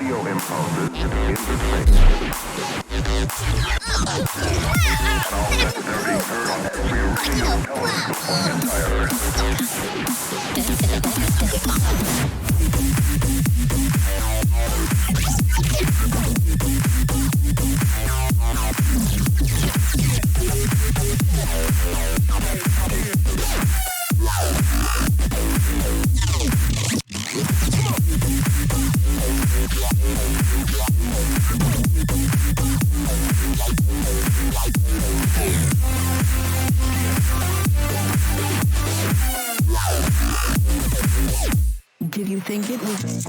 radio impulses in the space. And all that dirty heard on every radio telescope on the entire Earth. Did you think it was?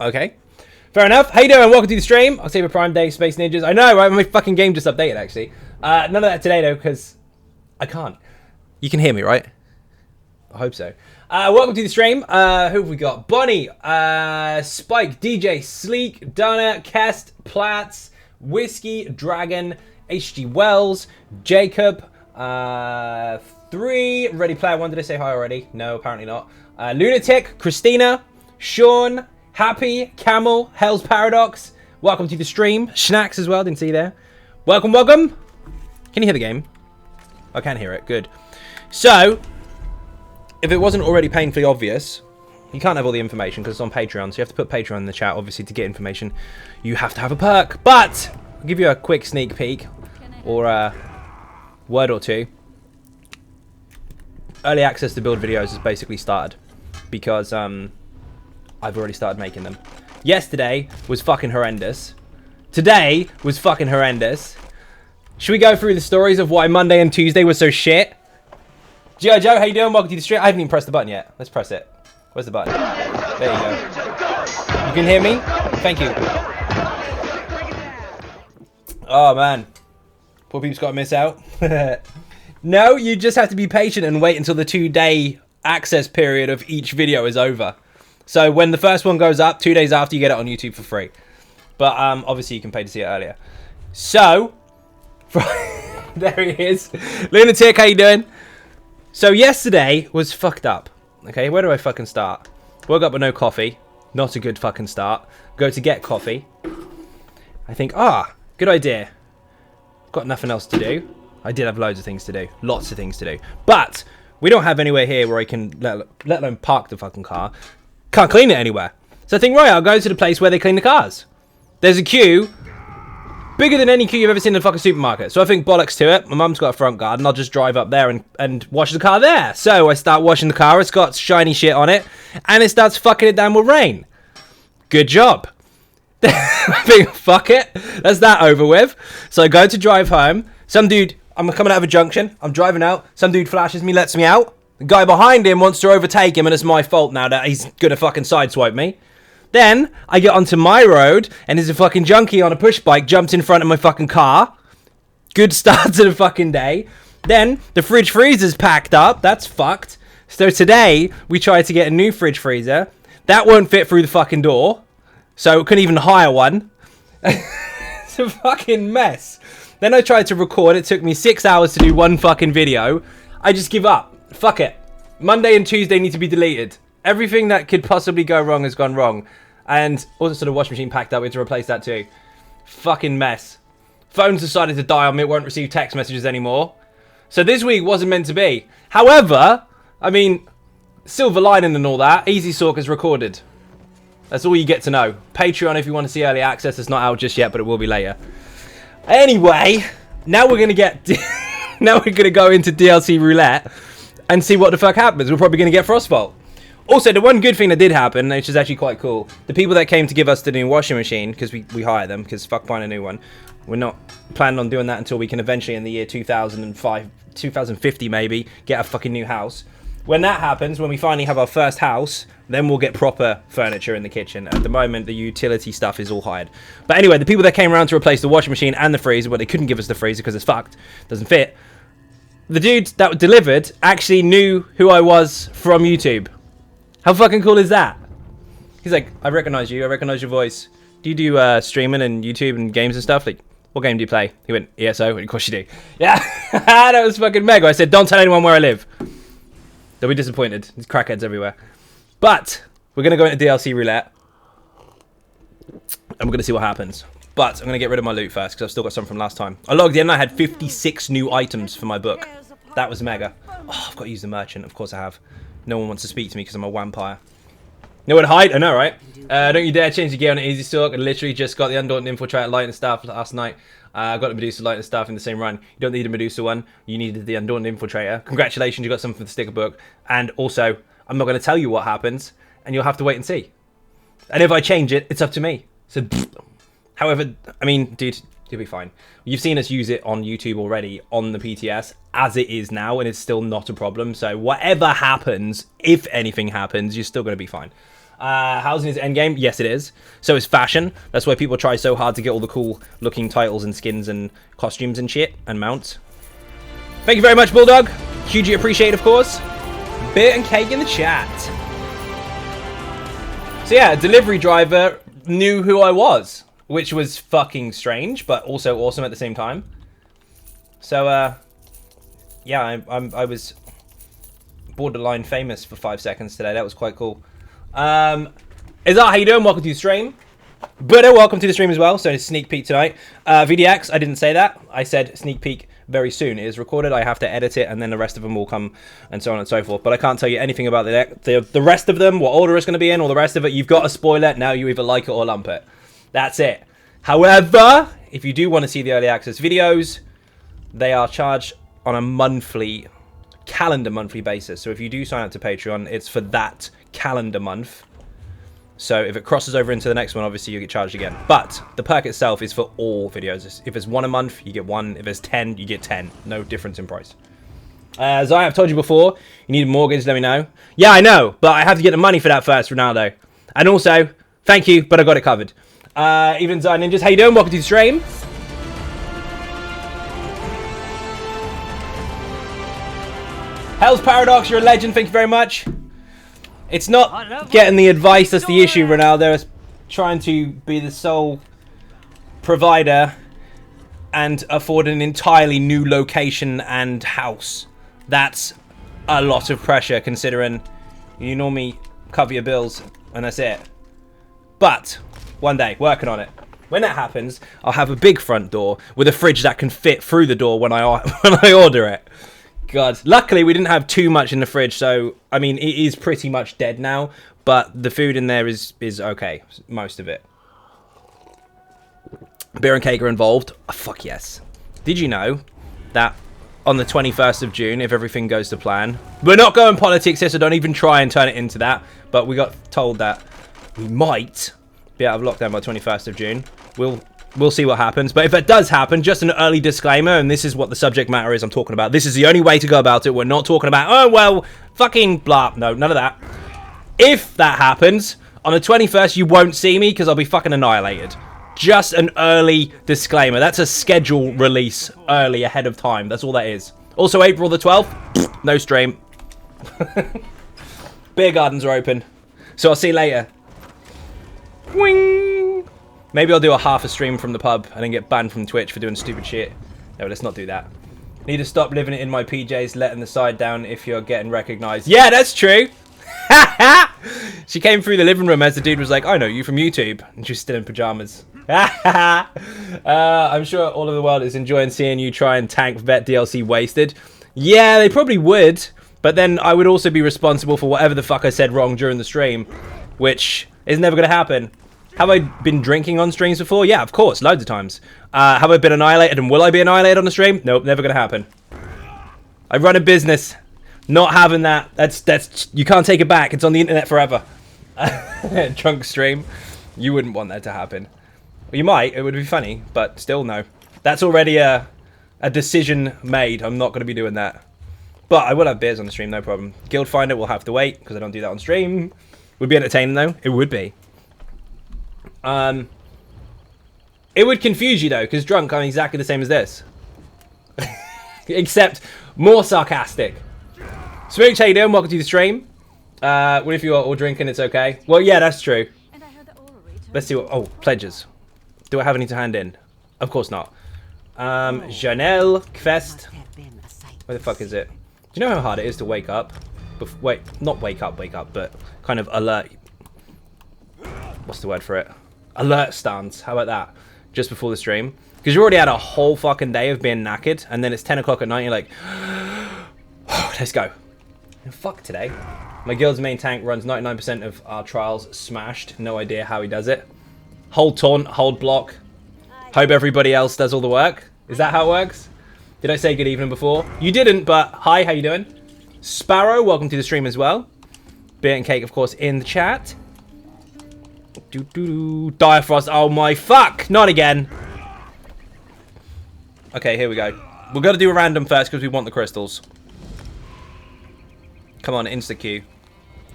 Okay. Fair enough. How you doing? Welcome to the stream. October Prime Day, Space Ninjas. I know, right? My fucking game just updated, actually. None of that today, though, because I can't. You can hear me, right? I hope so. Welcome to the stream. Who have we got? Bonnie, Spike, DJ, Sleek, Donna, Kest, Platts, Whiskey, Dragon, HG Wells, Jacob, 3, Ready Player 1. Did I say hi already? No, apparently not. Lunatic, Christina, Sean, Happy, Camel, Hell's Paradox. Welcome to the stream. Schnacks as well, didn't see you there. Welcome, welcome. Can you hear the game? I can hear it, good. So, if it wasn't already painfully obvious, you can't have all the information because it's on Patreon, so you have to put Patreon in the chat, obviously, to get information. You have to have a perk, but I'll give you a quick sneak peek, or a word or two. Early access to build videos has basically started, because I've already started making them. Yesterday was fucking horrendous. Today was fucking horrendous. Should we go through the stories of why Monday and Tuesday were so shit? G.I. Joe, how you doing? Welcome to the stream. I haven't even pressed the button yet. Let's press it. Where's the button? There you go. You can hear me? Thank you. Oh, man. Poor people's got to miss out. No, you just have to be patient and wait until the 2-day access period of each video is over. So when the first one goes up, 2 days after, you get it on YouTube for free. But obviously you can pay to see it earlier. So, there he is. Lunatic, how you doing? So yesterday was fucked up. Okay, where do I fucking start? Woke up with no coffee. Not a good fucking start. Go to get coffee. I think, good idea. Got nothing else to do. I did have loads of things to do. Lots of things to do. But We don't have anywhere here where I can let alone park the fucking car. Can't clean it anywhere. So I think, right, I'll go to the place where they clean the cars. There's a queue bigger than any queue you've ever seen in a fucking supermarket. So I think, bollocks to it. My mum's got a front garden. I'll just drive up there and wash the car there. So I start washing the car. It's got shiny shit on it. And it starts fucking it down with rain. Good job. I think, fuck it. That's that over with. So I go to drive home. Some dude, I'm coming out of a junction. I'm driving out. Some dude flashes me, lets me out. The guy behind him wants to overtake him, and it's my fault now that he's gonna fucking sideswipe me. Then I get onto my road, and there's a fucking junkie on a push bike jumps in front of my fucking car. Good start to the fucking day. Then the fridge freezer's packed up. That's fucked. So today we tried to get a new fridge freezer. That won't fit through the fucking door, so couldn't even hire one. It's a fucking mess. Then I tried to record. It took me 6 hours to do one fucking video. I just give up. Fuck it. Monday and Tuesday need to be deleted. Everything that could possibly go wrong has gone wrong. And also the washing machine packed up. We had to replace that too. Fucking mess. Phone's decided to die on me. It won't receive text messages anymore. So this week wasn't meant to be. However, I mean, silver lining and all that. Easy Sork is recorded. That's all you get to know. Patreon if you want to see early access. It's not out just yet, but it will be later. Anyway, now we're going to get... now we're going to go into DLC roulette and see what the fuck happens. We're probably going to get Frostbolt. Also, the one good thing that did happen, which is actually quite cool, the people that came to give us the new washing machine, because we hire them, because fuck buying a new one, we're not planning on doing that until we can eventually, in the year 2005, 2050 maybe, get a fucking new house. When that happens, when we finally have our first house, then we'll get proper furniture in the kitchen. At the moment, the utility stuff is all hired. But anyway, the people that came around to replace the washing machine and the freezer, but they couldn't give us the freezer because it's fucked, doesn't fit. The dude that delivered actually knew who I was from YouTube. How fucking cool is that? He's like, I recognize you. I recognize your voice. Do you do streaming and YouTube and games and stuff? Like, what game do you play? He went, ESO. Of course you do. Yeah, that was fucking mega. I said, don't tell anyone where I live. They'll be disappointed. There's crackheads everywhere. But we're going to go into DLC roulette. And we're going to see what happens. But I'm going to get rid of my loot first because I've still got some from last time. I logged in and I had 56 new items for my book. That was mega. Oh, I've got to use the merchant. Of course I have. No one wants to speak to me because I'm a vampire. Nowhere to hide? I know, right? Don't you dare change the gear on Easy Sork. I literally just got the Undaunted Infiltrator Light and Staff last night. I got the Medusa Light and Staff in the same run. You don't need a Medusa one. You needed the Undaunted Infiltrator. Congratulations, you got something for the sticker book. And also, I'm not going to tell you what happens. And you'll have to wait and see. And if I change it, it's up to me. So, however, I mean, dude, you'll be fine. You've seen us use it on YouTube already on the PTS as it is now, and it's still not a problem. So whatever happens, if anything happens, you're still going to be fine. Housing is endgame. Yes, it is. So is fashion. That's why people try so hard to get all the cool looking titles and skins and costumes and shit and mounts. Thank you very much, Bulldog. Hugely appreciate, of course. Beer and cake in the chat. So yeah, a delivery driver knew who I was, which was fucking strange, but also awesome at the same time. So, yeah, I was borderline famous for 5 seconds today. That was quite cool. Izar, how you doing? Welcome to the stream. Buddha, welcome to the stream as well. So, sneak peek tonight. VDX, I didn't say that. I said sneak peek very soon. It is recorded. I have to edit it, and then the rest of them will come, and so on and so forth. But I can't tell you anything about the rest of them, what order it's going to be in, all the rest of it. You've got a spoiler. Now you either like it or lump it. That's it. However, if you do want to see the early access videos, they are charged on a calendar monthly basis. So if you do sign up to Patreon, it's for that calendar month. So if it crosses over into the next one, obviously you get charged again. But the perk itself is for all videos. If it's one a month, you get one. If it's 10, you get 10. No difference in price. As I have told you before, you need a mortgage, let me know. Yeah, I know, but I have to get the money for that first, Ronaldo. And also, thank you, but I got it covered. Even Zion Ninjas, how you doing? Welcome to the stream. Hell's Paradox, you're a legend. Thank you very much. It's not getting the advice that's the issue, Ronaldo. It's trying to be the sole provider and afford an entirely new location and house. That's a lot of pressure considering you normally cover your bills and that's it. But one day, working on it. When that happens, I'll have a big front door with a fridge that can fit through the door when I order it. God. Luckily, we didn't have too much in the fridge, so, I mean, it is pretty much dead now, but the food in there is okay, most of it. Beer and cake are involved. Oh, fuck yes. Did you know that on the 21st of June, if everything goes to plan, we're not going politics here, so don't even try and turn it into that, but we got told that we might be out of lockdown by 21st of June. We'll see what happens. But if it does happen, just an early disclaimer, and this is what the subject matter is I'm talking about. This is the only way to go about it. We're not talking about, oh, well, fucking blah. No, none of that. If that happens, on the 21st, you won't see me because I'll be fucking annihilated. Just an early disclaimer. That's a schedule release early ahead of time. That's all that is. Also, April the 12th, no stream. Beer gardens are open. So I'll see you later. Wing. Maybe I'll do a half a stream from the pub and then get banned from Twitch for doing stupid shit. No, let's not do that. Need to stop living it in my PJs, letting the side down if you're getting recognized. Yeah, that's true. She came through the living room as the dude was like, I know you from YouTube. And she was still in pajamas. I'm sure all of the world is enjoying seeing you try and tank vet DLC wasted. Yeah, they probably would. But then I would also be responsible for whatever the fuck I said wrong during the stream. Which is never going to happen. Have I been drinking on streams before? Yeah, of course, loads of times. Have I been annihilated and will I be annihilated on the stream? Nope, never gonna happen. I run a business. Not having that. That's you can't take it back. It's on the internet forever. Drunk stream. You wouldn't want that to happen. Well, you might. It would be funny, but still no. That's already a decision made. I'm not gonna be doing that. But I will have beers on the stream, no problem. Guild Finder will have to wait because I don't do that on stream. Would be entertaining though. It would be. It would confuse you though, because drunk I'm exactly the same as this. Except more sarcastic. Smooch, how you doing? Welcome to the stream. What if you are all drinking? It's okay. Well, yeah, that's true. Let's see what... Oh, pledges. Do I have any to hand in? Of course not. Janelle, Kvest. Where the fuck is it? Do you know how hard it is to wake up? Wait, not wake up, but kind of alert. What's the word for it? Alert stance. How about that? Just before the stream. Because you already had a whole fucking day of being knackered. And then it's 10 o'clock at night. And you're like, oh, let's go. And fuck today. My guild's main tank runs 99% of our trials smashed. No idea how he does it. Hold taunt, hold block. Hope everybody else does all the work. Is that how it works? Did I say good evening before? You didn't, but hi, how you doing? Sparrow, welcome to the stream as well. Beer and cake, of course, in the chat. Direfrost, oh my fuck! Not again! Okay, here we go. We've got to do a random first because we want the crystals. Come on, insta-Q.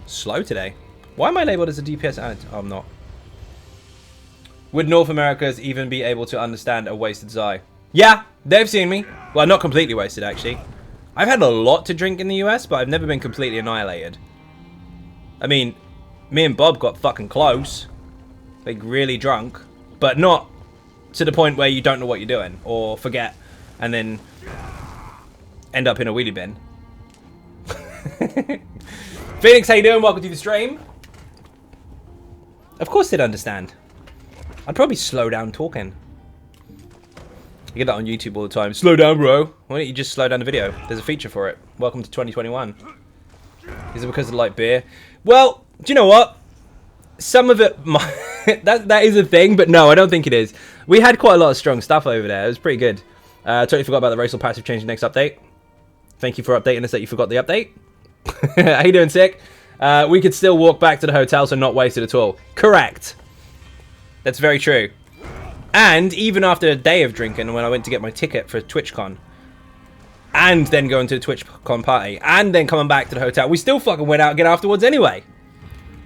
Slow today. Why am I labeled as a DPS ad? Oh, I'm not. Would North Americans even be able to understand a wasted Zai? Yeah, they've seen me. Well, not completely wasted, actually. I've had a lot to drink in the US, but I've never been completely annihilated. I mean, me and Bob got fucking close. Like, really drunk. But not to the point where you don't know what you're doing. Or forget. And then end up in a wheelie bin. Phoenix, how you doing? Welcome to the stream. Of course they'd understand. I'd probably slow down talking. You get that on YouTube all the time. Slow down, bro. Why don't you just slow down the video? There's a feature for it. Welcome to 2021. Is it because of the light beer? Well, do you know what? Some of it, that is a thing, but no, I don't think it is. We had quite a lot of strong stuff over there. It was pretty good. Totally forgot about the racial passive change next update. Thank you for updating us that you forgot the update. How you doing, Sick? We could still walk back to the hotel, so not wasted at all. Correct. That's very true. And even after a day of drinking, when I went to get my ticket for TwitchCon, and then going to the TwitchCon party, and then coming back to the hotel, we still fucking went out again afterwards anyway.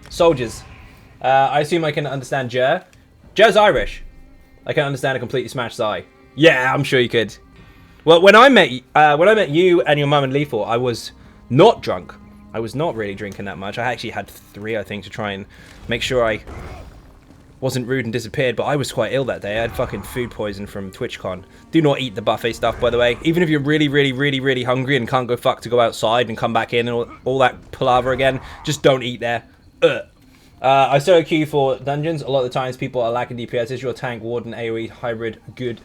Soldiers. I assume I can understand Jer. Jer's Irish. I can understand a completely smashed Zai. Yeah, I'm sure you could. Well, when I met you and your mum and Lethal, I was not drunk. I was not really drinking that much. I actually had 3, I think, to try and make sure I wasn't rude and disappeared, but I was quite ill that day. I had fucking food poison from TwitchCon. Do not eat the buffet stuff, by the way. Even if you're really, really, really, really hungry and can't go fuck to go outside and come back in and all that palaver again, just don't eat there. I still queue for dungeons. A lot of the times people are lacking DPS. Is your tank, warden, AoE, hybrid good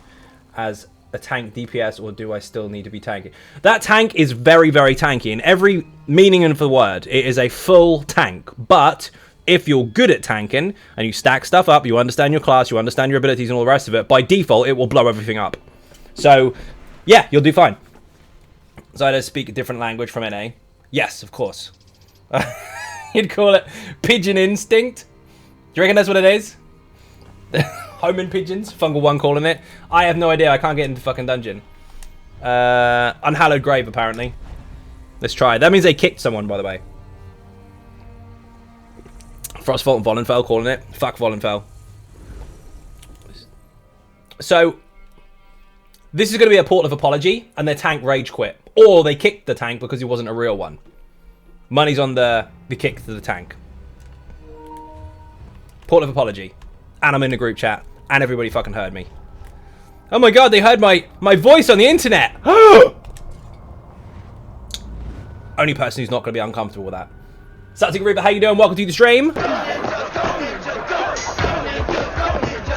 as a tank DPS, or do I still need to be tanky? That tank is very, very tanky in every meaning of the word. It is a full tank, but if you're good at tanking and you stack stuff up, you understand your class, you understand your abilities and all the rest of it, by default, it will blow everything up. So, yeah, you'll do fine. So I don't speak a different language from NA. Yes, of course. You'd call it pigeon instinct. Do you reckon that's what it is? Homing pigeons? Fungal One calling it. I have no idea. I can't get into the fucking dungeon. Unhallowed grave, apparently. Let's try. That means they kicked someone, by the way. Frostfault and Volenfell calling it. Fuck Volenfell. So, this is going to be a port of apology, and their tank rage quit. Or they kicked the tank because he wasn't a real one. Money's on the kick to the tank. Port of apology. And I'm in the group chat. And everybody fucking heard me. Oh my god, they heard my voice on the internet! Only person who's not going to be uncomfortable with that. Static Reaper, how you doing? Welcome to the stream.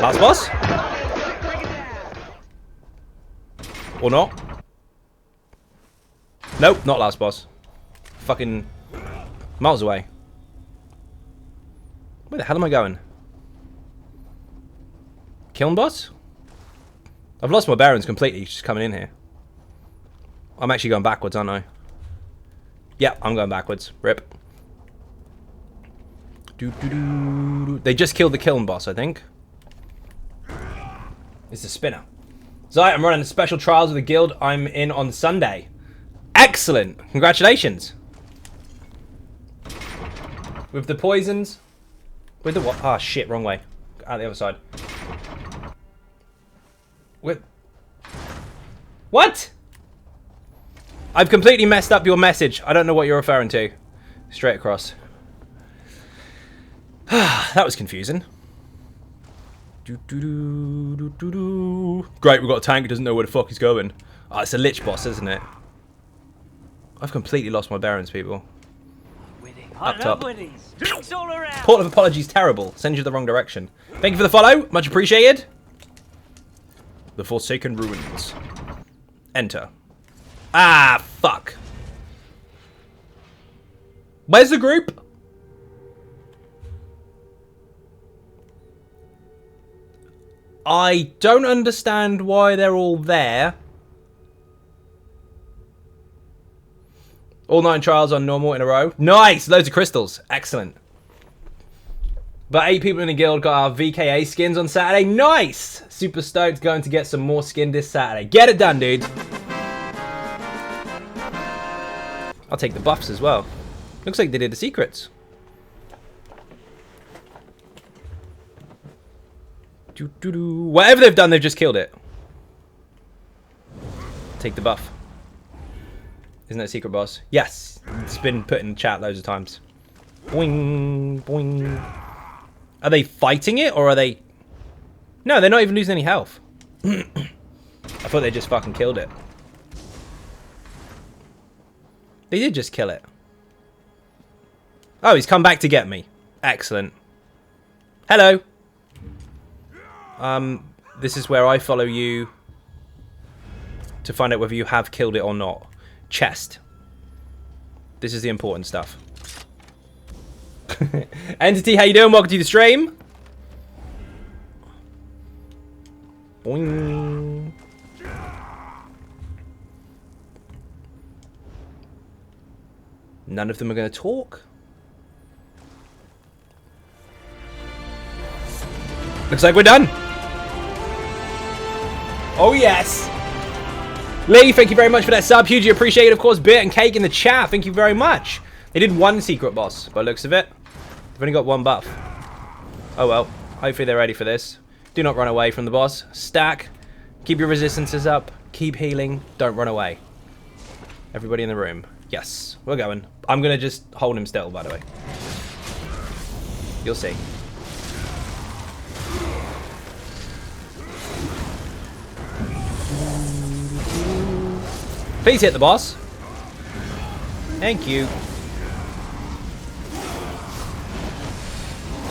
Last boss? Or not? Nope, not last boss. Fucking miles away. Where the hell am I going? Kiln boss? I've lost my bearings completely just coming in here. I'm actually going backwards, aren't I? Yeah, I'm going backwards. Rip. They just killed the Kiln boss, I think. It's a spinner. So I'm running the special trials of the guild I'm in on Sunday. Excellent! Congratulations! With the poisons. With the what? Ah, shit, wrong way. Out the other side. With... What? I've completely messed up your message. I don't know what you're referring to. Straight across. That was confusing. Great, we've got a tank who doesn't know where the fuck he's going. Oh, it's a lich boss, isn't it? I've completely lost my bearings, people. Up top. Port of apologies terrible. Sends you the wrong direction. Thank you for the follow. Much appreciated. The Forsaken Ruins. Enter. Ah, fuck. Where's the group? I don't understand why they're all there. All 9 trials on normal in a row. Nice! Loads of crystals. Excellent. But 8 people in the guild got our VKA skins on Saturday. Nice! Super stoked, going to get some more skin this Saturday. Get it done, dude. I'll take the buffs as well. Looks like they did the secrets. Whatever they've done, they've just killed it. Take the buff. Isn't that a secret boss? Yes. It's been put in chat loads of times. Boing, boing. Are they fighting it, or are they... No, they're not even losing any health. I thought they just fucking killed it. They did just kill it. Oh, he's come back to get me. Excellent. Hello. This is where I follow you to find out whether you have killed it or not. Chest. This is the important stuff. Entity, how you doing? Welcome to the stream. Boing. None of them are going to talk. Looks like we're done. Oh, yes. Lee, thank you very much for that sub. Hugely appreciate it. Of course, Beer and Cake in the chat. Thank you very much. They did 1 secret boss, by the looks of it. They've only got 1 buff. Oh, well. Hopefully they're ready for this. Do not run away from the boss. Stack. Keep your resistances up. Keep healing. Don't run away. Everybody in the room. Yes, we're going. I'm going to just hold him still, by the way. You'll see. Please hit the boss. Thank you.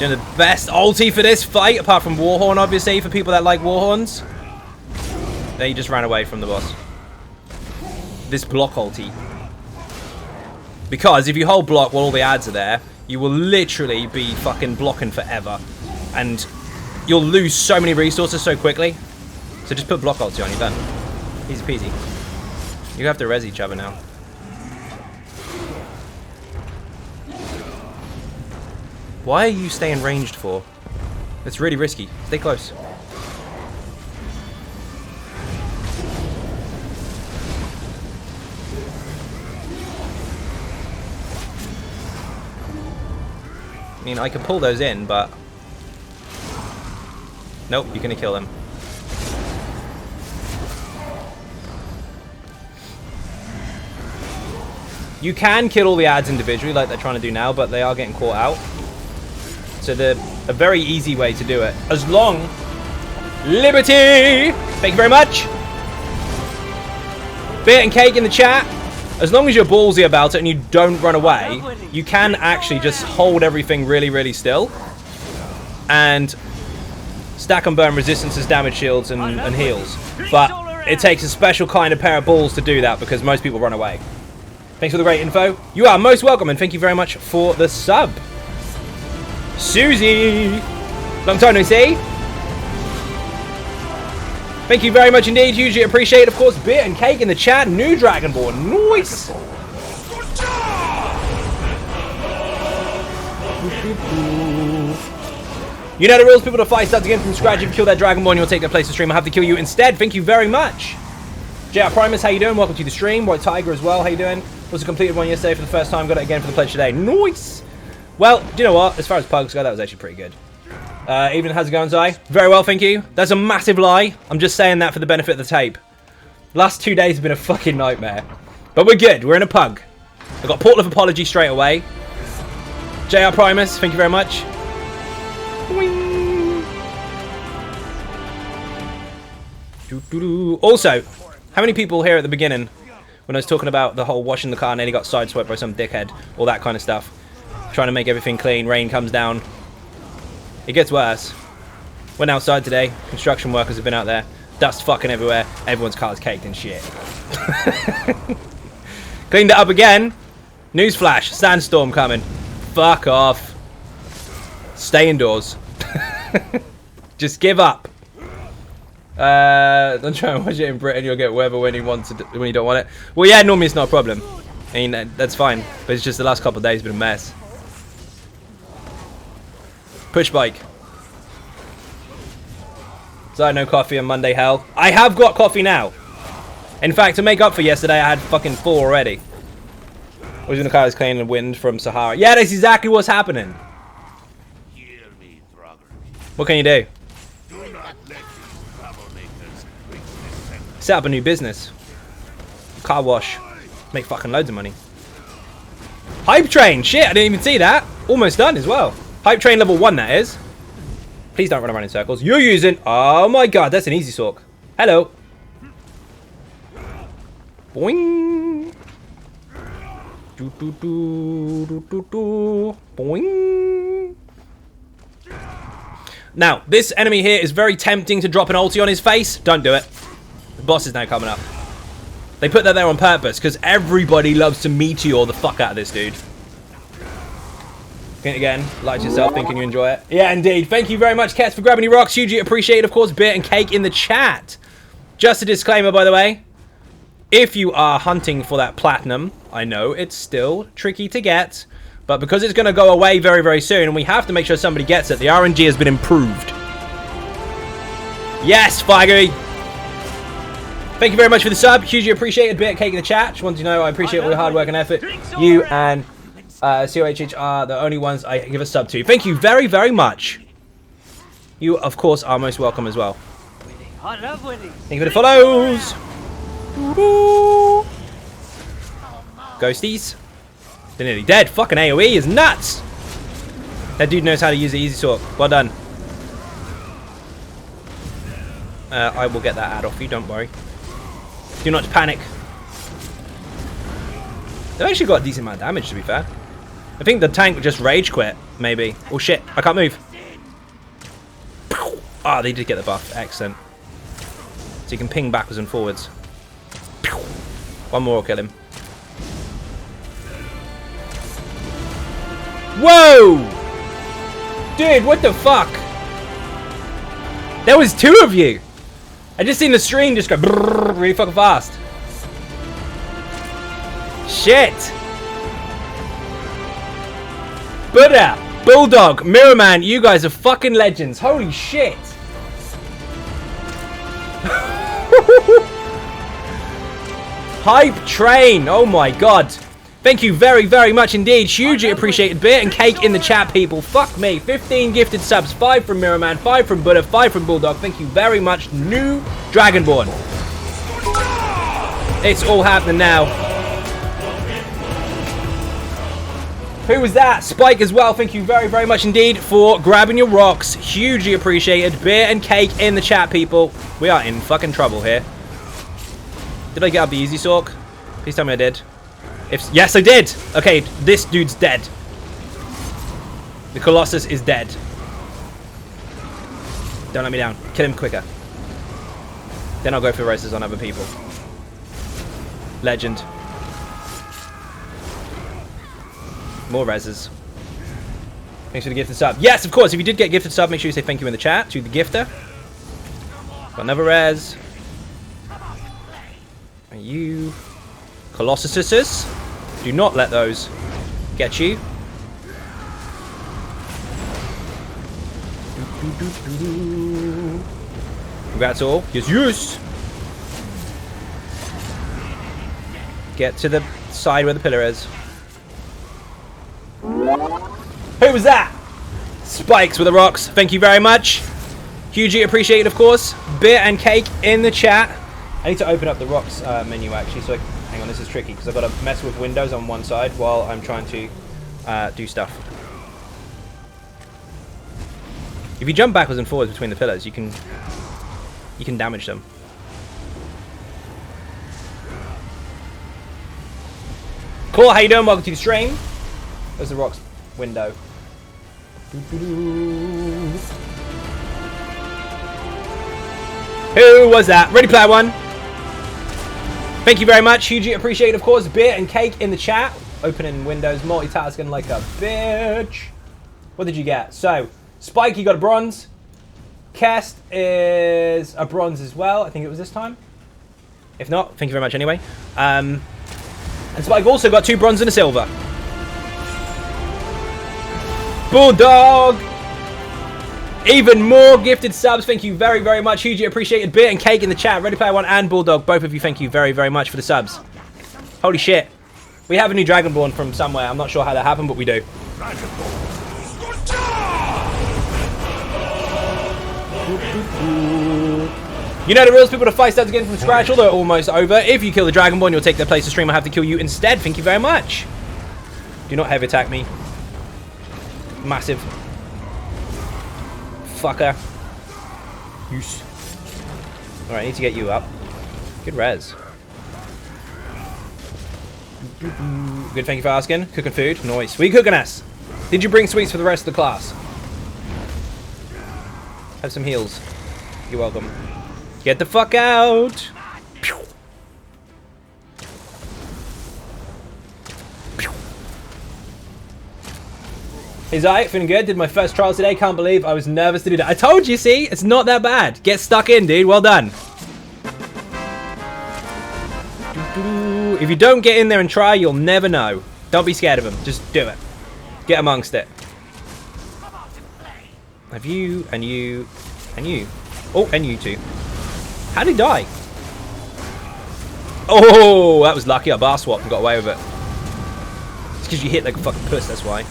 Doing the best ulti for this fight, apart from Warhorn, obviously, for people that like Warhorns. They just ran away from the boss. This block ulti. Because if you hold block while all the ads are there, you will literally be fucking blocking forever. And you'll lose so many resources so quickly. So just put block ulti on, you're done. Easy peasy. You have to res each other now. Why are you staying ranged for? It's really risky. Stay close. I mean, I could pull those in, but... Nope, you're gonna kill them. You can kill all the ads individually, like they're trying to do now, but they are getting caught out. So they're a very easy way to do it. As long... Liberty! Thank you very much! Beer and cake in the chat. As long as you're ballsy about it and you don't run away, you can actually just hold everything really, really still. And stack and burn resistances, damage shields, and heals. But it takes a special kind of pair of balls to do that because most people run away. Thanks for the great info. You are most welcome, and thank you very much for the sub. Susie! Long time no see. Thank you very much indeed. Hugely appreciate, of course, beer and cake in the chat. New Dragonborn. Nice! You know the rules. People to fight starts again from scratch. If you kill that Dragonborn, you'll take their place to stream. I'll have to kill you instead. Thank you very much. JR Primus, how you doing? Welcome to the stream. White Tiger as well. How you doing? Also completed one yesterday for the first time. Got it again for the pledge today. Nice! Well, do you know what? As far as pugs go, that was actually pretty good. Evening, how's it going, Zai? Very well, thank you. That's a massive lie. I'm just saying that for the benefit of the tape. Last 2 days have been a fucking nightmare. But we're good. We're in a pug. I got Portal of Apology straight away. JR Primus, thank you very much. Also, how many people here at the beginning, when I was talking about the whole washing the car and then he got sideswiped by some dickhead, all that kind of stuff, trying to make everything clean, rain comes down. It gets worse. Went outside today. Construction workers have been out there. Dust fucking everywhere. Everyone's car's caked in shit. Cleaned it up again. Newsflash. Sandstorm coming. Fuck off. Stay indoors. Just give up. Don't try and watch it in Britain. You'll get weather when you want to, when you don't want it. Well, yeah, normally it's not a problem. I mean, that's fine. But it's just the last couple of days have been a mess. Push bike. So I had no coffee on Monday, hell. I have got coffee now. In fact, to make up for yesterday, I had fucking 4 already. Was in the car is clean and wind from Sahara. Yeah, that's exactly what's happening. What can you do? Set up a new business. Car wash. Make fucking loads of money. Hype train. Shit, I didn't even see that. Almost done as well. Hype train level 1, that is. Please don't run around in circles. You're using... Oh my god, that's an easy sork. Hello. Boing. Do, do, do, do, do, do. Boing. Now, this enemy here is very tempting to drop an ulti on his face. Don't do it. The boss is now coming up. They put that there on purpose because everybody loves to meteor the fuck out of this dude. Again, like yourself, thinking you enjoy it. Yeah, indeed. Thank you very much, Cats, for grabbing your rocks. Hugely appreciate, of course, beer and cake in the chat. Just a disclaimer, by the way. If you are hunting for that platinum, I know it's still tricky to get, but because it's going to go away very, very soon, and we have to make sure somebody gets it, the RNG has been improved. Yes, Feige! Thank you very much for the sub. Hugely appreciated. Beer and cake in the chat. Just wanted to know I appreciate all the hard work and effort. You and... COHH are the only ones I give a sub to. Thank you very, very much. You, of course, are most welcome as well. Thank you for the follows. Ghosties. They're nearly dead. Fucking AoE is nuts. That dude knows how to use the easy sort. Well done. I will get that ad off you, don't worry. Do not panic. They've actually got a decent amount of damage, to be fair. I think the tank just rage quit, maybe. Oh shit, I can't move. Ah, oh, they did get the buff. Excellent. So you can ping backwards and forwards. One more will kill him. Whoa! Dude, what the fuck? There was 2 of you! I just seen the stream just go brrr, really fucking fast. Shit! Buddha, Bulldog, Mirrorman, you guys are fucking legends. Holy shit! Hype train! Oh my god! Thank you very, very much indeed. Hugely appreciated. Beer and cake in the chat, people. Fuck me. 15 gifted subs. 5 from Mirrorman, 5 from Buddha, 5 from Bulldog. Thank you very much. New Dragonborn. It's all happening now. Who was that? Spike as well. Thank you very, very much indeed for grabbing your rocks. Hugely appreciated. Beer and cake in the chat, people. We are in fucking trouble here. Did I get up the easy sork? Please tell me I did. Yes, I did. Okay, this dude's dead. The Colossus is dead. Don't let me down. Kill him quicker. Then I'll go for races on other people. Legend. More reses. Thanks for the gifted sub. Yes, of course. If you did get gifted sub, make sure you say thank you in the chat to the gifter. Got another res. And you, Colossuses, do not let those get you. Congrats all. Yes, yes. Get to the side where the pillar is. Who was that? Spikes with the rocks. Thank you very much. Hugely appreciated, of course. Beer and cake in the chat. I need to open up the rocks menu actually. So hang on, this is tricky because I've got to mess with windows on one side while I'm trying to do stuff. If you jump backwards and forwards between the pillars, you can damage them. Cool, how you doing? Welcome to the stream. There's the rocks window. Who was that? Ready Player One. Thank you very much. Hugely appreciate, of course. Beer and cake in the chat. Opening windows, multitasking like a bitch. What did you get? So, Spike, you got a bronze. Cast is a bronze as well. I think it was this time. If not, thank you very much anyway. And Spike also got 2 bronze and a silver. Bulldog! Even more gifted subs. Thank you very, very much. Hugely appreciated. Beer and cake in the chat. Ready Player One and Bulldog. Both of you, thank you very, very much for the subs. Holy shit. We have a new Dragonborn from somewhere. I'm not sure how that happened, but we do. You know the rules, people to fight starts again from scratch, although almost over. If you kill the Dragonborn, you'll take their place to stream. I'll have to kill you instead. Thank you very much. Do not heavy attack me. Massive. Fucker. Use. Alright, I need to get you up. Good res. Good, thank you for asking. Cooking food. Nice. What are you cooking us? Did you bring sweets for the rest of the class? Have some heals. You're welcome. Get the fuck out! Is I feeling good? Did my first trials today. Can't believe I was nervous to do that. I told you, see? It's not that bad. Get stuck in, dude. Well done. If you don't get in there and try, you'll never know. Don't be scared of them. Just do it. Get amongst it. Have you, and you, and you. Oh, and you too. How did he die? Oh, that was lucky. I bar swapped and got away with it. It's because you hit like a fucking puss, that's why.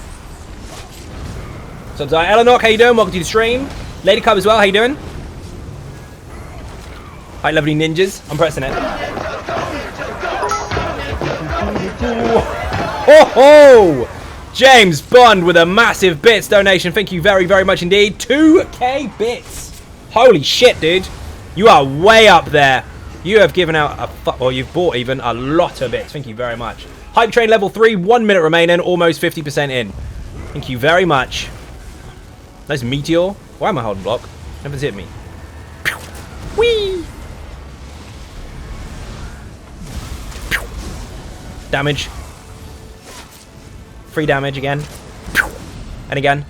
So, Eleanor, how you doing? Welcome to the stream. Lady Cub as well, how you doing? Hi, lovely ninjas. I'm pressing it. Oh ho! James Bond with a massive bits donation. Thank you very, very much indeed. 2k bits. Holy shit, dude. You are way up there. You have given out or you've bought even a lot of bits. Thank you very much. Hype train level 3, 1 minute remaining, almost 50% in. Thank you very much. Nice meteor. Why am I holding block? Nothing's hit me. Whee! Damage. Free damage again. And again.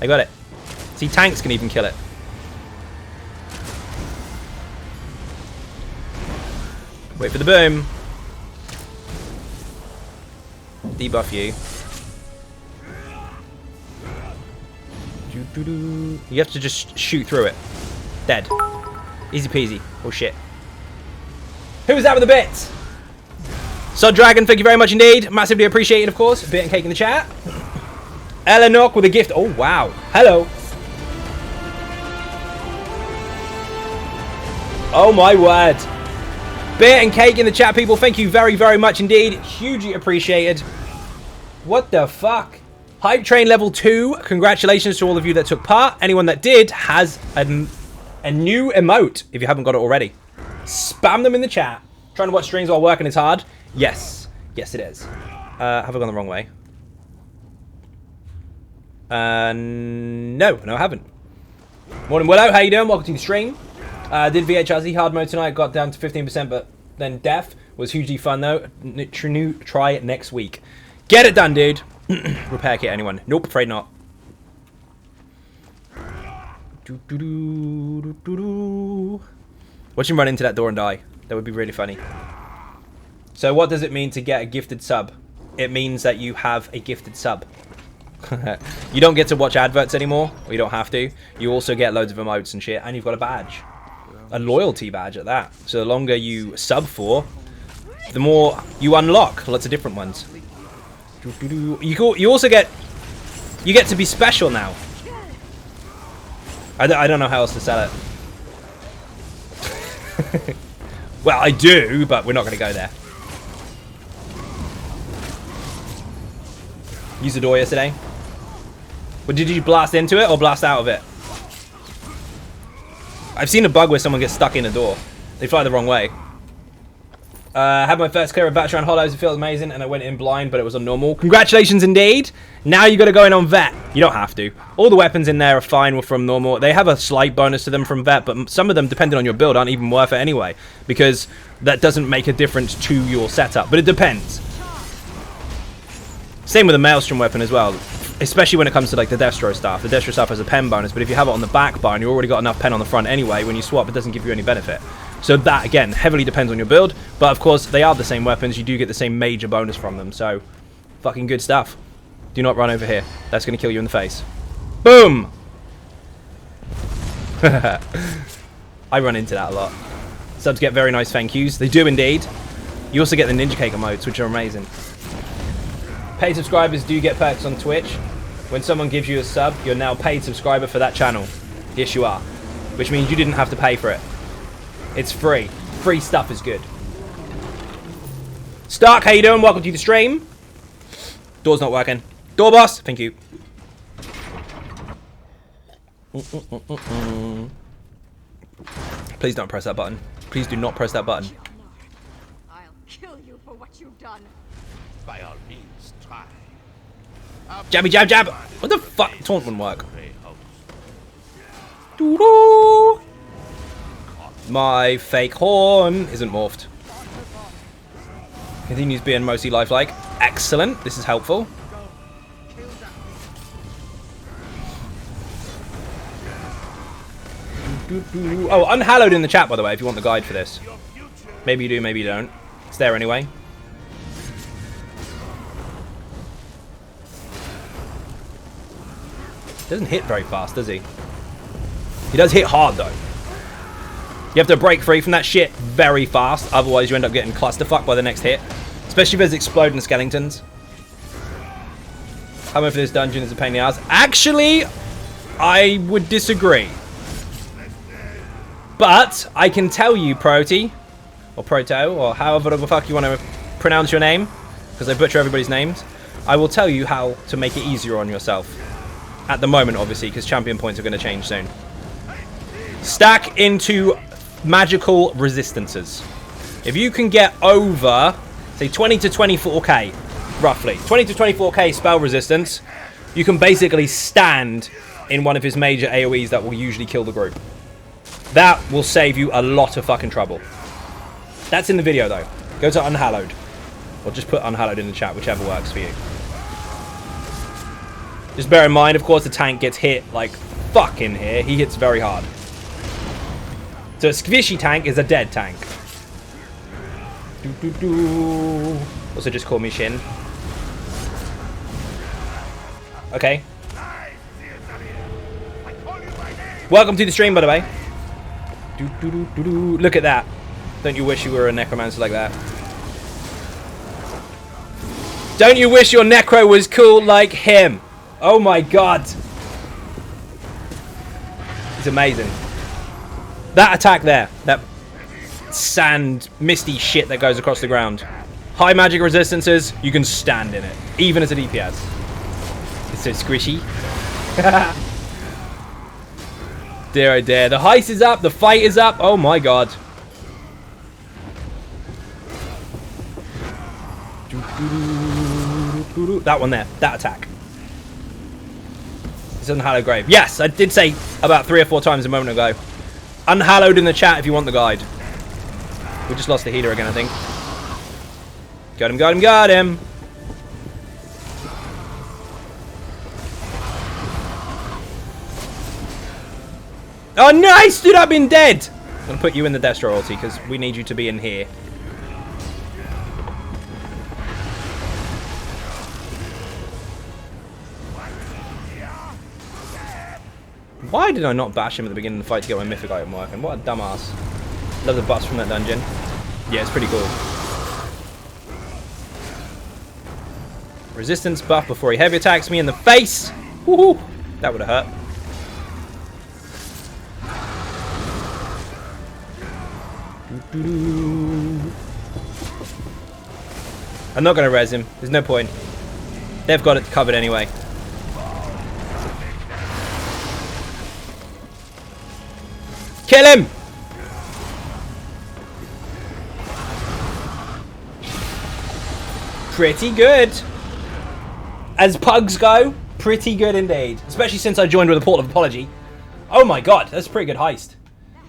I got it. See, tanks can even kill it. Wait for the boom. Debuff you. You have to just shoot through it. Dead. Easy peasy. Oh shit. Who was that with the bits? Sod Dragon, thank you very much indeed. Massively appreciated, of course. Bit and cake in the chat. Eleanor with a gift. Oh wow. Hello. Oh my word. Bit and cake in the chat, people. Thank you very, very much indeed. Hugely appreciated. What the fuck? Hype Train level 2. Congratulations to all of you that took part. Anyone that did has a new emote, if you haven't got it already. Spam them in the chat. Trying to watch streams while working is hard. Yes. Yes, it is. Have I gone the wrong way? No, I haven't. Morning, Willow. How you doing? Welcome to the stream. Did VHRZ hard mode tonight. Got down to 15%, but then death. Was hugely fun, though. Try it next week. Get it done, dude. Repair kit, anyone? Nope, afraid not. Watch him run into that door and die. That would be really funny. So what does it mean to get a gifted sub? It means that you have a gifted sub. You don't get to watch adverts anymore, or you don't have to. You also get loads of emotes and shit, and you've got a badge. A loyalty badge at that. So the longer you sub for, the more you unlock lots of different ones. You also get... You get to be special now. I don't know how else to sell it. Well, I do, but we're not going to go there. Use the door yesterday. But did you blast into it or blast out of it? I've seen a bug where someone gets stuck in a door. They fly the wrong way. Had my first clear of Battery on Hollows. It feels amazing, and I went in blind, but it was on normal. Congratulations, indeed. Now you got to go in on Vet. You don't have to. All the weapons in there are fine from normal. They have a slight bonus to them from Vet, but some of them, depending on your build, aren't even worth it anyway, because that doesn't make a difference to your setup. But it depends. Same with the Maelstrom weapon as well, especially when it comes to like the Destro stuff. The Destro stuff has a pen bonus, but if you have it on the back bar and you already got enough pen on the front anyway, when you swap, it doesn't give you any benefit. So that, again, heavily depends on your build. But, of course, they are the same weapons. You do get the same major bonus from them. So, fucking good stuff. Do not run over here. That's going to kill you in the face. Boom! I run into that a lot. Subs get very nice thank yous. They do indeed. You also get the Ninja Cake emotes, which are amazing. Paid subscribers do get perks on Twitch. When someone gives you a sub, you're now a paid subscriber for that channel. Yes, you are. Which means you didn't have to pay for it. It's free. Free stuff is good. Stark, how you doing? Welcome to the stream. Door's not working. Door boss, thank you. Please don't press that button. Please do not press that button. I'll kill you for what you've done. By all means, try. Jabby jab jab. What the fuck? Taunt wouldn't work. Doo-doo. My fake horn isn't morphed. Continues being mostly lifelike. Excellent. This is helpful. Oh, Unhallowed in the chat, by the way, if you want the guide for this. Maybe you do, maybe you don't. It's there anyway. Doesn't hit very fast, does he? He does hit hard, though. You have to break free from that shit very fast, otherwise you end up getting clusterfucked by the next hit. Especially if there's exploding skeletons. Coming for this dungeon is a pain in the ass. Actually, I would disagree. But I can tell you, Proti, or Proto, or however the fuck you want to pronounce your name, because I butcher everybody's names, I will tell you how to make it easier on yourself. At the moment, obviously, because champion points are going to change soon. Stack into magical resistances. If you can get over, say, 20 to 24k, roughly, 20 to 24k spell resistance, you can basically stand in one of his major AoEs that will usually kill the group. That will save you a lot of fucking trouble. That's in the video, though. Go to Unhallowed. Or just put Unhallowed in the chat, whichever works for you. Just bear in mind, of course, the tank gets hit like fuck in here. He hits very hard. So a squishy tank is a dead tank. Also just call me Shin. Okay. Welcome to the stream, by the way. Look at that. Don't you wish you were a necromancer like that? Don't you wish your necro was cool like him? Oh my god. It's amazing. That attack there. That sand, misty shit that goes across the ground. High magic resistances, you can stand in it. Even as a DPS. It's so squishy. Dear oh dear. The heist is up. The fight is up. Oh my god. That one there. That attack. It's Unhallowed Grave. Yes, I did say about 3 or 4 times a moment ago. Unhallowed in the chat if you want the guide. We just lost the healer again, I think. Got him, got him, got him. Oh, nice! Dude, I've been dead! I'm going to put you in the Destro ulti because we need you to be in here. Why did I not bash him at the beginning of the fight to get my mythic item working? What a dumbass. Love the bust from that dungeon. Yeah, it's pretty cool. Resistance buff before he heavy attacks me in the face. Woohoo! That would have hurt. I'm not going to res him. There's no point. They've got it covered anyway. Kill him! Pretty good. As pugs go, pretty good indeed. Especially since I joined with a port of apology. Oh my god, that's a pretty good heist.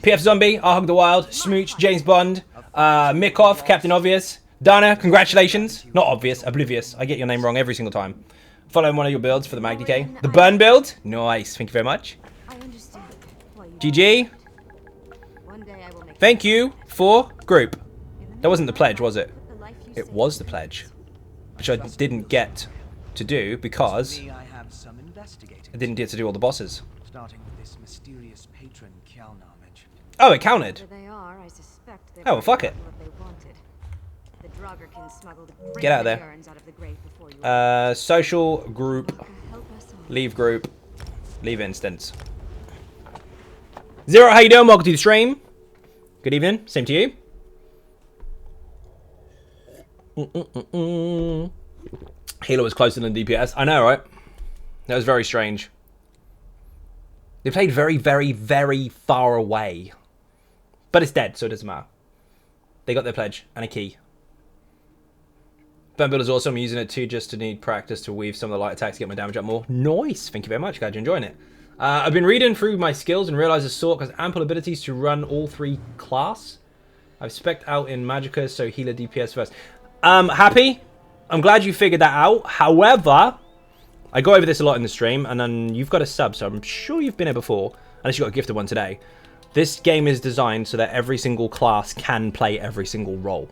PF Zombie, I Hug the Wild, Smooch, James Bond, Mikov, Captain Obvious, Dana, congratulations. Not obvious, oblivious. I get your name wrong every single time. Following one of your builds for the Mag DK. The burn build? Nice, thank you very much. GG. Thank you for group. That wasn't the pledge, was it? It was the pledge. Which I didn't get to do because I didn't get to do all the bosses. Oh, it counted. Oh, well, fuck it. Get out of there. Social group. Leave group. Leave instance. Zero, how you doing? Welcome to the stream. Good evening. Same to you. Healer was closer than DPS. I know, right? That was very strange. They played very, very, very far away. But it's dead, so it doesn't matter. They got their pledge and a key. Burn build is awesome. I'm using it too just to need practice to weave some of the light attacks to get my damage up more. Nice. Thank you very much. Glad you're enjoying it. I've been reading through my skills and realized the Sork has ample abilities to run all 3 class. I've spec'd out in Magicka, so healer DPS first. Happy. I'm glad you figured that out. However, I go over this a lot in the stream, and then you've got a sub, so I'm sure you've been here before, unless you got a gifted one today. This game is designed so that every single class can play every single role.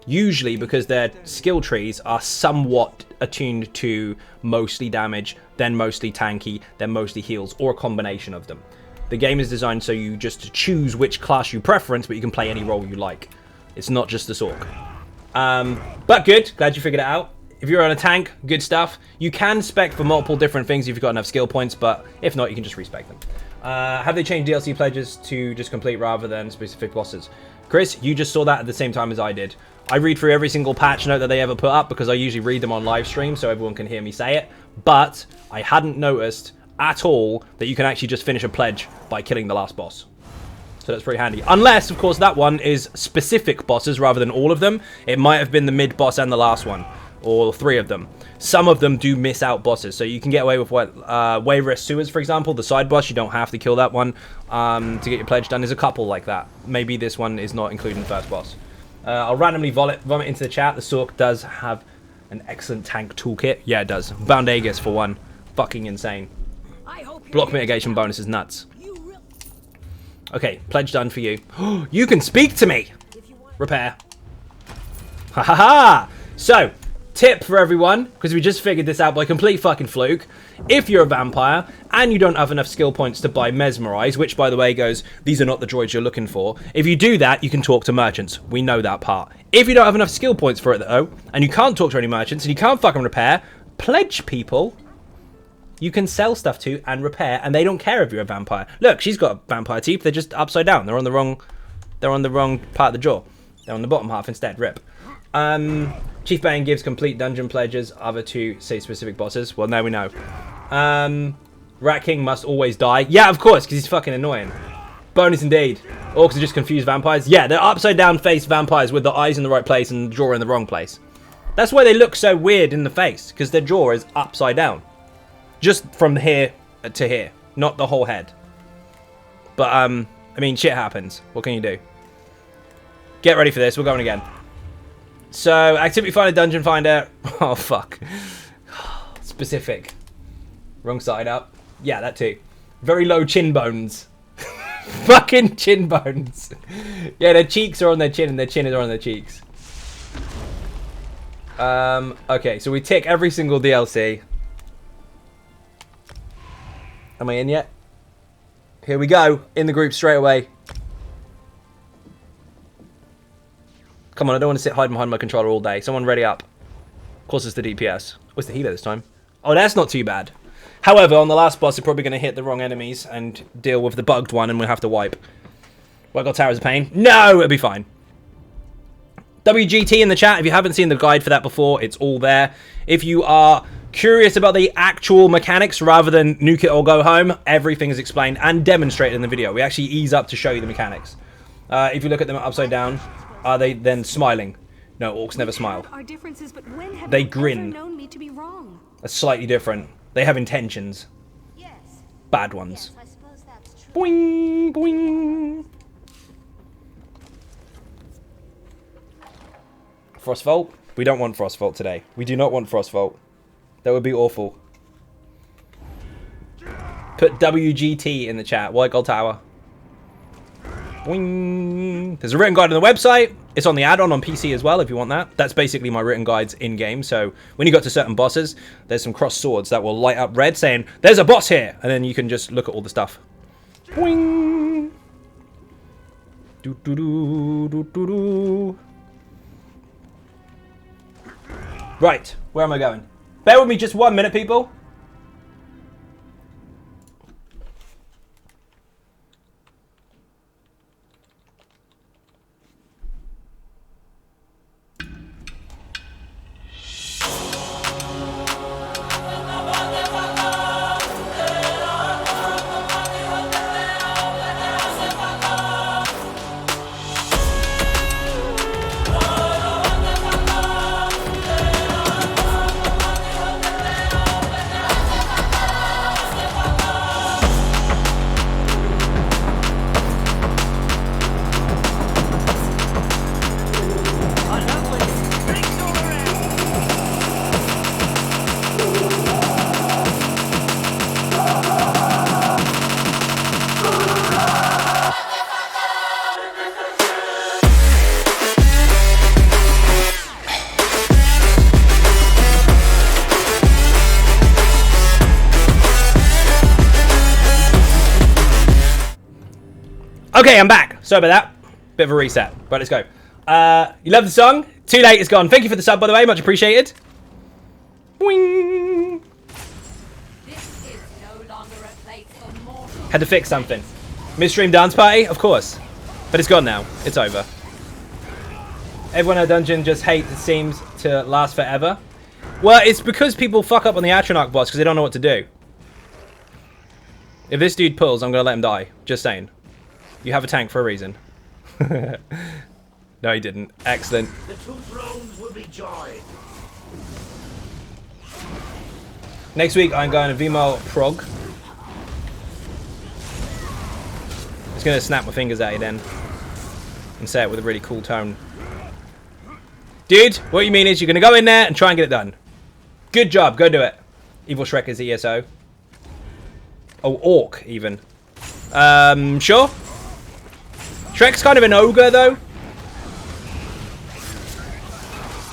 Usually because their skill trees are somewhat attuned to mostly damage, then mostly tanky, then mostly heals, or a combination of them. The game is designed so you just choose which class you preference, but you can play any role you like. It's not just the Sork. But good, glad you figured it out. If you're on a tank, good stuff. You can spec for multiple different things if you've got enough skill points, but if not, you can just respec them. Have they changed DLC pledges to just complete rather than specific bosses? Chris, you just saw that at the same time as I did. I read through every single patch note that they ever put up because I usually read them on live stream so everyone can hear me say it. But I hadn't noticed at all that you can actually just finish a pledge by killing the last boss. So that's pretty handy. Unless, of course, that one is specific bosses rather than all of them. It might have been the mid boss and the last one. or 3 of them. Some of them do miss out bosses, so you can get away with what Waverous Sewers, for example, the side boss. You don't have to kill that one to get your pledge done. There's a couple like that. Maybe this one is not including the first boss. I'll randomly vomit into the chat. The Sork does have an excellent tank toolkit. Yeah, it does. Bound Aegis for one. Fucking insane. Block mitigation bonus is nuts. Okay, pledge done for you. You can speak to me! Repair. Ha ha ha! So, tip for everyone, because we just figured this out by complete fucking fluke. If you're a vampire and you don't have enough skill points to buy Mesmerize, which by the way goes, these are not the droids you're looking for. If you do that, you can talk to merchants. We know that part. If you don't have enough skill points for it though, and you can't talk to any merchants, and you can't fucking repair, pledge people you can sell stuff to and repair, and they don't care if you're a vampire. Look, she's got vampire teeth. They're just upside down. They're on the wrong part of the jaw. They're on the bottom half instead. Rip. Chief Bane gives complete dungeon pledges. Other 2 say specific bosses. Well, now we know. Rat King must always die. Yeah, of course, because he's fucking annoying. Bonus indeed. Orcs are just confused vampires. Yeah, they're upside down face vampires with the eyes in the right place and the jaw in the wrong place. That's why they look so weird in the face, because their jaw is upside down. Just from here to here, not the whole head. But, I mean, shit happens. What can you do? Get ready for this. We're going again. So, activity finder, dungeon finder. Oh, fuck. Specific. Wrong side up. Yeah, that too. Very low chin bones. Fucking chin bones. Yeah, their cheeks are on their chin and their chin is on their cheeks. Okay, so we tick every single DLC. Am I in yet? Here we go. In the group straight away. Come on, I don't want to sit hiding behind my controller all day. Someone ready up. Of course it's the DPS. What's the healer this time? Oh, that's not too bad. However, on the last boss, we're probably going to hit the wrong enemies and deal with the bugged one, and we'll have to wipe. White Tower is a pain. No, it'll be fine. WGT in the chat. If you haven't seen the guide for that before, it's all there. If you are curious about the actual mechanics rather than nuke it or go home, everything is explained and demonstrated in the video. We actually ease up to show you the mechanics. If you look at them upside down, are they then smiling? No, orcs never smile. They grin. That's slightly different. They have intentions. Bad ones. Boing, boing. Frostvault? We don't want Frostvault today. We do not want Frostvault. That would be awful. Put WGT in the chat. White Gold Tower. Boing. There's a written guide on the website. It's on the add-on on PC as well if you want that. That's basically my written guides in-game. So when you got to certain bosses, there's some cross swords that will light up red saying, there's a boss here. And then you can just look at all the stuff. Boing. Do-do-do-do-do-do. Right, where am I going? Bear with me just 1 minute, people. Okay, I'm back. Sorry about that. Bit of a reset. Right, let's go. You love the song? Too late, it's gone. Thank you for the sub, by the way. Much appreciated. Boing. This is no longer a place for mortals. Had to fix something. Midstream dance party? Of course. But it's gone now. It's over. Everyone in a dungeon just hates it seems to last forever. Well, it's because people fuck up on the Atronach boss because they don't know what to do. If this dude pulls, I'm going to let him die. Just saying. You have a tank for a reason. No, he didn't. Excellent. The two thrones will be joined. Next week, I'm going to Vimo Prog. Just going to snap my fingers at you then. And say it with a really cool tone. Dude, what you mean is you're going to go in there and try and get it done. Good job. Go do it. Evil Shrek is ESO. Oh, Orc, even. Sure. Shrek's kind of an ogre, though.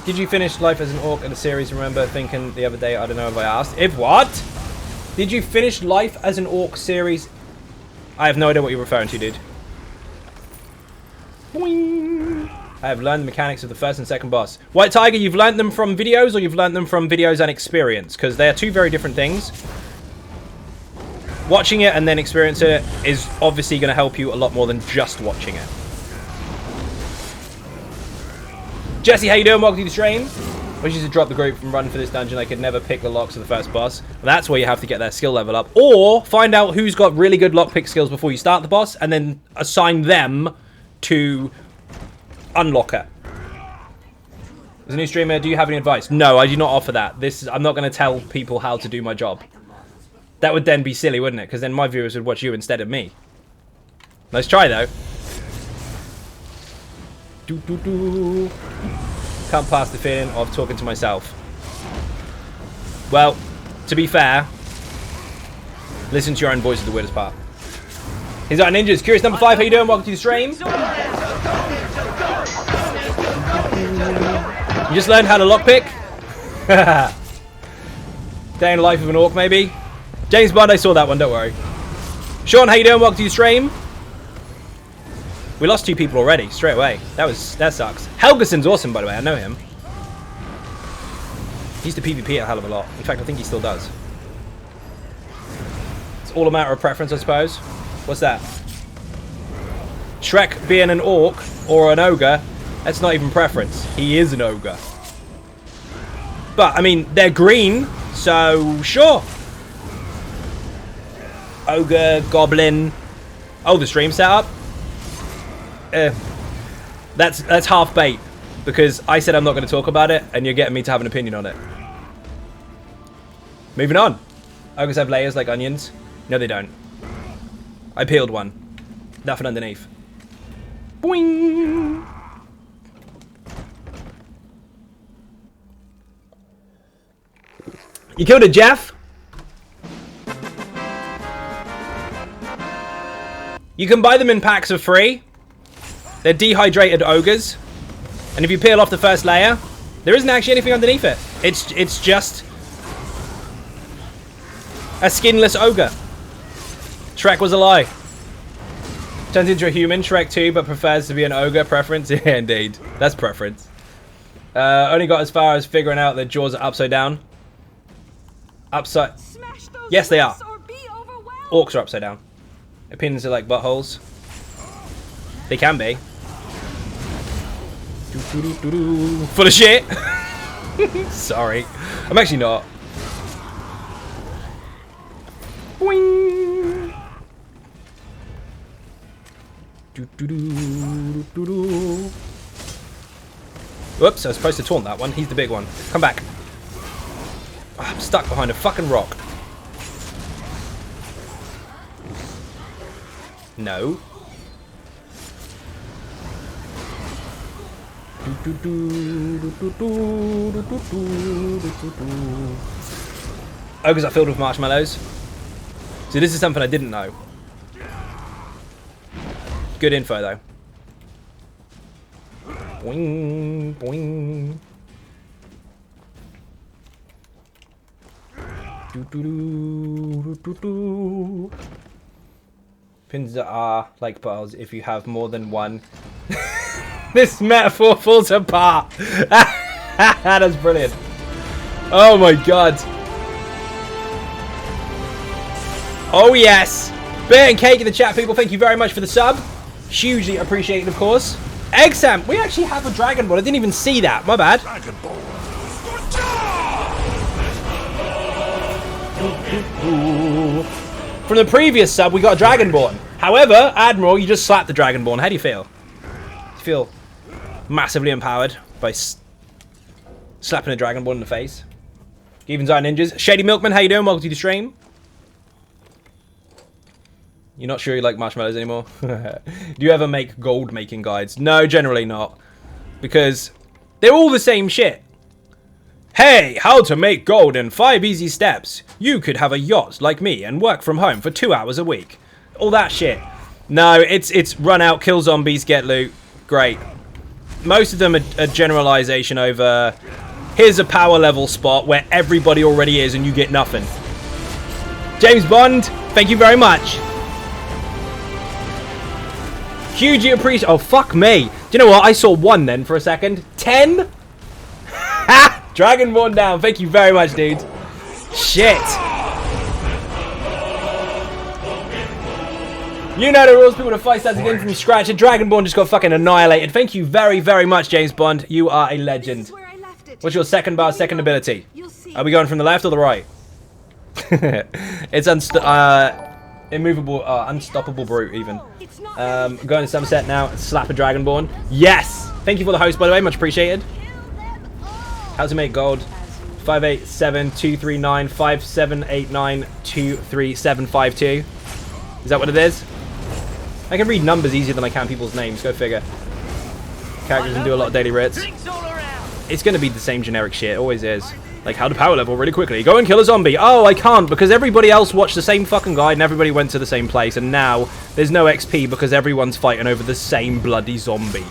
Did you finish Life as an Orc in the series? Remember thinking the other day, I don't know if I asked. If what? Did you finish Life as an Orc series? I have no idea what you're referring to, dude. Boing. I have learned the mechanics of the first and second boss. White Tiger, you've learned them from videos or you've learned them from videos and experience? Because they are two very different things. Watching it and then experiencing it is obviously going to help you a lot more than just watching it. Jesse, how you doing? Welcome to the stream. I wish you to drop the group from running for this dungeon. I could never pick the locks of the first boss. Well, that's where you have to get their skill level up. Or find out who's got really good lockpick skills before you start the boss and then assign them to unlock her. As a new streamer, do you have any advice? No, I do not offer that. I'm not going to tell people how to do my job. That would then be silly, wouldn't it? Because then my viewers would watch you instead of me. Nice try, though. Can't pass the feeling of talking to myself. Well, to be fair, listen to your own voice is the weirdest part. He's our ninjas. Curious number 5, how you doing? Welcome to the stream. You just learned how to lockpick? Day in the life of an orc, maybe? James Bond, I saw that one, don't worry. Sean, how you doing? Welcome to the stream. We lost 2 people already, straight away. That sucks. Helgeson's awesome, by the way. I know him. He used to PvP a hell of a lot. In fact, I think he still does. It's all a matter of preference, I suppose. What's that? Shrek being an orc or an ogre, that's not even preference. He is an ogre. But, I mean, they're green, so sure. Ogre, goblin. Oh, the stream setup? That's half bait, because I said I'm not going to talk about it, and you're getting me to have an opinion on it. Moving on. Ogres have layers like onions. No, they don't. I peeled one. Nothing underneath. Boing! You killed it, Jeff? You can buy them in packs of 3. They're dehydrated ogres. And if you peel off the first layer, there isn't actually anything underneath it. It's just a skinless ogre. Shrek was a lie. Turns into a human, Shrek 2, but prefers to be an ogre. Preference? Yeah, indeed. That's preference. Only got as far as figuring out that jaws are upside down. Upside... Yes, they are. Orcs are upside down. Opinions are like buttholes. They can be. Full of shit. Sorry. I'm actually not. Boing. Whoops, I was supposed to taunt that one. He's the big one. Come back. Oh, I'm stuck behind a fucking rock. No. Ogres are filled with marshmallows. So this is something I didn't know. Good info though. Boing, boing. Pins that are like pearls if you have more than one. This metaphor falls apart. That's brilliant. Oh my god. Oh yes. Bear and Cake in the chat, people. Thank you very much for the sub. Hugely appreciated, of course. Exam, we actually have a Dragon Ball. I didn't even see that. My bad. Dragon Ball. From the previous sub, we got a Dragonborn. However, Admiral, you just slapped the Dragonborn. How do you feel? Do you feel massively empowered by slapping a Dragonborn in the face? Evens Eye Ninjas. Shady Milkman, how you doing? Welcome to the stream. You're not sure you like marshmallows anymore? Do you ever make gold making guides? No, generally not. Because they're all the same shit. Hey, how to make gold in 5 easy steps. You could have a yacht like me and work from home for 2 hours a week. All that shit. No, it's run out, kill zombies, get loot. Great. Most of them are a generalization over here's a power level spot where everybody already is and you get nothing. James Bond, thank you very much. Hugely appreciate. Oh, fuck me. Do you know what? I saw 1 then for a second. 10? Ha! Dragonborn down. Thank you very much, dude. Shit. You know the rules. People to fight starts again from scratch. And Dragonborn just got fucking annihilated. Thank you very, very much, James Bond. You are a legend. What's your second bar, second ability? Are we going from the left or the right? It's immovable, unstoppable brute even. Going to sunset now. Slap a Dragonborn. Yes. Thank you for the host, by the way. Much appreciated. How to make gold? 587-239 5789 23752. Is that what it is? I can read numbers easier than I can people's names. Go figure. Characters can do a lot of daily writs. It's going to be the same generic shit. It always is. Like, how to power level really quickly. Go and kill a zombie. Oh, I can't because everybody else watched the same fucking guide and everybody went to the same place. And now there's no XP because everyone's fighting over the same bloody zombie.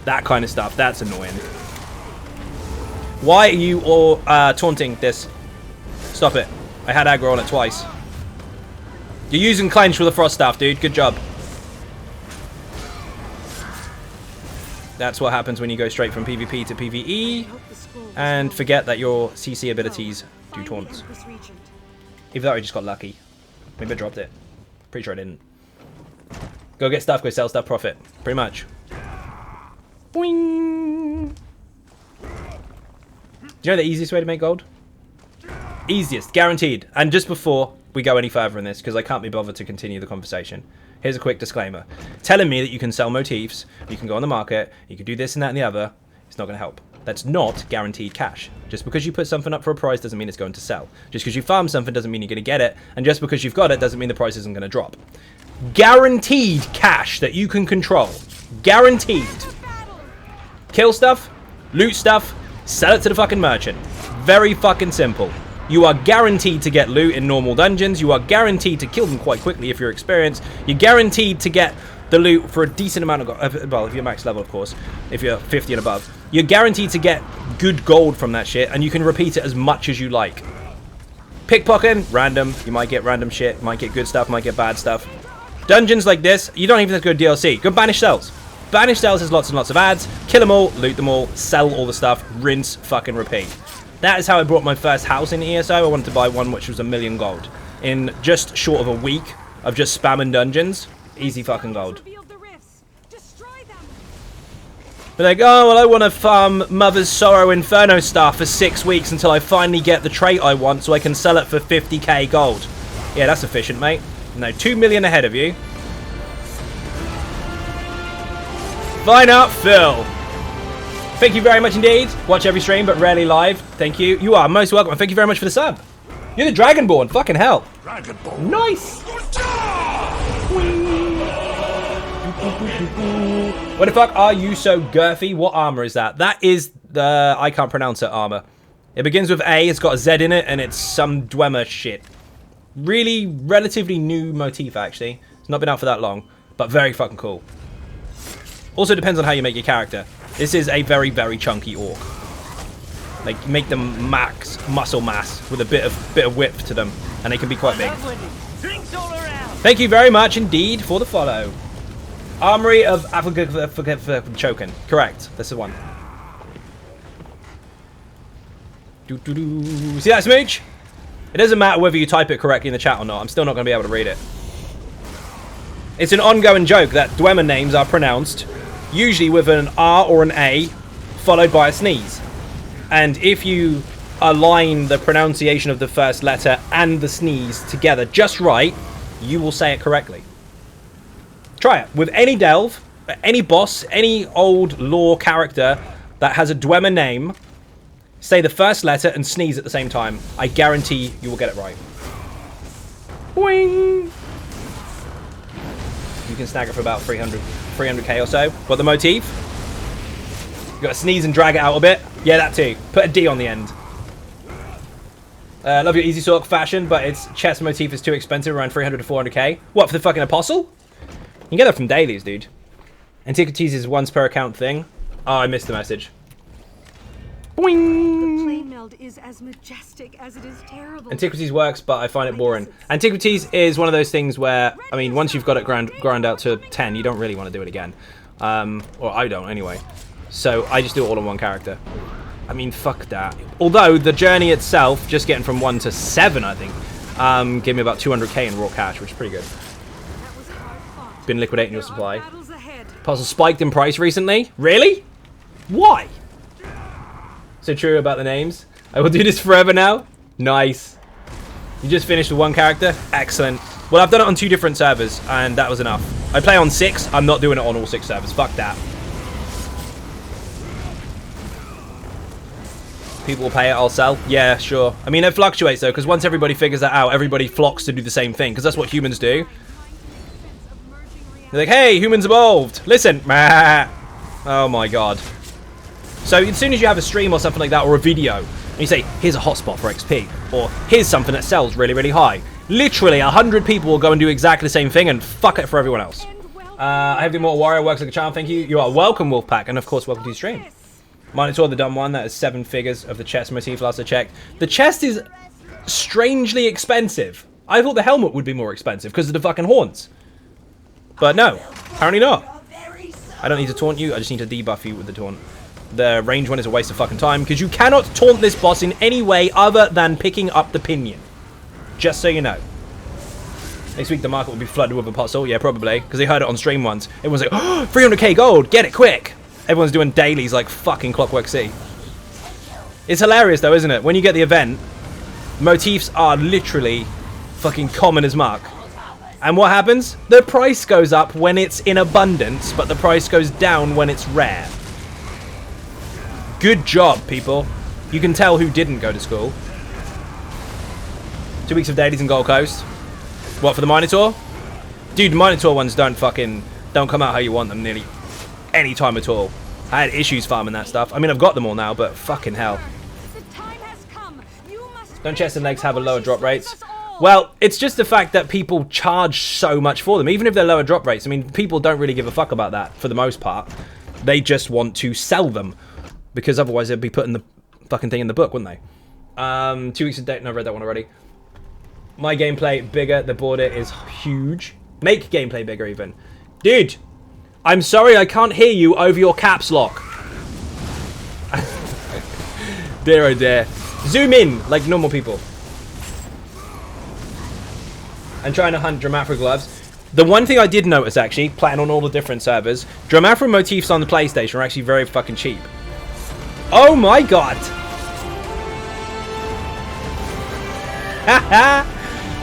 That kind of stuff. That's annoying. Why are you all taunting this? Stop it. I had aggro on it twice. You're using clench with the frost staff, dude. Good job. That's what happens when you go straight from PvP to PvE and forget that your CC abilities do taunts. Even though I just got lucky. Maybe I dropped it. Pretty sure I didn't. Go get stuff, go sell stuff, profit. Pretty much. Boing! Do you know the easiest way to make gold? Easiest, guaranteed. And just before we go any further in this, because I can't be bothered to continue the conversation, here's a quick disclaimer. Telling me that you can sell motifs, you can go on the market, you can do this and that and the other, it's not going to help. That's not guaranteed cash. Just because you put something up for a price doesn't mean it's going to sell. Just because you farm something doesn't mean you're going to get it. And just because you've got it doesn't mean the price isn't going to drop. Guaranteed cash that you can control. Guaranteed. Kill stuff, loot stuff, sell it to the fucking merchant. Very fucking simple. You are guaranteed to get loot in normal dungeons. You are guaranteed to kill them quite quickly if you're experienced. You're guaranteed to get the loot for a decent amount of gold. Well, if you're max level, of course. If you're 50 and above. You're guaranteed to get good gold from that shit, and you can repeat it as much as you like. Pickpocketing, random. You might get random shit. Might get good stuff. Might get bad stuff. Dungeons like this, you don't even have to go DLC. Go Banish Cells. Banish Cells has lots and lots of ads. Kill them all, loot them all, sell all the stuff, rinse, fucking repeat. That is how I bought my first house in ESO. I wanted to buy one which was 1,000,000 gold. In just short of a week of just spamming dungeons, easy fucking gold. But like, oh, well, I want to farm Mother's Sorrow Inferno stuff for 6 weeks until I finally get the trait I want so I can sell it for 50k gold. Yeah, that's efficient, mate. No, 2 million ahead of you. Fine up, Phil. Thank you very much indeed. Watch every stream, but rarely live. Thank you. You are most welcome. And thank you very much for the sub. You're the Dragonborn. Fucking hell. Dragonborn. Nice. What the fuck are you so girthy? What armor is that? That is the... I can't pronounce it armor. It begins with A. It's got a Z in it, and it's some Dwemer shit. Really relatively new motif, actually. It's not been out for that long, but very fucking cool. Also depends on how you make your character. This is a very, very chunky orc. Like, make them max muscle mass with a bit of width to them, and they can be quite big. Thank you very much indeed for the follow. Armory of Chokin. Correct. That's the one. See that, Smooch? It doesn't matter whether you type it correctly in the chat or not. I'm still not going to be able to read it. It's an ongoing joke that Dwemer names are pronounced usually with an R or an A followed by a sneeze. And if you align the pronunciation of the first letter and the sneeze together just right, you will say it correctly. Try it. With any delve, any boss, any old lore character that has a Dwemer name, say the first letter, and sneeze at the same time. I guarantee you will get it right. Boing! You can snag it for about 300k or so. Got the motif? You got to sneeze and drag it out a bit. Yeah, that too. Put a D on the end. Love your easy sort fashion, but its chest motif is too expensive, around 300 to 400k. What, for the fucking apostle? You can get that from dailies, dude. Antiquities is once per account thing. Oh, I missed the message. Boing! The plane meld is as majestic as it is terrible. Antiquities works, but I find it boring. Antiquities is one of those things where, I mean, once you've got it grind out to 10, you don't really want to do it again. Or I don't, anyway. So I just do it all on one character. I mean, fuck that. Although, the journey itself, just getting from 1 to 7, I think, gave me about 200k in raw cash, which is pretty good. Been liquidating your supply. Puzzle spiked in price recently? Really? Why? So true about the names. I will do this forever now. Nice. You just finished with one character? Excellent. Well, I've done it on 2 different servers, and that was enough. I play on 6. I'm not doing it on all 6 servers. Fuck that. People will pay it, I'll sell. Yeah, sure. I mean, it fluctuates, though, because once everybody figures that out, everybody flocks to do the same thing, because that's what humans do. They're like, hey, humans evolved. Listen. Oh, my God. So as soon as you have a stream or something like that, or a video, and you say, here's a hotspot for XP, or here's something that sells really, really high, literally 100 people will go and do exactly the same thing and fuck it for everyone else. I have the Immortal Warrior, works like a charm, thank you. You are welcome, Wolfpack, and of course, welcome to the stream. Minotaur, the dumb one, that is 7 figures of the chest motif last I checked. The chest is strangely expensive. I thought the helmet would be more expensive because of the fucking horns. But no, apparently not. I don't need to taunt you, I just need to debuff you with the taunt. The range one is a waste of fucking time because you cannot taunt this boss in any way other than picking up the pinion. Just so you know. Next week the market will be flooded with apostle. Yeah, probably, because they heard it on stream once. Everyone's like, oh, 300k gold, get it quick. Everyone's doing dailies like fucking Clockwork C. It's hilarious though, isn't it? When you get the event, motifs are literally fucking common as muck. And what happens? The price goes up when it's in abundance, but the price goes down when it's rare. Good job, people. You can tell who didn't go to school. 2 weeks of dailies in Gold Coast. What, for the Minotaur? Dude, the Minotaur ones don't come out how you want them nearly any time at all. I had issues farming that stuff. I mean, I've got them all now, but fucking hell. Don't chests and legs have a lower drop rates? Well, it's just the fact that people charge so much for them, even if they're lower drop rates. I mean, people don't really give a fuck about that for the most part. They just want to sell them, because otherwise they'd be putting the fucking thing in the book, wouldn't they? 2 weeks of date. No, I've read that one already. My gameplay bigger. The border is huge. Make gameplay bigger even. Dude, I'm sorry I can't hear you over your caps lock. Dear oh dear. Zoom in like normal people. I'm trying to hunt Dramaphra gloves. The one thing I did notice, actually, playing on all the different servers, Dramaphra motifs on the PlayStation are actually very fucking cheap. Oh my god! Haha!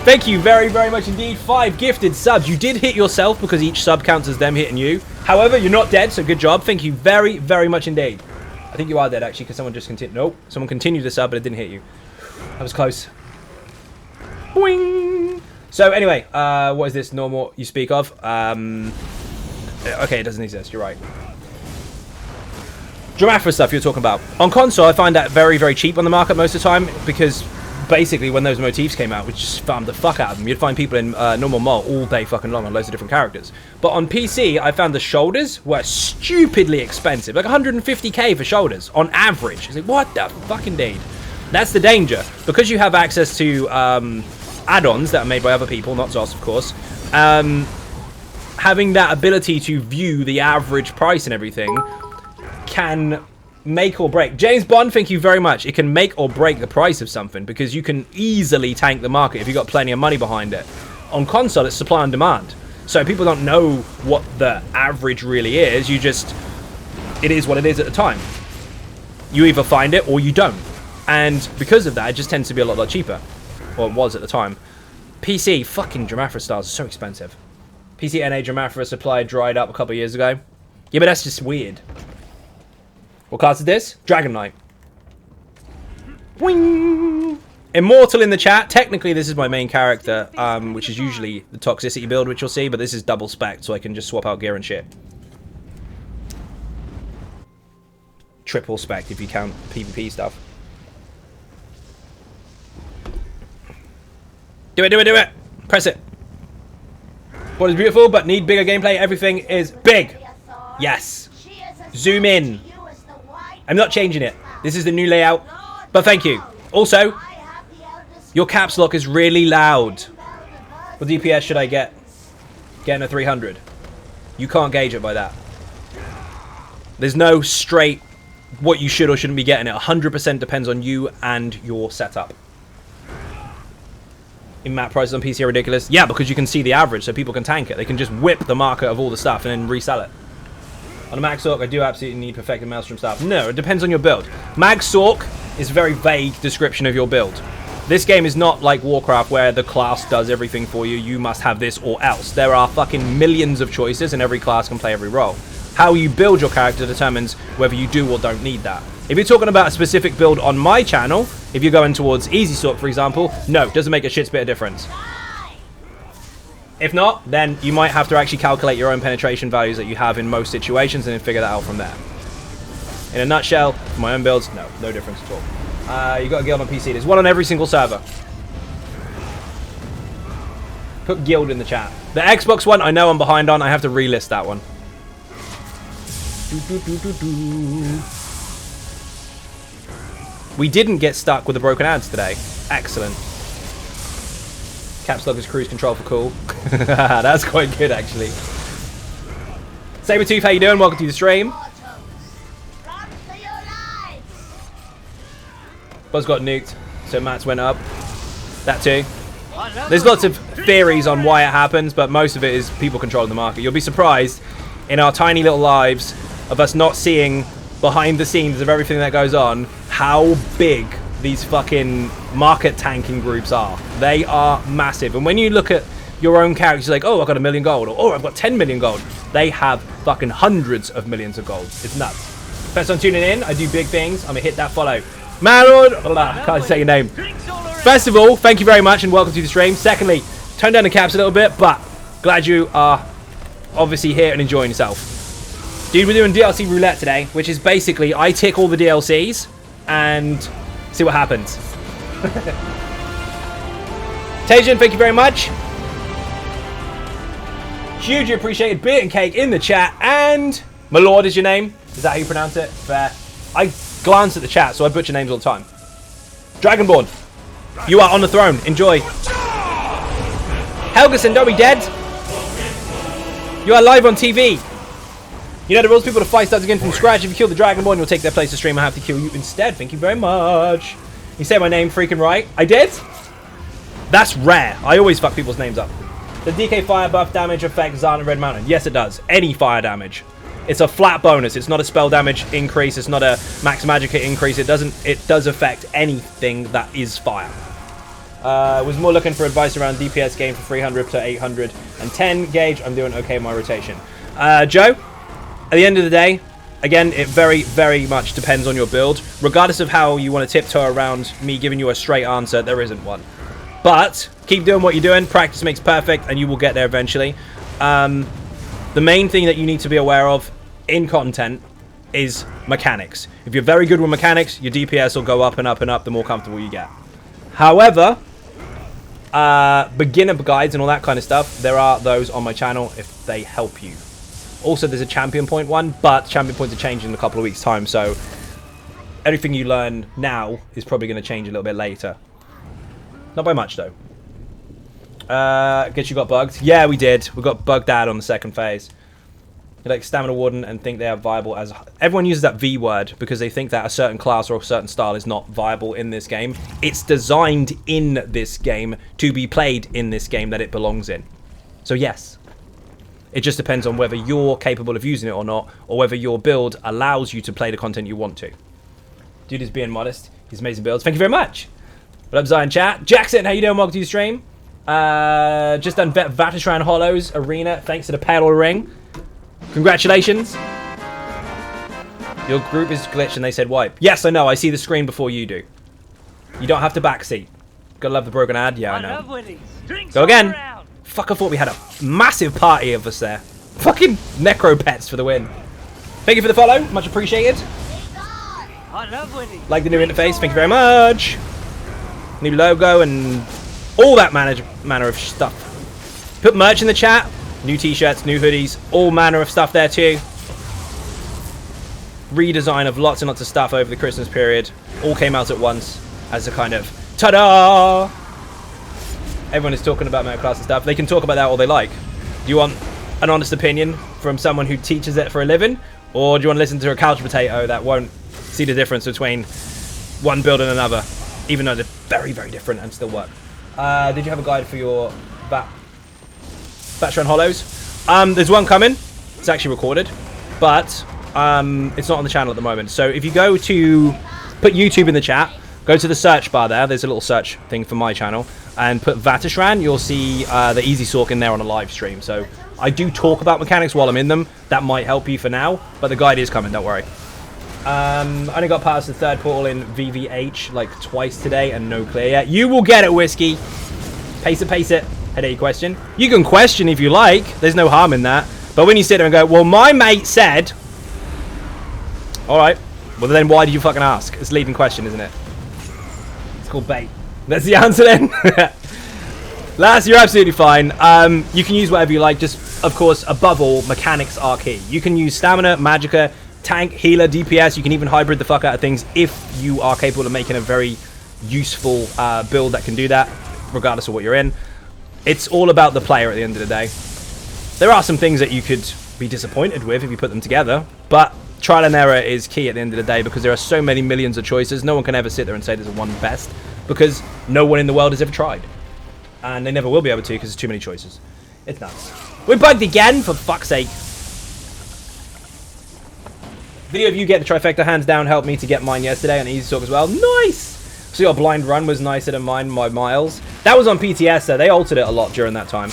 Thank you very, very much indeed. 5 gifted subs. You did hit yourself because each sub counts as them hitting you. However, you're not dead, so good job. Thank you very, very much indeed. I think you are dead, actually, because someone just continued. Nope. Someone continued the sub, but it didn't hit you. That was close. Boing! So, anyway, what is this normal you speak of? Okay, it doesn't exist. You're right. Dramaphra stuff you're talking about. On console, I find that very, very cheap on the market most of the time, because basically when those motifs came out, we just farmed the fuck out of them. You'd find people in normal mall all day fucking long on loads of different characters. But on PC, I found the shoulders were stupidly expensive. Like 150k for shoulders on average. It's like, what the fucking indeed? That's the danger. Because you have access to add-ons that are made by other people, not Zos, of course. Having that ability to view the average price and everything can make or break. James Bond, thank you very much. It can make or break the price of something because you can easily tank the market if you've got plenty of money behind it. On console, it's supply and demand. So people don't know what the average really is. It is what it is at the time. You either find it or you don't. And because of that, it just tends to be a lot cheaper. Or it was at the time. PC, fucking Dramaphra stars are so expensive. PC NA Dramaphra supply dried up a couple of years ago. Yeah, but that's just weird. What class is this? Dragon Knight. Boing. Immortal in the chat. Technically, this is my main character, which is usually the toxicity build, which you'll see, but this is double spec, so I can just swap out gear and shit. Triple spec if you count PvP stuff. Do it, do it, do it! Press it. What is beautiful, but need bigger gameplay. Everything is big. Yes. Zoom in. I'm not changing it. This is the new layout, but thank you. Also, your caps lock is really loud. What DPS should I get? Getting a 300. You can't gauge it by that. There's no straight what you should or shouldn't be getting. It 100% depends on you and your setup. In-map prices on PC are ridiculous. Yeah, because you can see the average, so people can tank it. They can just whip the market of all the stuff and then resell it. On a Max Sork, I do absolutely need perfected Maelstrom stuff. No, it depends on your build. Max Sork is a very vague description of your build. This game is not like Warcraft where the class does everything for you. You must have this or else. There are fucking millions of choices and every class can play every role. How you build your character determines whether you do or don't need that. If you're talking about a specific build on my channel, if you're going towards Easy Sork, for example, no, it doesn't make a shit's bit of difference. If not, then you might have to actually calculate your own penetration values that you have in most situations and then figure that out from there. In a nutshell, for my own builds, no difference at all. You got a guild on PC. There's one on every single server. Put guild in the chat. The Xbox one, I know I'm behind on. I have to relist that one. We didn't get stuck with the broken ads today. Excellent. Caps lock is cruise control for cool. That's quite good, actually. Sabertooth, how you doing? Welcome to the stream. Buzz got nuked, so Matt's went up. That too. There's lots of theories on why it happens, but most of it is people controlling the market. You'll be surprised in our tiny little lives of us not seeing behind the scenes of everything that goes on how big these fucking market tanking groups are. They are massive. And when you look at your own characters, like, oh, I've got 1 million gold, or oh, I've got 10 million gold. They have fucking hundreds of millions of gold. It's nuts. Thanks on tuning in. I do big things. I'm gonna hit that follow. Marod, I can't say your name. First of all, thank you very much and welcome to the stream. Secondly, turn down the caps a little bit, but glad you are obviously here and enjoying yourself. Dude, we're doing DLC roulette today, which is basically I tick all the DLCs and see what happens. Tajan, thank you very much. Hugely appreciated. Beer and cake in the chat. And my lord is your name. Is that how you pronounce it? Fair. I glance at the chat, so I butcher names all the time. Dragonborn, you are on the throne. Enjoy. Helgeson, don't be dead. You are live on TV. You know the rules. People to fight starts again from scratch. If you kill the Dragonborn, you'll take their place to stream. I have to kill you instead. Thank you very much. You say my name freaking right. I did? That's rare. I always fuck people's names up. The DK fire buff damage affect Zan and Red Mountain. Yes, it does. Any fire damage. It's a flat bonus. It's not a spell damage increase. It's not a max magic hit increase. It does affect anything that is fire. Was more looking for advice around DPS game for 300 to 810 gauge. I'm doing okay in my rotation. Joe, at the end of the day, again, it very, very much depends on your build. Regardless of how you want to tiptoe around me giving you a straight answer, there isn't one. But keep doing what you're doing. Practice makes perfect, and you will get there eventually. The main thing that you need to be aware of in content is mechanics. If you're very good with mechanics, your DPS will go up and up and up the more comfortable you get. However, beginner guides and all that kind of stuff, there are those on my channel if they help you. Also, there's a champion point one, but champion points are changing in a couple of weeks' time, so everything you learn now is probably going to change a little bit later. Not by much, though. Guess you got bugged? Yeah, we did. We got bugged out on the second phase. You like Stamina Warden and think they are viable as... Everyone uses that V word because they think that a certain class or a certain style is not viable in this game. It's designed in this game to be played in this game that it belongs in. So, yes. It just depends on whether you're capable of using it or not, or whether your build allows you to play the content you want to. Dude is being modest. He's amazing builds. Thank you very much. What up, Zion chat? Jackson, how you doing? Welcome to the stream. Just done Vatishran Hollows Arena thanks to the paddle ring. Congratulations. Your group is glitched and they said wipe. Yes, I know. I see the screen before you do. You don't have to backseat. Gotta love the broken ad. Yeah, I know. love winning. Drinks Go all again. around. Fuck, I thought we had a massive party of us there. Fucking necro pets for the win. Thank you for the follow. Much appreciated. I love winning. Like the new interface. Thank you very much. New logo and all that manner of stuff. Put merch in the chat. New t-shirts, new hoodies, all manner of stuff there too. Redesign of lots and lots of stuff over the Christmas period. All came out at once as a kind of ta-da! Everyone is talking about metaclass and stuff. They can talk about that all they like. Do you want an honest opinion from someone who teaches it for a living? Or do you want to listen to a couch potato that won't see the difference between one build and another? Even though they're very, very different and still work. Did you have a guide for your Batron Hollows? There's one coming. It's actually recorded. But it's not on the channel at the moment. So if you go to put YouTube in the chat, go to the search bar there. There's a little search thing for my channel. And put Vatashran, you'll see the Easy Sork in there on a live stream. So I do talk about mechanics while I'm in them. That might help you for now. But the guide is coming, don't worry. Only got past the third portal in VVH like twice today and no clear yet. You will get it, Whiskey. Pace it, pace it. Headache question. You can question if you like. There's no harm in that. But when you sit there and go, well, my mate said... Alright. Well, then why did you fucking ask? It's a leading question, isn't it? It's called bait. That's the answer then. Last, you're absolutely fine. You can use whatever you like. Just, of course, above all, mechanics are key. You can use stamina, magicka, tank, healer, DPS. You can even hybrid the fuck out of things if you are capable of making a very useful build that can do that, regardless of what you're in. It's all about the player at the end of the day. There are some things that you could be disappointed with if you put them together, but trial and error is key at the end of the day because there are so many millions of choices. No one can ever sit there and say there's a one best because no one in the world has ever tried. And they never will be able to because there's too many choices. It's nuts. We're bugged again, for fuck's sake. Video of you get the trifecta hands down helped me to get mine yesterday on Easy Talk as well. Nice! So your blind run was nicer than mine by miles. That was on PTS though. They altered it a lot during that time.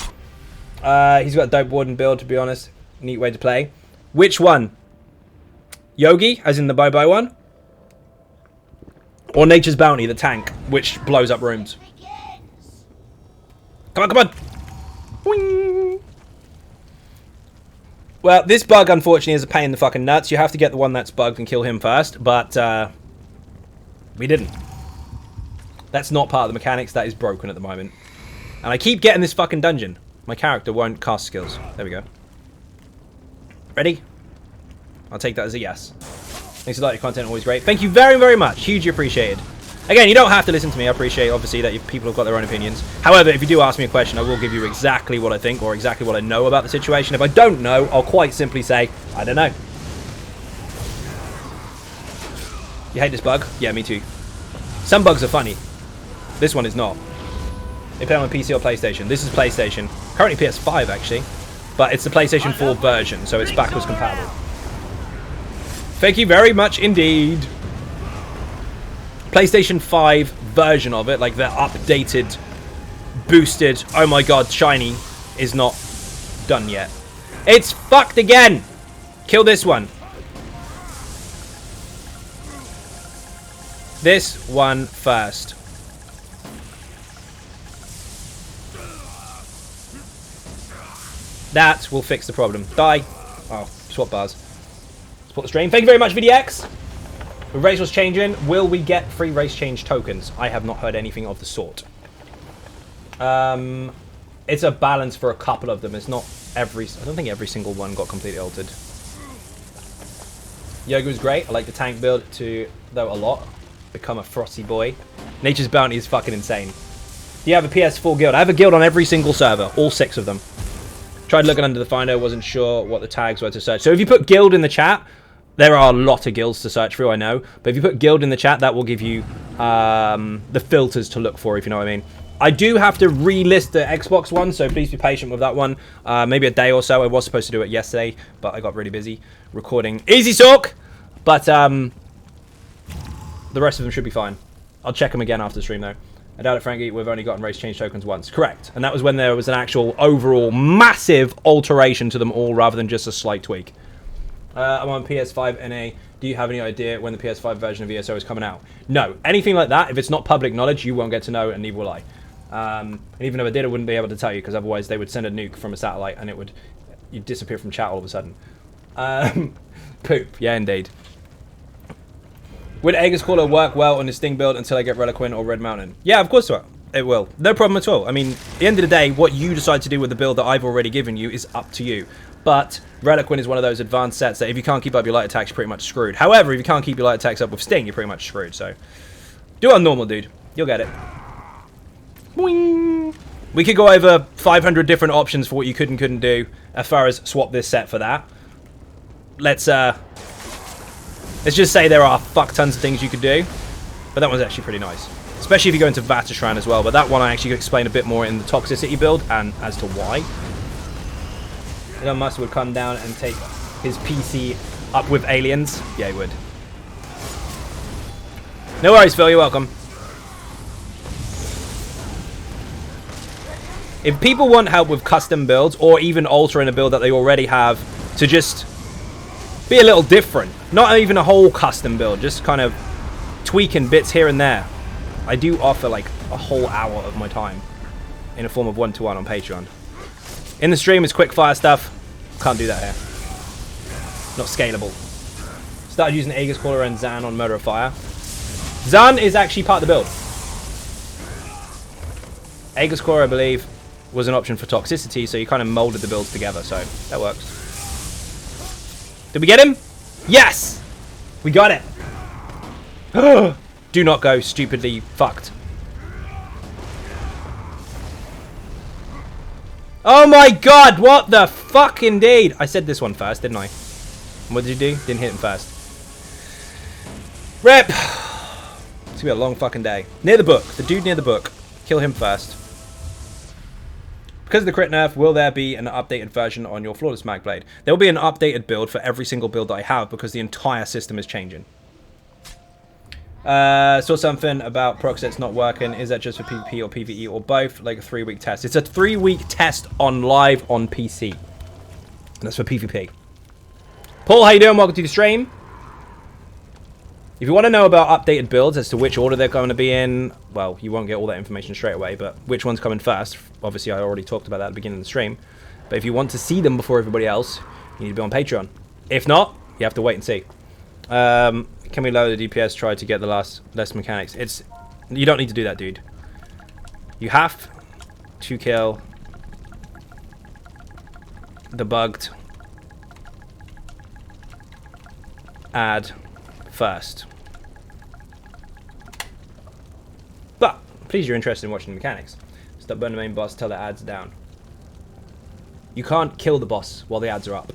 He's got a dope warden build, to be honest. Neat way to play. Which one? Yogi, as in the Bobo one? Or Nature's Bounty, the tank, which blows up rooms. Come on, come on! Boing. Well, this bug, unfortunately, is a pain in the fucking nuts. You have to get the one that's bugged and kill him first, but we didn't. That's not part of the mechanics. That is broken at the moment. And I keep getting this fucking dungeon. My character won't cast skills. There we go. Ready? I'll take that as a yes. Thanks a lot. Your content always great. Thank you very, very much. Hugely appreciated. Again, you don't have to listen to me. I appreciate, obviously, that people have got their own opinions. However, if you do ask me a question, I will give you exactly what I think or exactly what I know about the situation. If I don't know, I'll quite simply say, I don't know. You hate this bug? Yeah, me too. Some bugs are funny. This one is not. They play on PC or PlayStation. This is PlayStation. Currently PS5, actually. But it's the PlayStation 4 version, so it's backwards compatible. Thank you very much indeed. PlayStation 5 version of it, like the updated, boosted, oh my god, shiny, is not done yet. It's fucked again! Kill this one. This one first. That will fix the problem. Die. Oh, swap bars. Support the stream. Thank you very much, VDX. With race was changing, will we get free race change tokens? I have not heard anything of the sort. It's a balance for a couple of them. It's not every... I don't think every single one got completely altered. Yoga was great. I like the tank build to, though, a lot. Become a frosty boy. Nature's Bounty is fucking insane. Do you have a PS4 guild? I have a guild on every single server. All 6 of them. Tried looking under the finder. Wasn't sure what the tags were to search. So if you put guild in the chat... There are a lot of guilds to search through, I know. But if you put guild in the chat, that will give you the filters to look for, if you know what I mean. I do have to relist the Xbox one, so please be patient with that one. Maybe a day or so. I was supposed to do it yesterday, but I got really busy recording Easy Talk. But the rest of them should be fine. I'll check them again after the stream, though. I doubt it, Frankie. We've only gotten race change tokens once. Correct. And that was when there was an actual overall massive alteration to them all rather than just a slight tweak. I'm on PS5 NA. Do you have any idea when the PS5 version of ESO is coming out? No. Anything like that, if it's not public knowledge, you won't get to know, and neither will I. And even if I did, I wouldn't be able to tell you, because otherwise they would send a nuke from a satellite, and you'd disappear from chat all of a sudden. Poop. Yeah, indeed. Would Aegis Caller work well on the Sting build until I get Reliquant or Red Mountain? Yeah, of course it will. No problem at all. I mean, at the end of the day, what you decide to do with the build that I've already given you is up to you. But Reliquant is one of those advanced sets that if you can't keep up your light attacks, you're pretty much screwed. However, if you can't keep your light attacks up with Sting, you're pretty much screwed. So, do it on normal, dude. You'll get it. Boing. We could go over 500 different options for what you could and couldn't do as far as swap this set for that. Let's just say there are fuck tons of things you could do. But that one's actually pretty nice. Especially if you go into Vatashran as well. But that one I actually explain a bit more in the Toxicity build and as to why. Elon Musk would come down and take his PC up with aliens. Yeah, he would. No worries, Phil. You're welcome. If people want help with custom builds or even altering a build that they already have to just be a little different, not even a whole custom build, just kind of tweaking bits here and there, I do offer like a whole hour of my time in a form of one-to-one on Patreon. In the stream, it's quick fire stuff. Can't do that here. Not scalable. Started using Aegis Caller and Xan on Murder of Fire. Xan is actually part of the build. Aegis Caller, I believe, was an option for Toxicity, so you kind of molded the builds together, so that works. Did we get him? Yes! We got it! Do not go stupidly fucked. Oh my god, what the fuck indeed! I said this one first, didn't I? What did you do? Didn't hit him first. Rip! It's gonna be a long fucking day. Near the book. The dude near the book. Kill him first. Because of the crit nerf, will there be an updated version on your Flawless Mag Blade? There will be an updated build for every single build that I have because the entire system is changing. Saw something about proc sets not working. Is that just for PvP or PvE or both? Like a 3-week test. It's a 3-week test on live on PC. And that's for PvP. Paul, how you doing? Welcome to the stream. If you want to know about updated builds as to which order they're going to be in, well, you won't get all that information straight away, but which one's coming first, obviously I already talked about that at the beginning of the stream. But if you want to see them before everybody else, you need to be on Patreon. If not, you have to wait and see. Can we lower the DPS, try to get the less mechanics? You don't need to do that, dude. You have to kill the bugged ad first. But please, you're interested in watching the mechanics. Stop burning the main boss, tell the ads down. You can't kill the boss while the ads are up.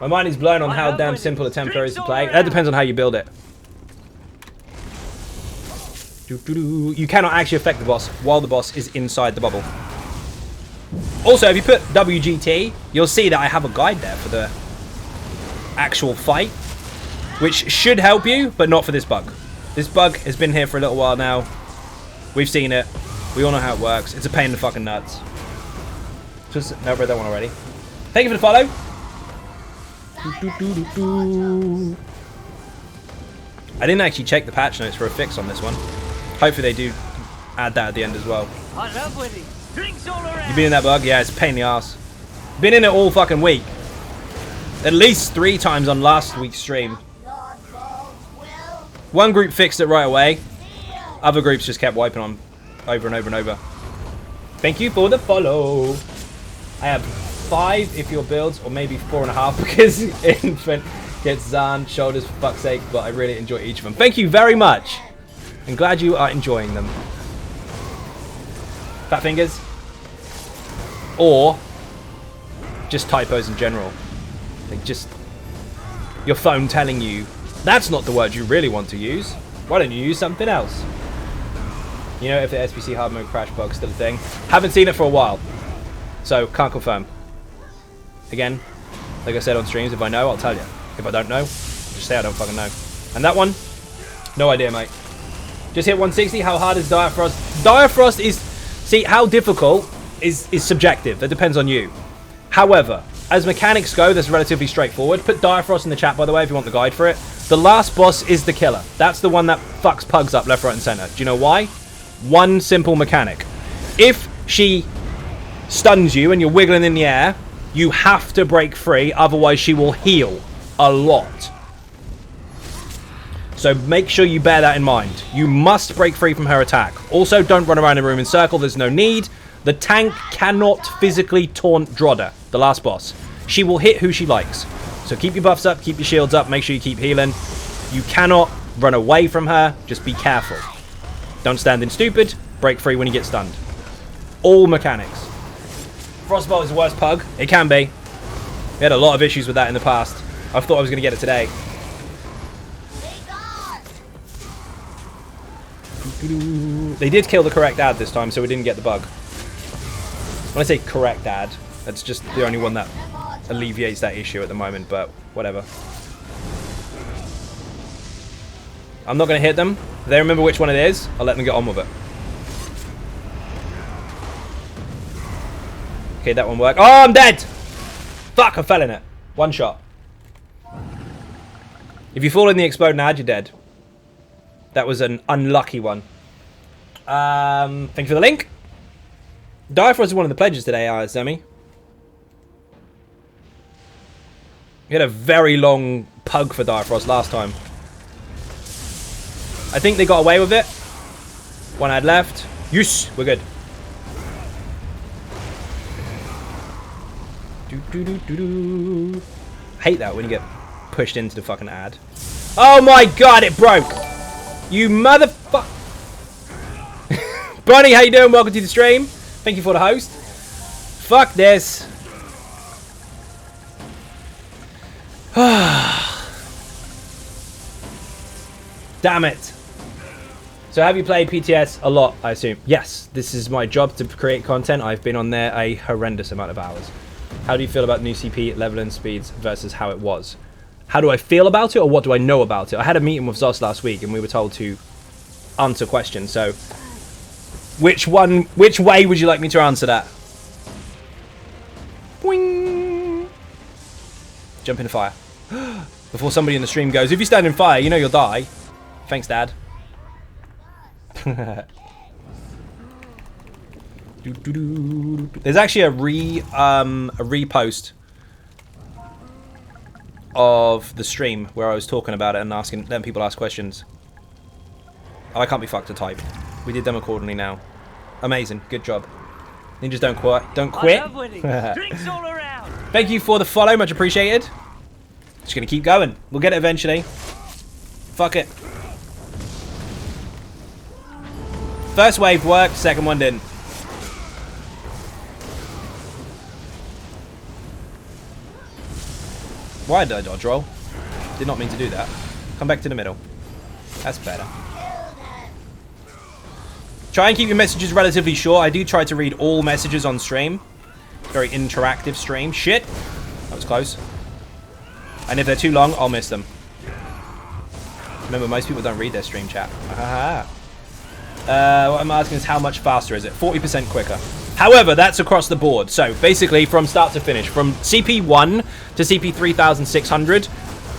My mind is blown on how damn simple a tempo is to play. That depends on how you build it. You cannot actually affect the boss while the boss is inside the bubble. Also, if you put WGT, you'll see that I have a guide there for the actual fight, which should help you, but not for this bug. This bug has been here for a little while now. We've seen it. We all know how it works. It's a pain in the fucking nuts. Just no, read that one already. Thank you for the follow. I didn't actually check the patch notes for a fix on this one. Hopefully they do add that at the end as well. I love winning. Drinks all around. You been in that bug? Yeah, it's a pain in the ass. Been in it all fucking week. At least 3 times on last week's stream. One group fixed it right away. Other groups just kept wiping on over and over and over. Thank you for the follow. I have 5 if your builds, or maybe 4.5 because Infant gets Xan shoulders for fuck's sake, but I really enjoy each of them. Thank you very much. I'm glad you are enjoying them. Fat fingers. Or just typos in general. Like just your phone telling you that's not the word you really want to use. Why don't you use something else? You know if the SPC hard mode crash bug's still a thing. Haven't seen it for a while, so can't confirm. Again, like I said on streams, if I know, I'll tell you. If I don't know, just say I don't fucking know. And that one, no idea, mate. Just hit 160. How hard is Dire Frost? Dire Frost is, see, how difficult is subjective. That depends on you. However, as mechanics go, that's relatively straightforward. Put Direfrost in the chat, by the way, if you want the guide for it. The last boss is the killer. That's the one that fucks pugs up left, right, and center. Do you know why? One simple mechanic. If she stuns you and you're wiggling in the air, you have to break free, otherwise she will heal a lot. So make sure you bear that in mind. You must break free from her attack. Also, don't run around the room in circle. There's no need. The tank cannot physically taunt Drodder, the last boss. She will hit who she likes. So keep your buffs up, keep your shields up, make sure you keep healing. You cannot run away from her. Just be careful. Don't stand in stupid. Break free when you get stunned. All mechanics. Frostbolt is the worst pug. It can be. We had a lot of issues with that in the past. I thought I was going to get it today. They did kill the correct ad this time, so we didn't get the bug. When I say correct ad, that's just the only one that alleviates that issue at the moment, but whatever. I'm not going to hit them. If they remember which one it is, I'll let them get on with it. Okay, that one worked. Oh, I'm dead! Fuck, I fell in it. One shot. If you fall in the exploding ad, you're dead. That was an unlucky one. Thank you for the link. Direfrost is one of the pledges today, Semi. We had a very long pug for Direfrost last time. I think they got away with it. One ad left. Yes, we're good. Hate that when you get pushed into the fucking ad. Oh my god, it broke! You motherfucker! Bonnie, how you doing? Welcome to the stream. Thank you for the host. Fuck this. Damn it. So have you played PTS a lot, I assume? Yes, this is my job to create content. I've been on there a horrendous amount of hours. How do you feel about new CP leveling speeds versus how it was? How do I feel about it, or what do I know about it? I had a meeting with Zos last week and we were told to answer questions. So which way would you like me to answer that? Boing. Jump in the fire. Before somebody in the stream goes, if you stand in fire, you know you'll die. Thanks, Dad. There's actually a repost of the stream where I was talking about it and letting people ask questions. Oh, I can't be fucked to type. We did them accordingly now. Amazing, good job. Ninjas don't quit. Don't quit. I love winning. Drinks all around. Thank you for the follow, much appreciated. Just gonna keep going. We'll get it eventually. Fuck it. First wave worked, second one didn't. Why did I dodge roll? Did not mean to do that. Come back to the middle. That's better. Try and keep your messages relatively short. I do try to read all messages on stream. Very interactive stream. Shit. That was close. And if they're too long, I'll miss them. Remember, most people don't read their stream chat. What I'm asking is how much faster is it? 40% quicker. However, that's across the board. So basically, from start to finish, from CP1 to CP 3600,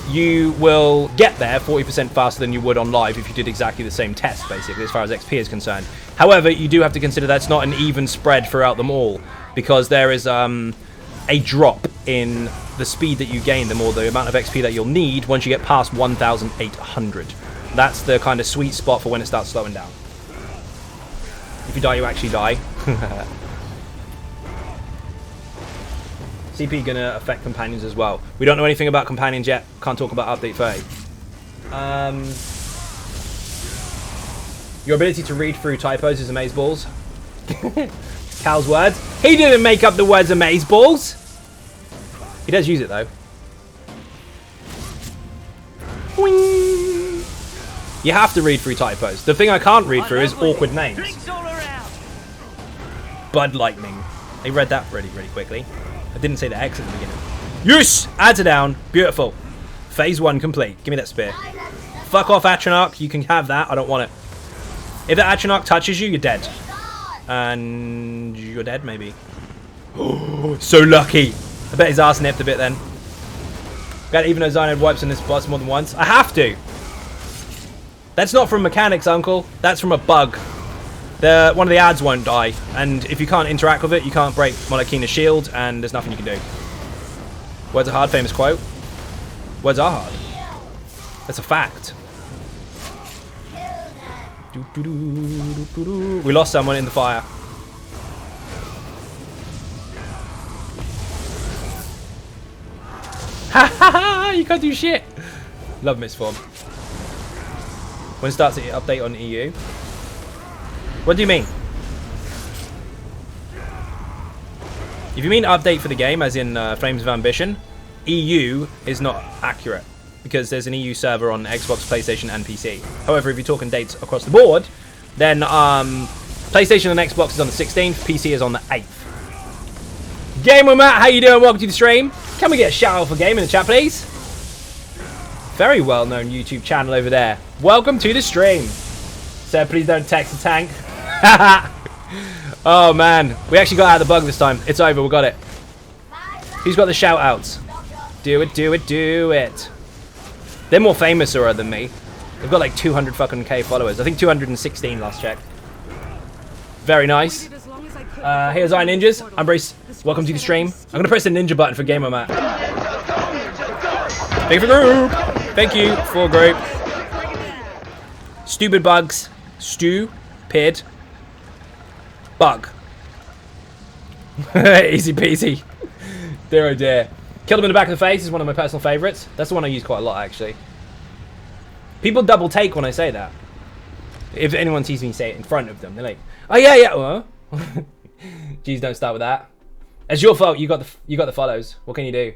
you will get there 40% faster than you would on live if you did exactly the same test, basically, as far as XP is concerned. However, you do have to consider that's not an even spread throughout them all, because there is a drop in the speed that you gain them, or the amount of XP that you'll need once you get past 1,800. That's the kind of sweet spot for when it starts slowing down. If you die, you actually die. CP gonna affect companions as well. We don't know anything about companions yet. Can't talk about update 30. Your ability to read through typos is amazeballs. Cal's words. He didn't make up the words amazeballs. He does use it though. Boing. You have to read through typos. The thing I can't read through is awkward names. Drinks all around. Bud Lightning. They read that really quickly. I didn't say the X at the beginning. Yes! Adds it down. Beautiful. Phase 1 complete. Give me that spear. Fuck off, Atronach. You can have that. I don't want it. If the Atronach touches you, you're dead. And you're dead, maybe. Oh, so lucky. I bet his ass nipped a bit then. Bet even though Xynode wipes on this boss more than once. I have to! That's not from mechanics, uncle. That's from a bug. One of the ads won't die. And if you can't interact with it, you can't break Molokina's shield, and there's nothing you can do. Words are hard, famous quote. Words are hard. That's a fact. We lost someone in the fire. Ha ha ha! You can't do shit! Love Misform. When starts the update on EU? What do you mean? If you mean update for the game, as in Flames of Ambition, EU is not accurate. Because there's an EU server on Xbox, PlayStation, and PC. However, if you're talking dates across the board, then PlayStation and Xbox is on the 16th, PC is on the 8th. Gamer Matt, how you doing? Welcome to the stream. Can we get a shout out for game in the chat, please? Very well-known YouTube channel over there. Welcome to the stream. So please don't text the tank. Oh man, we actually got out of the bug this time. It's over, we got it. Who's got the shout outs? Do it, do it, do it. They're more famous than me. They've got like 200 fucking K followers. I think 216 last check. Very nice. Here's our ninjas. I'm Brace. Welcome to the stream. I'm going to press the ninja button for Gamer Matt. Thank you for group. Thank you for group. Stupid bugs. Stupid bug. Easy peasy. Dear oh dear. Killed him in the back of the face is one of my personal favourites. That's the one I use quite a lot, actually. People double take when I say that. If anyone sees me say it in front of them, they're like, "Oh yeah, yeah." Well, jeez, don't start with that. It's your fault. You got the follows. What can you do?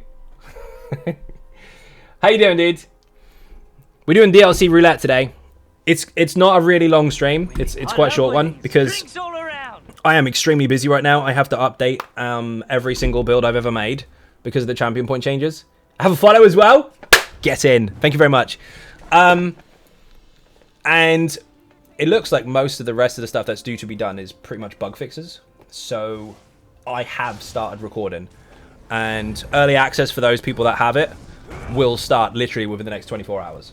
How you doing, dude? We're doing DLC roulette today. It's not a really long stream. It's quite a short one because I am extremely busy right now. I have to update every single build I've ever made because of the champion point changes. I have a follow as well. Get in. Thank you very much. And it looks like most of the rest of the stuff that's due to be done is pretty much bug fixes. So I have started recording. And early access for those people that have it will start literally within the next 24 hours.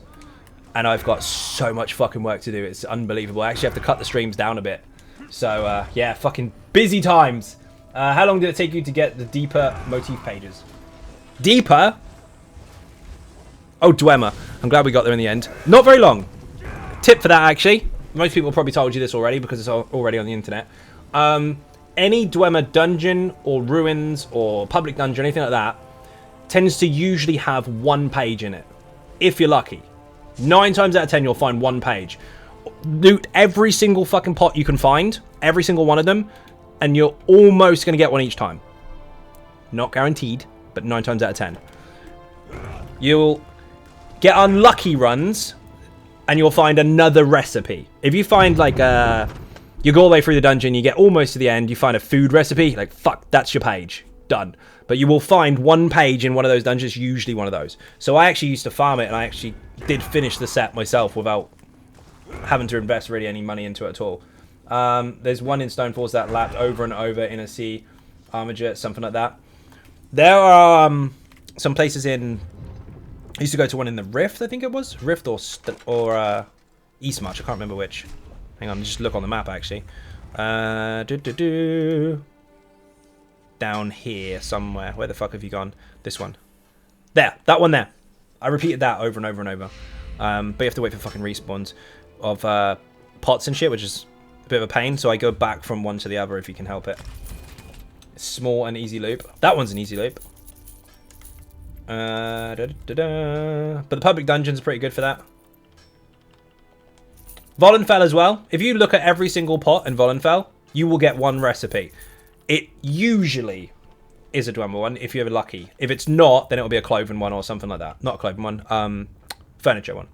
And I've got so much fucking work to do. It's unbelievable. I actually have to cut the streams down a bit. So, yeah, fucking busy times. How long did it take you to get the deeper motif pages? Deeper? Oh, Dwemer. I'm glad we got there in the end. Not very long. Tip for that, actually. Most people probably told you this already because it's already on the internet. Any Dwemer dungeon or ruins or public dungeon, anything like that, tends to usually have one page in it. If you're lucky. 9 times out of 10, you'll find one page. Loot every single fucking pot you can find. Every single one of them. And you're almost going to get one each time. Not guaranteed, but 9 times out of 10. You'll get unlucky runs, and you'll find another recipe. If you find, like, you go all the way through the dungeon, you get almost to the end, you find a food recipe, like, fuck, that's your page. Done. But you will find one page in one of those dungeons, usually one of those. So I actually used to farm it, and I actually did finish the set myself without having to invest really any money into it at all. There's one in Stonefalls that lapped over and over in a sea, Armature, something like that. There are some places in... I used to go to one in the Rift, I think it was. Rift or Eastmarch, I can't remember which. Hang on, just look on the map, actually. Down here somewhere. Where the fuck have you gone? This one. There, that one there. I repeated that over and over and over. But you have to wait for fucking respawns of pots and shit, which is a bit of a pain. So I go back from one to the other if you can help it. Small and easy loop. That one's an easy loop. But the public dungeon's pretty good for that. Volenfell as well. If you look at every single pot in Volenfell, you will get one recipe. It usually is a Dwemer one if you're lucky. If it's not, then it'll be a Cloven one or something like that. Not a Cloven one. Furniture one.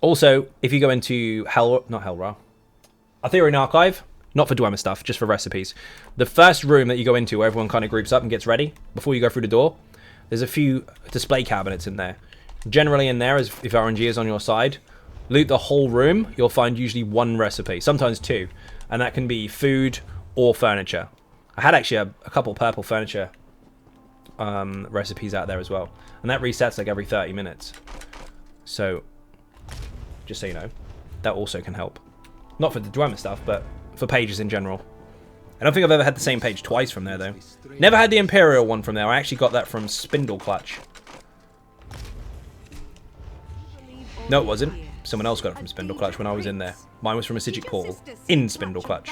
Also, if you go into Arthurian Archive, not for Dwemer stuff, just for recipes. The first room that you go into where everyone kind of groups up and gets ready, before you go through the door, there's a few display cabinets in there. Generally in there, if RNG is on your side, loot the whole room, you'll find usually one recipe, sometimes two. And that can be food or furniture. I had actually a couple purple furniture recipes out there as well. And that resets like every 30 minutes. So, just so you know, that also can help. Not for the Dwemer stuff, but for pages in general. I don't think I've ever had the same page twice from there, though. Never had the Imperial one from there. I actually got that from Spindle Clutch. No, it wasn't. Someone else got it from Spindle Clutch when I was in there. Mine was from a Sigic portal in Spindle Clutch.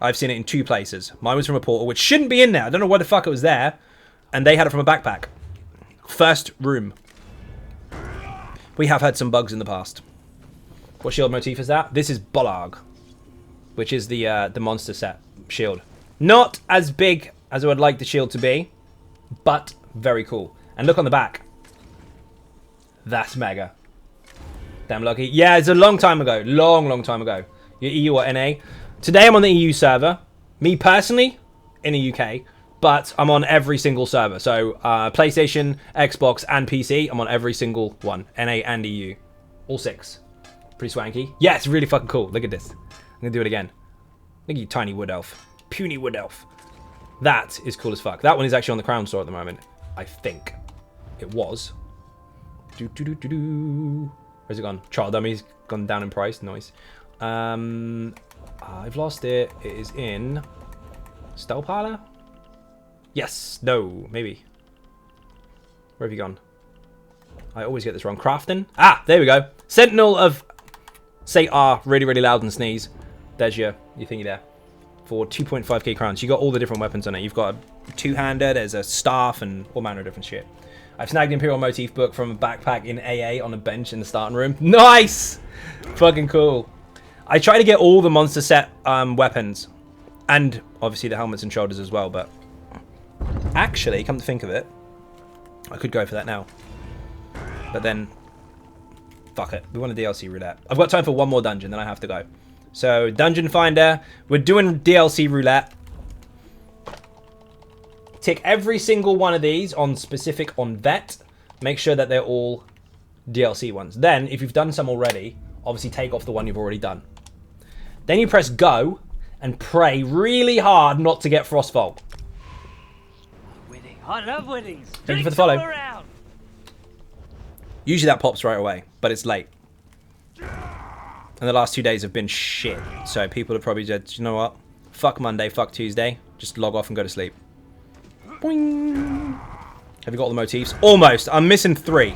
I've seen it in 2 places. Mine was from a portal, which shouldn't be in there. I don't know why the fuck it was there. And they had it from a backpack. First room. We have had some bugs in the past. What shield motif is that? This is Bollarg, which is the monster set shield. Not as big as I would like the shield to be, but very cool. And look on the back. That's mega. Damn lucky. Yeah, it's a long time ago. Long time ago. You're EU or NA. Today I'm on the EU server. Me personally, in the UK. But I'm on every single server. So PlayStation, Xbox, and PC. I'm on every single one. NA and EU. All 6. Pretty swanky. Yeah, it's really fucking cool. Look at this. I'm going to do it again. Look at you, tiny wood elf. Puny wood elf. That is cool as fuck. That one is actually on the Crown Store at the moment. I think. It was. Where's it gone? Child Dummy's gone down in price. Nice. I've lost it. It is in Stell Parlor? Yes. No. Maybe. Where have you gone? I always get this wrong. Crafton? Ah, there we go. Sentinel of say R really loud and sneeze. There's your thingy there. For 2.5k crowns. You got all the different weapons on it. You've got a 2-hander, there's a staff, and all manner of different shit. I've snagged the Imperial Motif book from a backpack in AA on a bench in the starting room. Nice! Fucking cool. I try to get all the monster set weapons. And obviously the helmets and shoulders as well, but actually, come to think of it, I could go for that now. But then, fuck it. We want a DLC roulette. I've got time for one more dungeon, then I have to go. So, Dungeon Finder. We're doing DLC roulette. Tick every single one of these on specific on vet. Make sure that they're all DLC ones. Then, if you've done some already, obviously take off the one you've already done. Then you press go and pray really hard not to get Frostbolt. Winning. I love winnings. Thank you for the follow. All around. Usually that pops right away, but it's late. And the last 2 days have been shit. So people have probably said, you know what? Fuck Monday, fuck Tuesday. Just log off and go to sleep. Boing. Have you got all the motifs? Almost. I'm missing 3.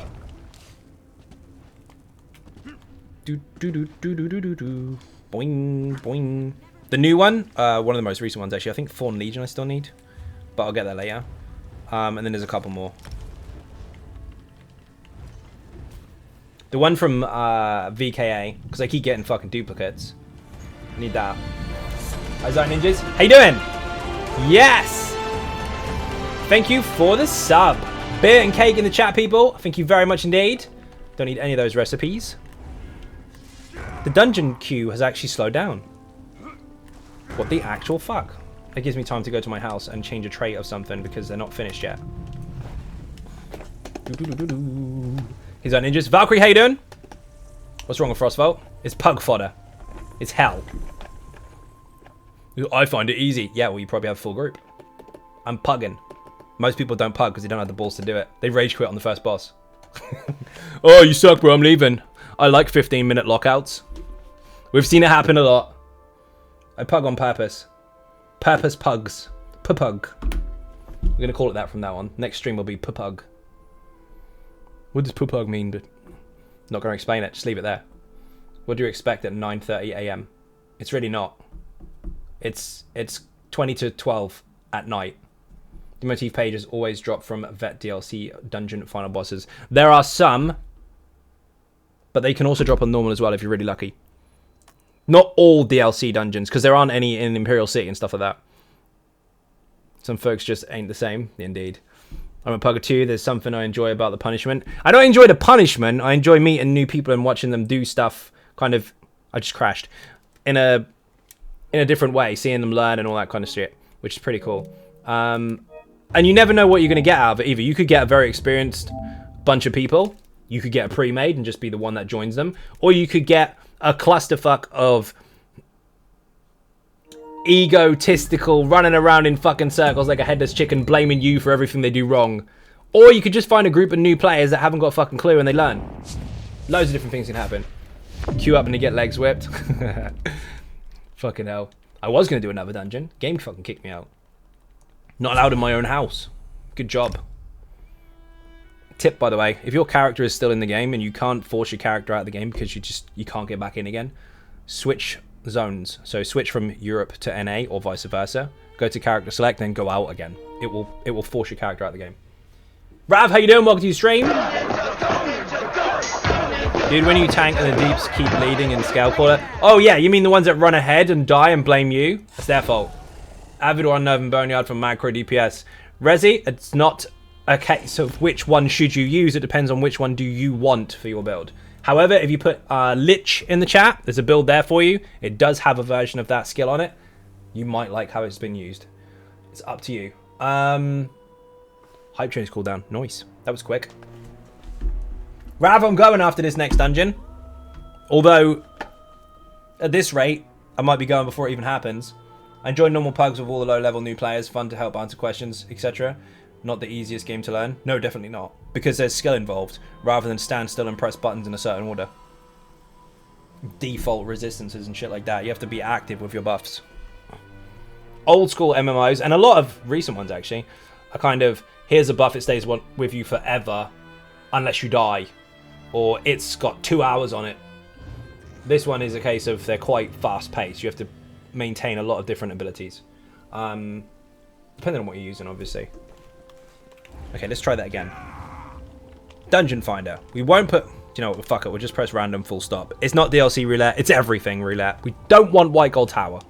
Boing, boing. The new one, one of the most recent ones actually. I think Thorn Legion I still need. But I'll get that later. And then there's a couple more. The one from VKA, because I keep getting fucking duplicates. I need that. Hi Zone Ninjas. How you doing? Yes! Thank you for the sub. Beer and cake in the chat, people. Thank you very much indeed. Don't need any of those recipes. The dungeon queue has actually slowed down. What the actual fuck? It gives me time to go to my house and change a trait of something because they're not finished yet. He's on ninjas. Valkyrie, how you doing? What's wrong with Frostbolt? It's pug fodder. It's hell. I find it easy. Yeah, well, you probably have a full group. I'm pugging. Most people don't pug because they don't have the balls to do it. They rage quit on the first boss. Oh, you suck, bro. I'm leaving. I like 15-minute lockouts. We've seen it happen a lot. I pug on purpose. Purpose pugs. Pupug. We're going to call it that from now on. Next stream will be pupug. What does pupug mean? But not going to explain it. Just leave it there. What do you expect at 9:30 a.m.? It's really not. It's 20 to 12 at night. The motif pages always drop from vet DLC dungeon final bosses. There are some, but they can also drop on normal as well if you're really lucky. Not all DLC dungeons, because there aren't any in Imperial City and stuff like that. Some folks just ain't the same, indeed. I'm a pugger too. There's something I enjoy about the punishment. I don't enjoy the punishment. I enjoy meeting new people and watching them do stuff. Kind of, I just crashed in a different way, seeing them learn and all that kind of shit, which is pretty cool. And you never know what you're going to get out of it either. You could get a very experienced bunch of people. You could get a pre-made and just be the one that joins them, or you could get a clusterfuck of egotistical, running around in fucking circles like a headless chicken, blaming you for everything they do wrong. Or you could just find a group of new players that haven't got a fucking clue and they learn. Loads of different things can happen. Queue up and they get legs whipped. Fucking hell. I was going to do another dungeon. Game fucking kicked me out. Not allowed in my own house. Good job. Tip, by the way, if your character is still in the game and you can't force your character out of the game because you can't get back in again, switch zones. So switch from Europe to NA or vice versa. Go to character select, then go out again. It will force your character out of the game. Rav, how you doing? Welcome to your stream. Dude, when you tank and the deeps keep leading in Scale Caller. Oh yeah, you mean the ones that run ahead and die and blame you? That's their fault. Avid or Unnerve and Boneyard from Macro DPS. Resi, it's not a case of which one should you use. It depends on which one do you want for your build. However, if you put Lich in the chat, there's a build there for you. It does have a version of that skill on it. You might like how it's been used. It's up to you. Hype train's cooldown. Nice. That was quick. Rav, I'm going after this next dungeon. Although, at this rate, I might be going before it even happens. I enjoy normal pugs with all the low-level new players. Fun to help answer questions, etc. Not the easiest game to learn. No, definitely not. Because there's skill involved, rather than stand still and press buttons in a certain order. Default resistances and shit like that. You have to be active with your buffs. Old school MMOs, and a lot of recent ones actually, are kind of, here's a buff, it stays with you forever, unless you die. Or it's got 2 hours on it. This one is a case of they're quite fast paced. You have to maintain a lot of different abilities. Depending on what you're using, obviously. Okay, let's try that again. Dungeon Finder. We won't put... You know what, fuck it. We'll just press random full stop. It's not DLC roulette. It's everything roulette. We don't want white gold tower.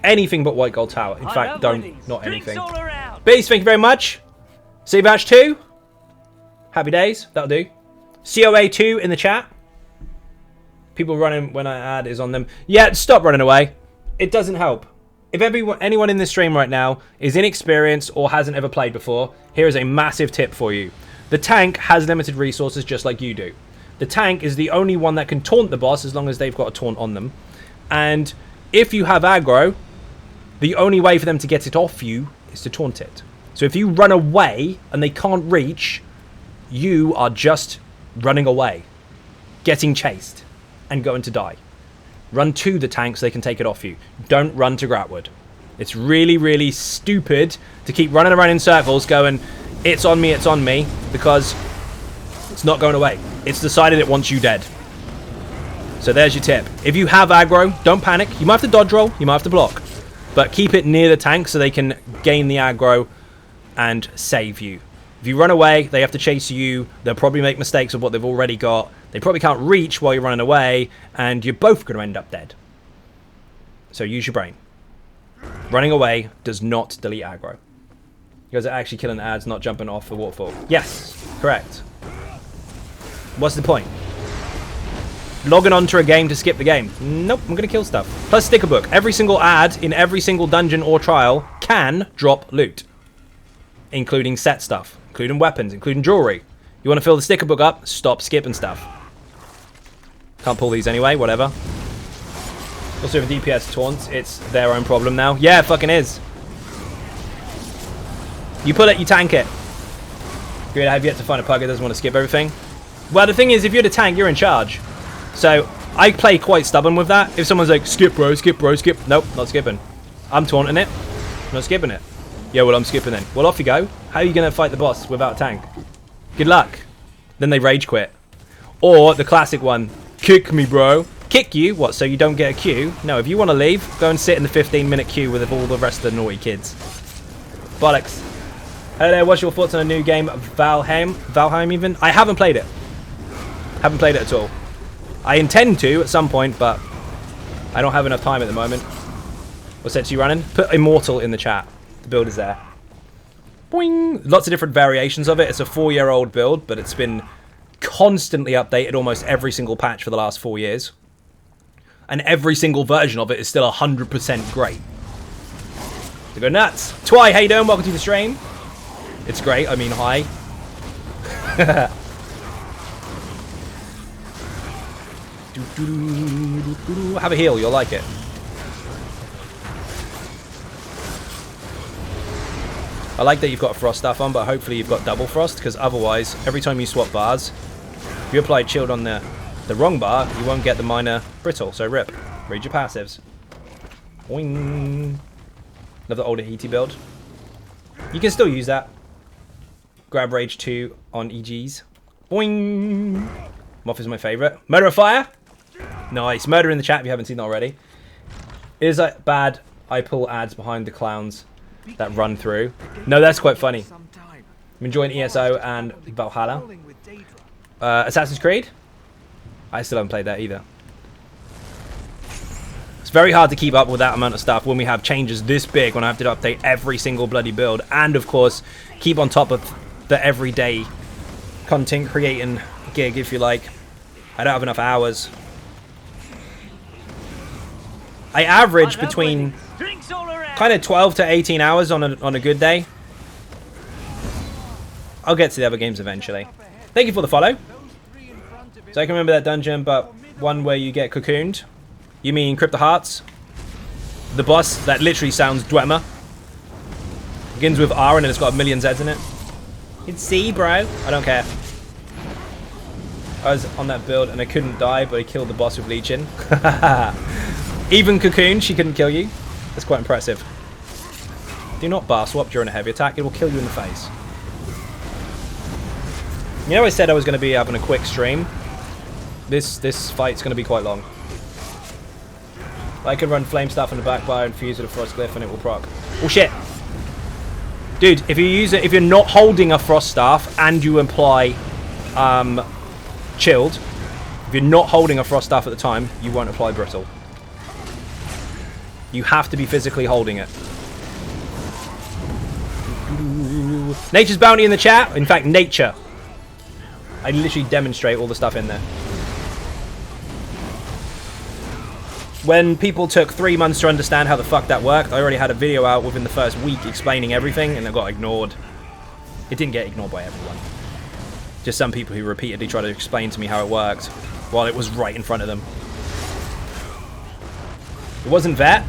Anything but white gold tower. In fact, not anything. Beast, thank you very much. Seabash 2. Happy days. That'll do. COA 2 in the chat. People running when I add is on them. Yeah, stop running away. It doesn't help. If anyone in this stream right now is inexperienced or hasn't ever played before, here is a massive tip for you. The tank has limited resources just like you do. The tank is the only one that can taunt the boss as long as they've got a taunt on them. And if you have aggro, the only way for them to get it off you is to taunt it. So if you run away and they can't reach, you are just running away, getting chased, and going to die. Run to the tank so they can take it off you. Don't run to Gratwood. It's really, really stupid to keep running around in circles going, it's on me, because it's not going away. It's decided it wants you dead. So there's your tip. If you have aggro, don't panic. You might have to dodge roll, you might have to block. But keep it near the tank so they can gain the aggro and save you. If you run away, they have to chase you. They'll probably make mistakes with what they've already got. They probably can't reach while you're running away, and you're both going to end up dead. So use your brain. Running away does not delete aggro. You guys are actually killing ads, not jumping off the waterfall. Yes, correct. What's the point? Logging onto a game to skip the game. Nope, I'm going to kill stuff. Plus sticker book. Every single ad in every single dungeon or trial can drop loot. Including set stuff. Including weapons. Including jewelry. You want to fill the sticker book up? Stop skipping stuff. Can't pull these anyway, whatever. Also, if DPS taunts, it's their own problem now. Yeah, it fucking is. You pull it, you tank it. Good, I have yet to find a pug that doesn't want to skip everything. Well, the thing is, if you're the tank, you're in charge. So, I play quite stubborn with that. If someone's like, skip bro, skip bro, skip. Nope, not skipping. I'm taunting it. Not skipping it. Yeah, well, I'm skipping then. Well, off you go. How are you going to fight the boss without a tank? Good luck. Then they rage quit. Or the classic one, kick me, bro. Kick you? What, so you don't get a queue? No, if you want to leave, go and sit in the 15-minute queue with all the rest of the naughty kids. Bollocks. Hello there, what's your thoughts on a new game, Valheim? Valheim even? I haven't played it. Haven't played it at all. I intend to at some point, but I don't have enough time at the moment. What sets you running? Put Immortal in the chat. The build is there. Boing! Lots of different variations of it. It's a 4-year-old build, but it's been constantly updated almost every single patch for the last 4 years. And every single version of it is still 100% great. So go nuts. Twy, how you doing? Welcome to the stream. It's great. I mean, hi. Have a heal. You'll like it. I like that you've got frost stuff on, but hopefully you've got double frost, because otherwise, every time you swap bars, if you apply chilled on the wrong bar, you won't get the minor brittle. So rip. Read your passives. Boing. Love the older heaty build. You can still use that. Grab Rage 2 on EGs. Boing. Moth is my favourite. Murder of Fire. Nice. Murder in the chat if you haven't seen that already. Is that bad? I pull ads behind the clowns that run through. No, that's quite funny. I'm enjoying ESO and Valhalla. Assassin's Creed? I still haven't played that either. It's very hard to keep up with that amount of stuff when we have changes this big, when I have to update every single bloody build, and of course keep on top of the everyday content creating gig, if you like. I don't have enough hours. I average between kind of 12 to 18 hours on a good day. I'll get to the other games eventually. Thank you for the follow. So I can remember that dungeon, but one where you get cocooned. You mean Crypt of Hearts? The boss that literally sounds Dwemer. Begins with R and then it's got a million Z's in it. It's C, bro. I don't care. I was on that build and I couldn't die, but I killed the boss with leeching. Even cocoon, she couldn't kill you. That's quite impressive. Do not bar swap during a heavy attack. It will kill you in the face. You know I said I was going to be having a quick stream. This fight's going to be quite long. I can run flame stuff in the back bar and fuse with a frost glyph and it will proc. Oh shit! Dude, if you use it, if you're not holding a frost staff and you apply chilled, if you're not holding a frost staff at the time, you won't apply brittle. You have to be physically holding it. Nature's Bounty in the chat. In fact, nature. I literally demonstrate all the stuff in there. When people took 3 months to understand how the fuck that worked, I already had a video out within the first week explaining everything, and it got ignored. It didn't get ignored by everyone. Just some people who repeatedly tried to explain to me how it worked, while it was right in front of them. It wasn't Vet?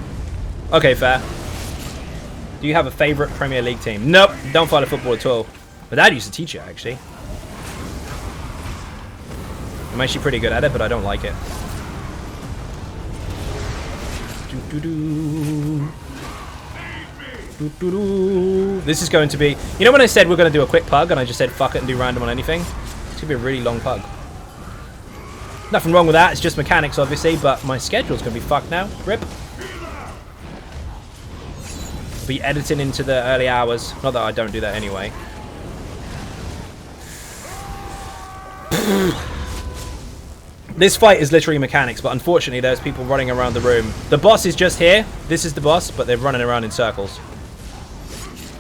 Okay, fair. Do you have a favourite Premier League team? Nope, don't follow football at all. My dad used to teach it, actually. I'm actually pretty good at it, but I don't like it. This is going to be... You know when I said we're going to do a quick pug, and I just said fuck it and do random on anything? It's going to be a really long pug. Nothing wrong with that, it's just mechanics, obviously, but my schedule's going to be fucked now. Rip. I'll be editing into the early hours. Not that I don't do that anyway. This fight is literally mechanics, but unfortunately there's people running around the room. The boss is just here. This is the boss, but they're running around in circles.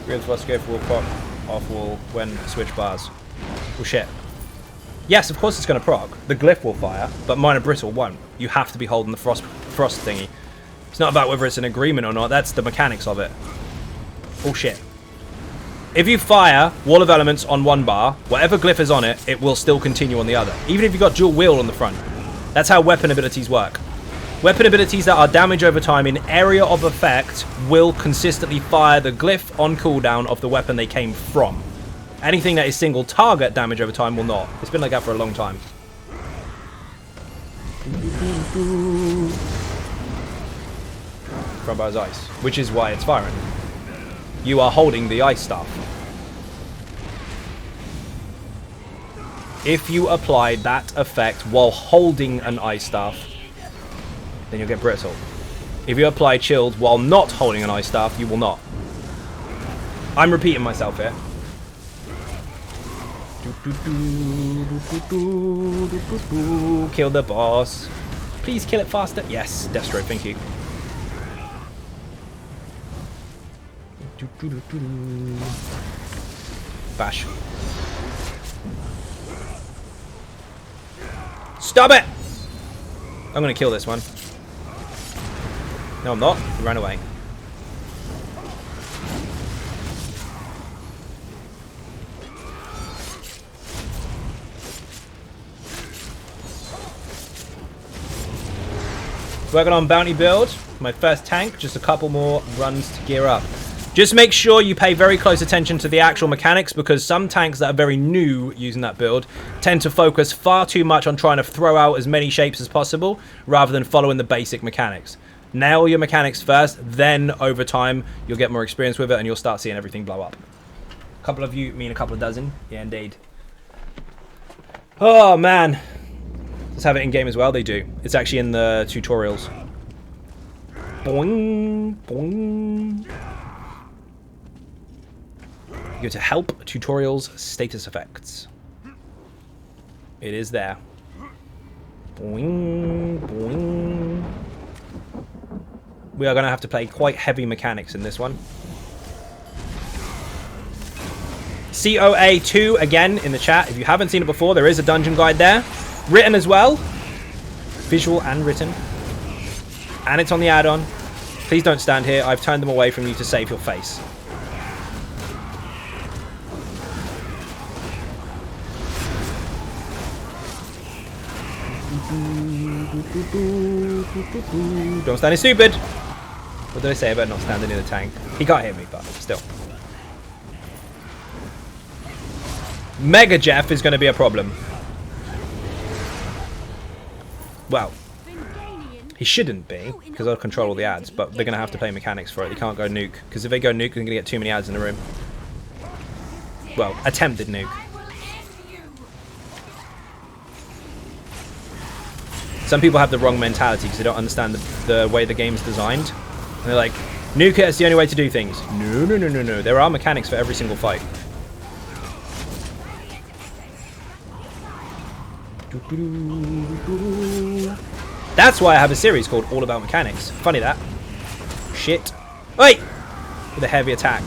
Real frost glyph will proc off wall when switch bars. Oh shit. Yes, of course it's going to proc. The glyph will fire, but minor brittle won't. You have to be holding the frost thingy. It's not about whether it's an agreement or not. That's the mechanics of it. Oh shit. If you fire Wall of Elements on one bar, whatever glyph is on it, it will still continue on the other. Even if you've got dual wheel on the front. That's how weapon abilities work. Weapon abilities that are damage over time in area of effect will consistently fire the glyph on cooldown of the weapon they came from. Anything that is single target damage over time will not. It's been like that for a long time. Front bar is ice, which is why it's firing. You are holding the ice staff. If you apply that effect while holding an ice staff, then you'll get brittle. If you apply chilled while not holding an ice staff, you will not. I'm repeating myself here. Kill the boss. Please kill it faster. Yes, Deathstroke, thank you. Bash. Stop it! I'm gonna kill this one. No, I'm not. He ran away. Working on bounty build. My first tank. Just a couple more runs to gear up. Just make sure you pay very close attention to the actual mechanics, because some tanks that are very new using that build tend to focus far too much on trying to throw out as many shapes as possible rather than following the basic mechanics. Nail your mechanics first, then over time you'll get more experience with it and you'll start seeing everything blow up. A couple of you mean a couple of dozen? Yeah, indeed. Oh man. Let's have it in game as well. They do. It's actually in the tutorials. Boing, boing. Go to help, tutorials, status effects. It is there. Boing, boing. We are going to have to play quite heavy mechanics in this one. COA2 again in the chat. If you haven't seen it before, there is a dungeon guide there. Written as well. Visual and written. And it's on the add-on. Please don't stand here. I've turned them away from you to save your face. Don't stand here stupid. What did I say about not standing near the tank? He can't hear me, but still. Mega Jeff is going to be a problem. Well, he shouldn't be, because I'll control all the ads, but they're going to have to play mechanics for it. They can't go nuke, because if they go nuke, they're going to get too many ads in the room. Well, attempted nuke. Some people have the wrong mentality because they don't understand the way the game's designed. And they're like, nuke it, it's the only way to do things. No, no, no, no, no. There are mechanics for every single fight. That's why I have a series called All About Mechanics. Funny that. Shit. Wait! With a heavy attack.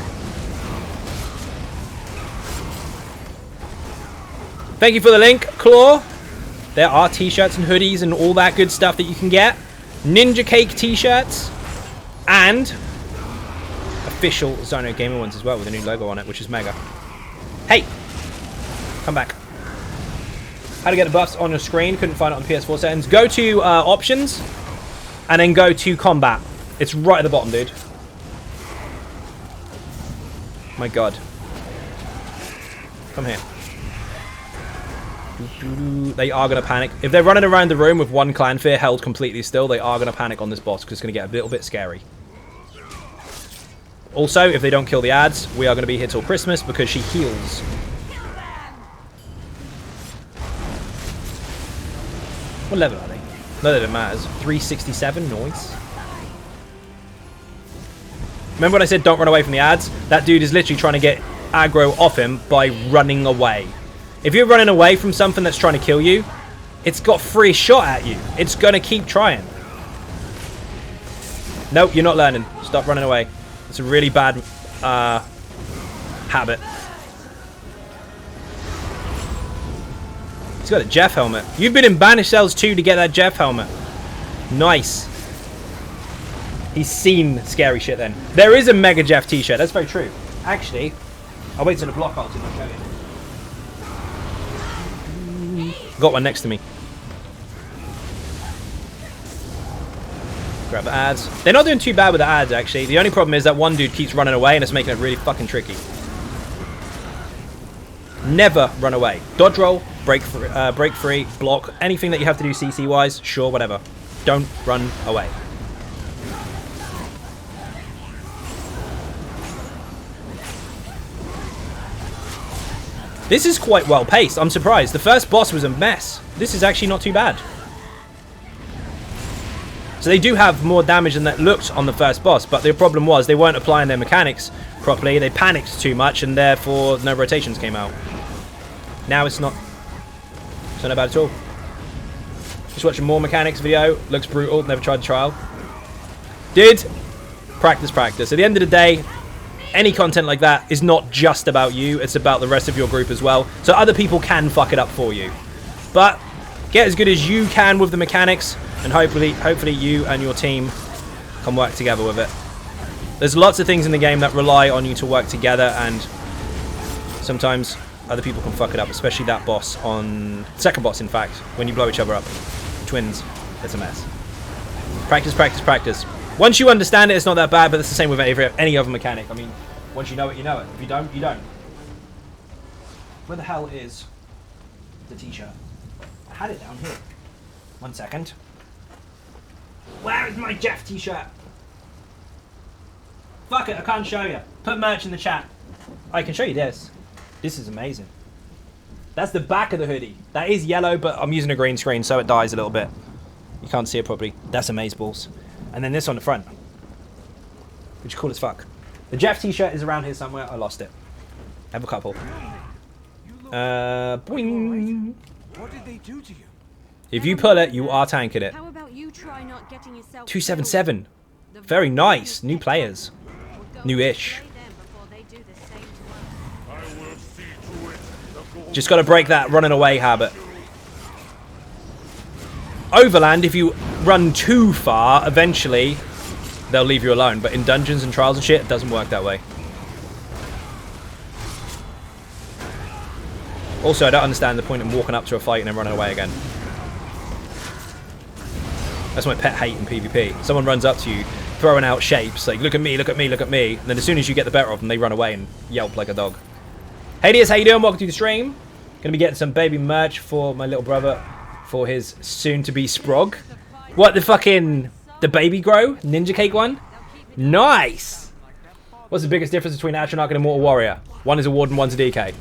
Thank you for the link, Claw. There are t-shirts and hoodies and all that good stuff that you can get. Ninja Cake t-shirts. And official Xynode Gamer ones as well with a new logo on it, which is mega. Hey! Come back. How to get the buffs on your screen. Couldn't find it on PS4 settings. Go to options. And then go to combat. It's right at the bottom, dude. My god. Come here. They are going to panic. If they're running around the room with one clan fear held completely still, they are going to panic on this boss because it's going to get a little bit scary. Also, if they don't kill the ads, we are going to be here till Christmas because she heals. What level are they? No, that it matters. 367, noise. Remember when I said don't run away from the ads? That dude is literally trying to get aggro off him by running away. If you're running away from something that's trying to kill you, it's got free shot at you. It's going to keep trying. Nope, you're not learning. Stop running away. It's a really bad habit. He's got a Jeff helmet. You've been in Banished Cells 2 to get that Jeff helmet. Nice. He's seen scary shit then. There is a Mega Jeff t-shirt. That's very true. Actually, I'll wait till the block art and I'll show you. Got one next to me. Grab the ads. They're not doing too bad with the ads, actually. The only problem is that one dude keeps running away and it's making it really fucking tricky. Never run away. Dodge roll, break free, block, anything that you have to do CC-wise, sure, whatever. Don't run away. This is quite well paced. I'm surprised. The first boss was a mess. This is actually not too bad. So they do have more damage than that looked on the first boss, but the problem was they weren't applying their mechanics properly. They panicked too much, and therefore no rotations came out. Now it's not bad at all. Just watching more mechanics video. Looks brutal. Never tried the trial. Did practice. At the end of the day, any content like that is not just about you, it's about the rest of your group as well. So other people can fuck it up for you. But get as good as you can with the mechanics, and hopefully you and your team can work together with it. There's lots of things in the game that rely on you to work together, and sometimes other people can fuck it up, especially that boss on... second boss, in fact, when you blow each other up. Twins. It's a mess. Practice. Once you understand it, it's not that bad, but it's the same with any other mechanic. I mean, once you know it, you know it. If you don't, you don't. Where the hell is the t-shirt? I had it down here. 1 second. Where is my Jeff t-shirt? Fuck it, I can't show you. Put merch in the chat. I can show you this. This is amazing. That's the back of the hoodie. That is yellow, but I'm using a green screen, so it dies a little bit. You can't see it properly. That's amazeballs. And then this on the front, which is cool as fuck. The Jeff t-shirt is around here somewhere. I lost it. I have a couple. Boing. What did they do to you? If you pull it, you are tanking it. How about you try not getting yourself 277. Very nice. New players. New-ish. Just got to break that running away habit. Overland, if you run too far, eventually they'll leave you alone. But in dungeons and trials and shit, it doesn't work that way. Also, I don't understand the point in walking up to a fight and then running away again. That's my pet hate in PvP. Someone runs up to you, throwing out shapes, like, look at me, look at me, look at me. And then as soon as you get the better of them, they run away and yelp like a dog. Hey Diaz, how you doing? Welcome to the stream. Gonna be getting some baby merch for my little brother for his soon-to-be sprog. What, the baby grow? Ninja cake one? Nice! What's the biggest difference between Atronach and Immortal Warrior? One is a ward and one's a DK.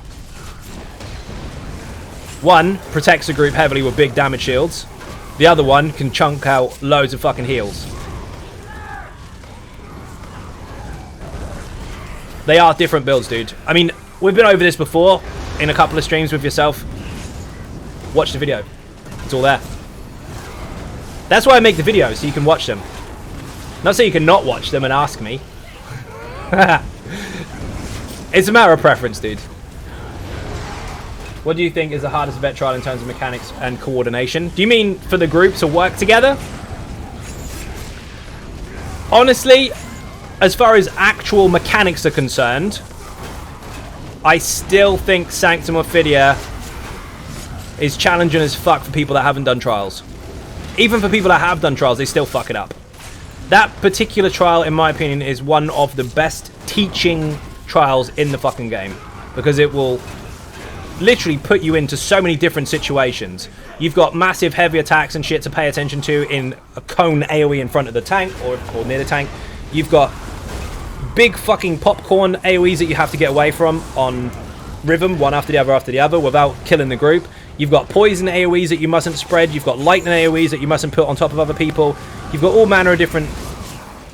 One protects the group heavily with big damage shields. The other one can chunk out loads of fucking heals. They are different builds, dude. I mean, we've been over this before in a couple of streams with yourself. Watch the video. It's all there. That's why I make the videos, so you can watch them. Not so you can not watch them and ask me. It's a matter of preference, dude. What do you think is the hardest vet trial in terms of mechanics and coordination? Do you mean for the group to work together? Honestly, as far as actual mechanics are concerned, I still think Sanctum Ophidia is challenging as fuck for people that haven't done trials. Even for people that have done trials, they still fuck it up. That particular trial, in my opinion, is one of the best teaching trials in the fucking game. Because it will literally put you into so many different situations. You've got massive heavy attacks and shit to pay attention to in a cone AoE in front of the tank or near the tank. You've got big fucking popcorn AoEs that you have to get away from on rhythm, one after the other, without killing the group. You've got poison AoEs that you mustn't spread. You've got lightning AoEs that you mustn't put on top of other people. You've got all manner of different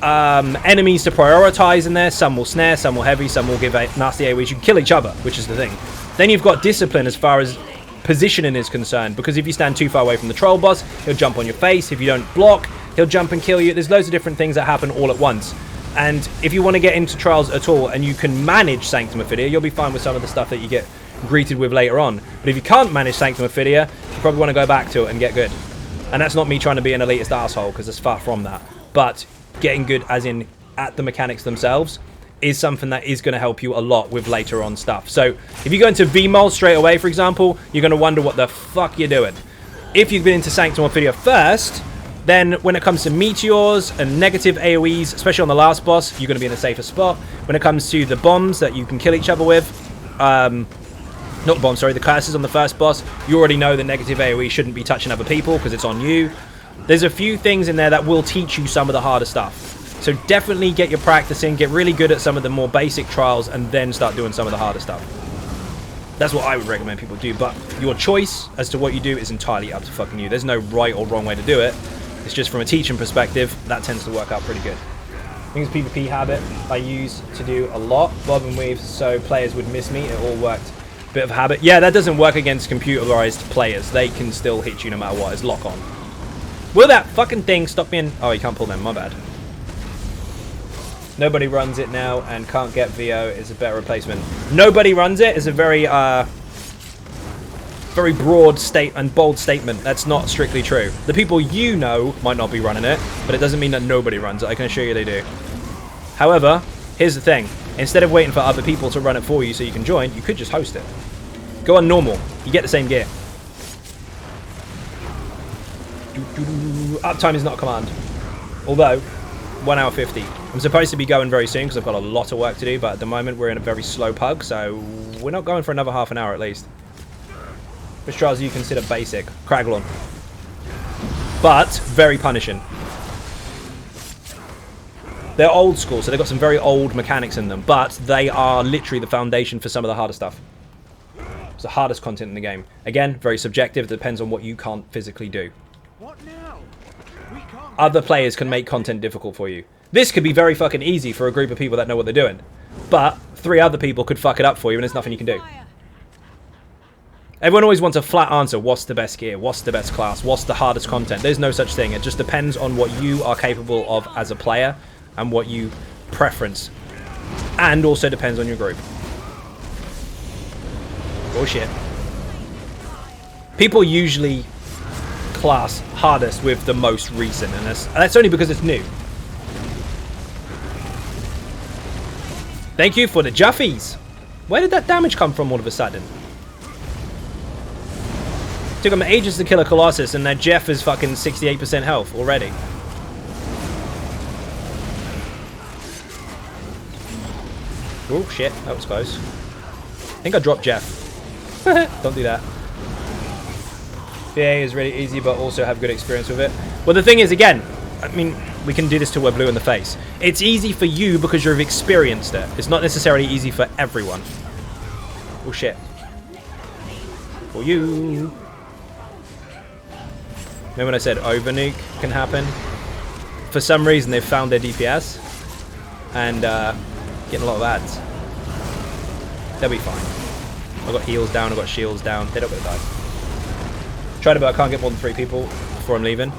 enemies to prioritize in there. Some will snare, some will heavy, some will give nasty AoEs. You can kill each other, which is the thing. Then you've got discipline as far as positioning is concerned, because if you stand too far away from the troll boss, he'll jump on your face. If you don't block, he'll jump and kill you. There's loads of different things that happen all at once. And if you want to get into trials at all and you can manage Sanctum Ophidia, you'll be fine with some of the stuff that you get greeted with later on. But if you can't manage Sanctum Ophidia, you probably want to go back to it and get good. And that's not me trying to be an elitist asshole, because it's far from that. But getting good as in at the mechanics themselves is something that is going to help you a lot with later on stuff. So if you go into VMOL straight away, for example, you're going to wonder what the fuck you're doing. If you've been into Sanctum Ophidia first, then when it comes to meteors and negative AoEs, especially on the last boss, you're going to be in a safer spot. When it comes to the bombs that you can kill each other with, not bombs, sorry, the curses on the first boss, you already know the negative AoE shouldn't be touching other people because it's on you. There's a few things in there that will teach you some of the harder stuff. So definitely get your practice in, get really good at some of the more basic trials, and then start doing some of the harder stuff. That's what I would recommend people do, but your choice as to what you do is entirely up to fucking you. There's no right or wrong way to do it. It's just from a teaching perspective, that tends to work out pretty good. I think it's a PvP habit I use to do a lot. Bob and weave, so players would miss me. It all worked. Bit of a habit. Yeah, that doesn't work against computerized players. They can still hit you no matter what. It's lock on. Will that fucking thing stop being... Oh, you can't pull them. My bad. Nobody runs it now and can't get VO is a better replacement. Nobody runs it is a very very broad and bold statement. That's not strictly true. The people you know might not be running it, but it doesn't mean that nobody runs it. I can assure you they do. However, here's the thing. Instead of waiting for other people to run it for you so you can join, you could just host it. Go on normal. You get the same gear. Uptime is not a command. Although, 1 hour 50. I'm supposed to be going very soon because I've got a lot of work to do, but at the moment we're in a very slow pug, so we're not going for another half an hour at least. Which trials do you consider basic? Craglon. But very punishing. They're old school, so they've got some very old mechanics in them, but they are literally the foundation for some of the harder stuff. It's the hardest content in the game. Again, very subjective. It depends on what you can't physically do. What now? We can't. Other players can make content difficult for you. This could be very fucking easy for a group of people that know what they're doing. But 3 other people could fuck it up for you and there's nothing you can do. Everyone always wants a flat answer. What's the best gear? What's the best class? What's the hardest content? There's no such thing. It just depends on what you are capable of as a player and what you preference. And also depends on your group. Bullshit. People usually class hardest with the most recent, and that's only because it's new. Thank you for the Juffies. Where did that damage come from all of a sudden? Took them ages to kill a Colossus, and that Jeff is fucking 68% health already. Oh shit, that was close. I think I dropped Jeff. Don't do that. VA is really easy, but also have good experience with it. Well, the thing is, again, I mean, we can do this till we're blue in the face. It's easy for you because you've experienced it. It's not necessarily easy for everyone. Oh shit. For you. Remember when I said overnuke can happen? For some reason, they've found their DPS and getting a lot of ads. They'll be fine. I've got heals down, I've got shields down. They don't gonna die. Tried it, but I can't get more than 3 people before I'm leaving.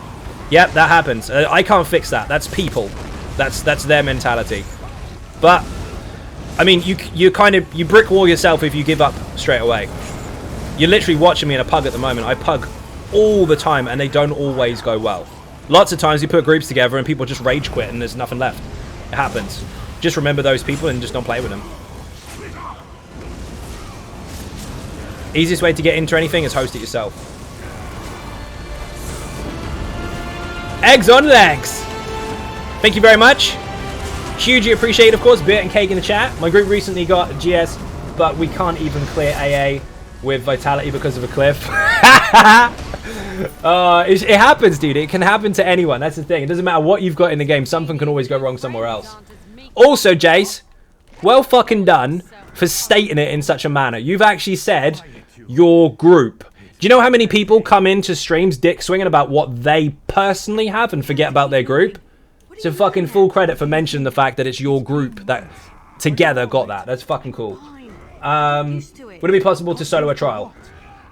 Yep, that happens. I can't fix that. That's people. That's their mentality. But I mean, you brick wall yourself if you give up straight away. You're literally watching me in a pug at the moment. I pug all the time, and they don't always go well. Lots of times you put groups together and people just rage quit, and there's nothing left. It happens. Just remember those people and just don't play with them. Easiest way to get into anything is host it yourself. Eggs on legs! Thank you very much. Hugely appreciate, of course, Beer and Cake in the chat. My group recently got GS, but we can't even clear AA with Vitality because of a cliff. It happens, dude. It can happen to anyone. That's the thing. It doesn't matter what you've got in the game. Something can always go wrong somewhere else. Also, Jace, well fucking done for stating it in such a manner. You've actually said your group. Do you know how many people come into streams dick swinging about what they personally have and forget about their group? So fucking full credit for mentioning the fact that it's your group that together got that. That's fucking cool. Would it be possible to solo a trial?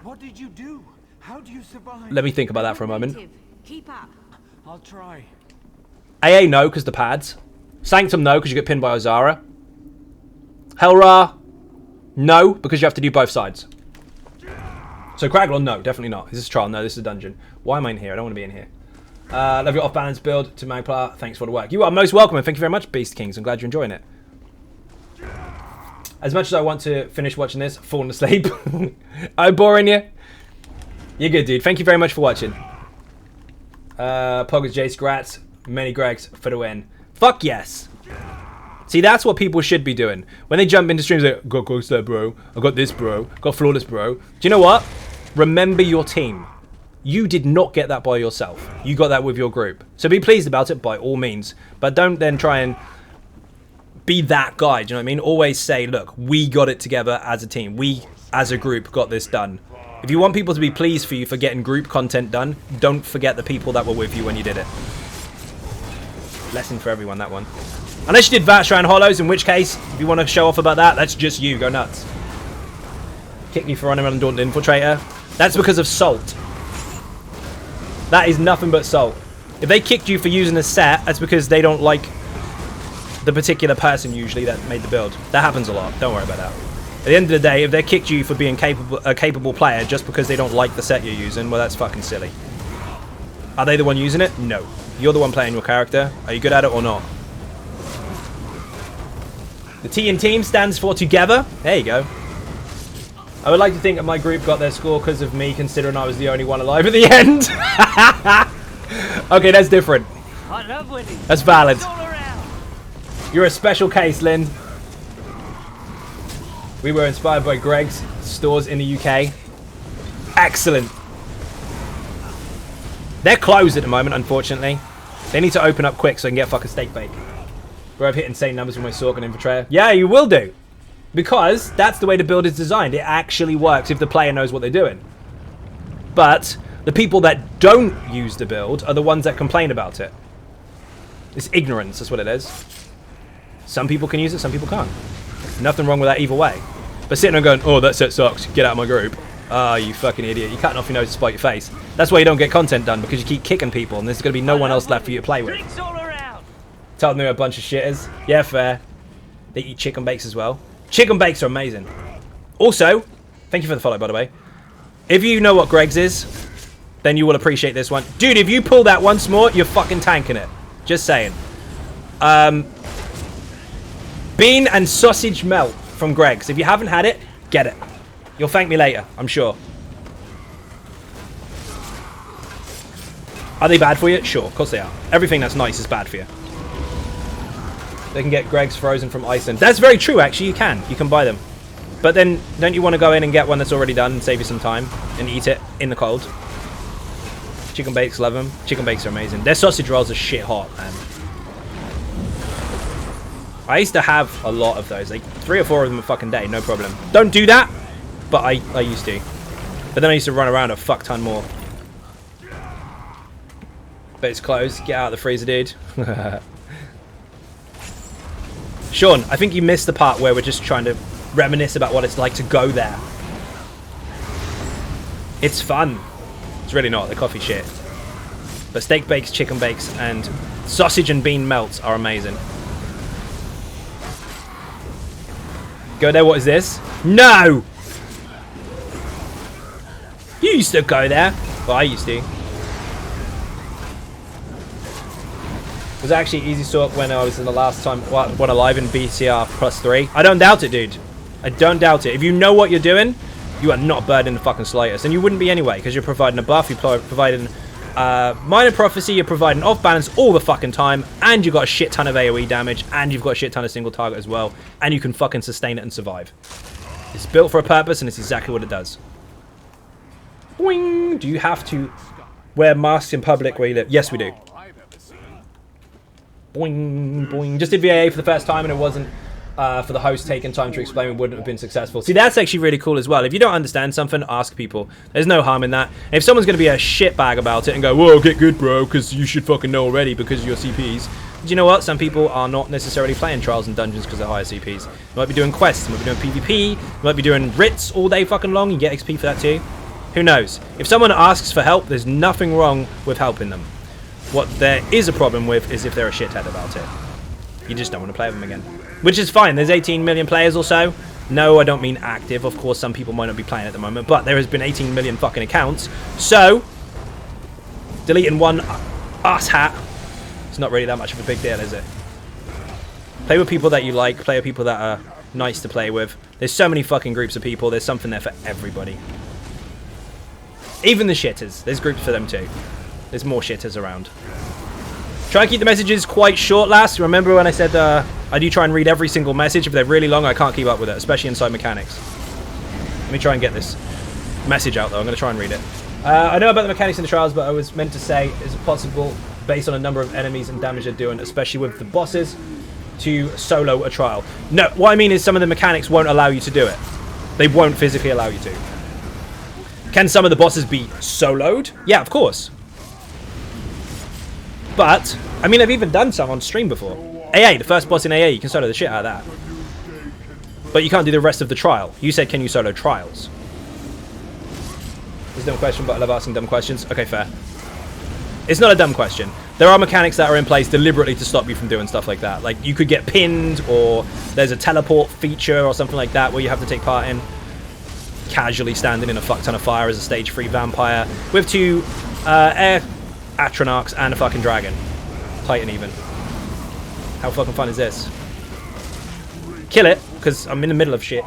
What did you do? How do you survive? Let me think about that for a moment. Keep up. I'll try. AA, no, because the pads. Sanctum, no, because you get pinned by Ozara. Hellra, no, because you have to do both sides. So Craglon, no, definitely not. Is this a trial? No, this is a dungeon. Why am I in here? I don't want to be in here. Love your off-balance build to Magplar. Thanks for the work. You are most welcome, and thank you very much, Beast Kings. I'm glad you're enjoying it. As much as I want to finish watching this, falling asleep. I'm boring you. You're good, dude. Thank you very much for watching. Poggers, Jace, Grats, many Gregs for the win. Fuck yes. See, that's what people should be doing. When they jump into streams, like, got Ghost there, bro. I got this, bro. Got Flawless, bro. Do you know what? Remember your team. You did not get that by yourself. You got that with your group. So be pleased about it by all means. But don't then try and be that guy. Do you know what I mean? Always say, look, we got it together as a team. We, as a group, got this done. If you want people to be pleased for you for getting group content done, don't forget the people that were with you when you did it. Lesson for everyone, that one. Unless you did Vatshran Hollows, in which case, if you want to show off about that, that's just you. Go nuts. Kick me for running around Daunted Infiltrator. That's because of Salt. That is nothing but Salt. If they kicked you for using a set, that's because they don't like the particular person usually that made the build. That happens a lot. Don't worry about that. At the end of the day, if they kicked you for being a capable player just because they don't like the set you're using, well, that's fucking silly. Are they the one using it? No. You're the one playing your character. Are you good at it or not? The T in team stands for together. There you go. I would like to think that my group got their score because of me, considering I was the only one alive at the end. Okay, that's different. I love winning. That's valid. All around. You're a special case, Lynn. We were inspired by Greg's stores in the UK. Excellent. They're closed at the moment, unfortunately. They need to open up quick so I can get fucking steak bake. Bro, I've hit insane numbers with my Sork and Infiltrator. Yeah, you will do. Because that's the way the build is designed. It actually works if the player knows what they're doing. But the people that don't use the build are the ones that complain about it. It's ignorance, that's what it is. Some people can use it, some people can't. Nothing wrong with that either way. But sitting there going, oh, that set sucks, get out of my group. Ah, you fucking idiot. You're cutting off your nose to spite your face. That's why you don't get content done, because you keep kicking people and there's going to be no one else left for you to play with. Drinks all around. Tell them they're a bunch of shitters. Yeah, fair. They eat chicken bakes as well. Chicken bakes are amazing. Also, thank you for the follow, by the way. If you know what Greg's is, then you will appreciate this one. Dude, if you pull that once more, you're fucking tanking it. Just saying. Bean and sausage melt from Greg's. If you haven't had it, get it. You'll thank me later, I'm sure. Are they bad for you? Sure, of course they are. Everything that's nice is bad for you. They can get Greg's frozen from Iceland. That's very true, actually. You can. You can buy them. But then, don't you want to go in and get one that's already done and save you some time and eat it in the cold? Chicken bakes, love them. Chicken bakes are amazing. Their sausage rolls are shit hot, man. I used to have a lot of those. Like 3 or 4 of them a fucking day, no problem. Don't do that, but I used to. But then I used to run around a fuck ton more. But it's closed. Get out of the freezer, dude. Sean, I think you missed the part where we're just trying to reminisce about what it's like to go there. It's fun. It's really not. The coffee shit. But steak bakes, chicken bakes, and sausage and bean melts are amazing. Go there. What is this? No! You used to go there. Well, I used to. It was actually easy sort when I was in the last time when alive in BCR +3. I don't doubt it, dude. I don't doubt it. If you know what you're doing, you are not burdened in the fucking slightest. And you wouldn't be anyway, because you're providing a buff, you're providing minor prophecy, you're providing off balance all the fucking time, and you've got a shit ton of AoE damage, and you've got a shit ton of single target as well, and you can fucking sustain it and survive. It's built for a purpose, and it's exactly what it does. Boing! Do you have to wear masks in public where you live? Yes, we do. Boing, boing. Just did VAA for the first time, and it wasn't for the host taking time to explain. It wouldn't have been successful. See, that's actually really cool as well. If you don't understand something, ask people. There's no harm in that. And if someone's going to be a shitbag about it and go, whoa, get good, bro, because you should fucking know already because of your CPs. Do you know what? Some people are not necessarily playing Trials and Dungeons because they're higher CPs. They might be doing quests. They might be doing PvP. They might be doing writs all day fucking long. You get XP for that too. Who knows? If someone asks for help, there's nothing wrong with helping them. What there is a problem with is if they're a shithead about it. You just don't want to play with them again. Which is fine. There's 18 million players or so. No, I don't mean active. Of course, some people might not be playing at the moment. But there has been 18 million fucking accounts. So, deleting one ass hat, it's not really that much of a big deal, is it? Play with people that you like. Play with people that are nice to play with. There's so many fucking groups of people. There's something there for everybody. Even the shitters. There's groups for them too. There's more shitters around. Try and keep the messages quite short, lass. Remember when I said I do try and read every single message. If they're really long, I can't keep up with it, especially inside mechanics. Let me try and get this message out, though. I'm going to try and read it. I know about the mechanics in the trials, but I was meant to say, is it possible, based on a number of enemies and damage they're doing, especially with the bosses, to solo a trial? No, what I mean is some of the mechanics won't allow you to do it. They won't physically allow you to. Can some of the bosses be soloed? Yeah, of course. But, I mean, I've even done some on stream before. AA, the first boss in AA, you can solo the shit out of that. But you can't do the rest of the trial. You said, can you solo trials? It's a dumb question, but I love asking dumb questions. Okay, fair. It's not a dumb question. There are mechanics that are in place deliberately to stop you from doing stuff like that. Like, you could get pinned, or there's a teleport feature or something like that where you have to take part in. Casually standing in a fuck ton of fire as a stage 3 vampire with 2 air Atronachs and a fucking dragon. Titan even. How fucking fun is this? Kill it, because I'm in the middle of shit.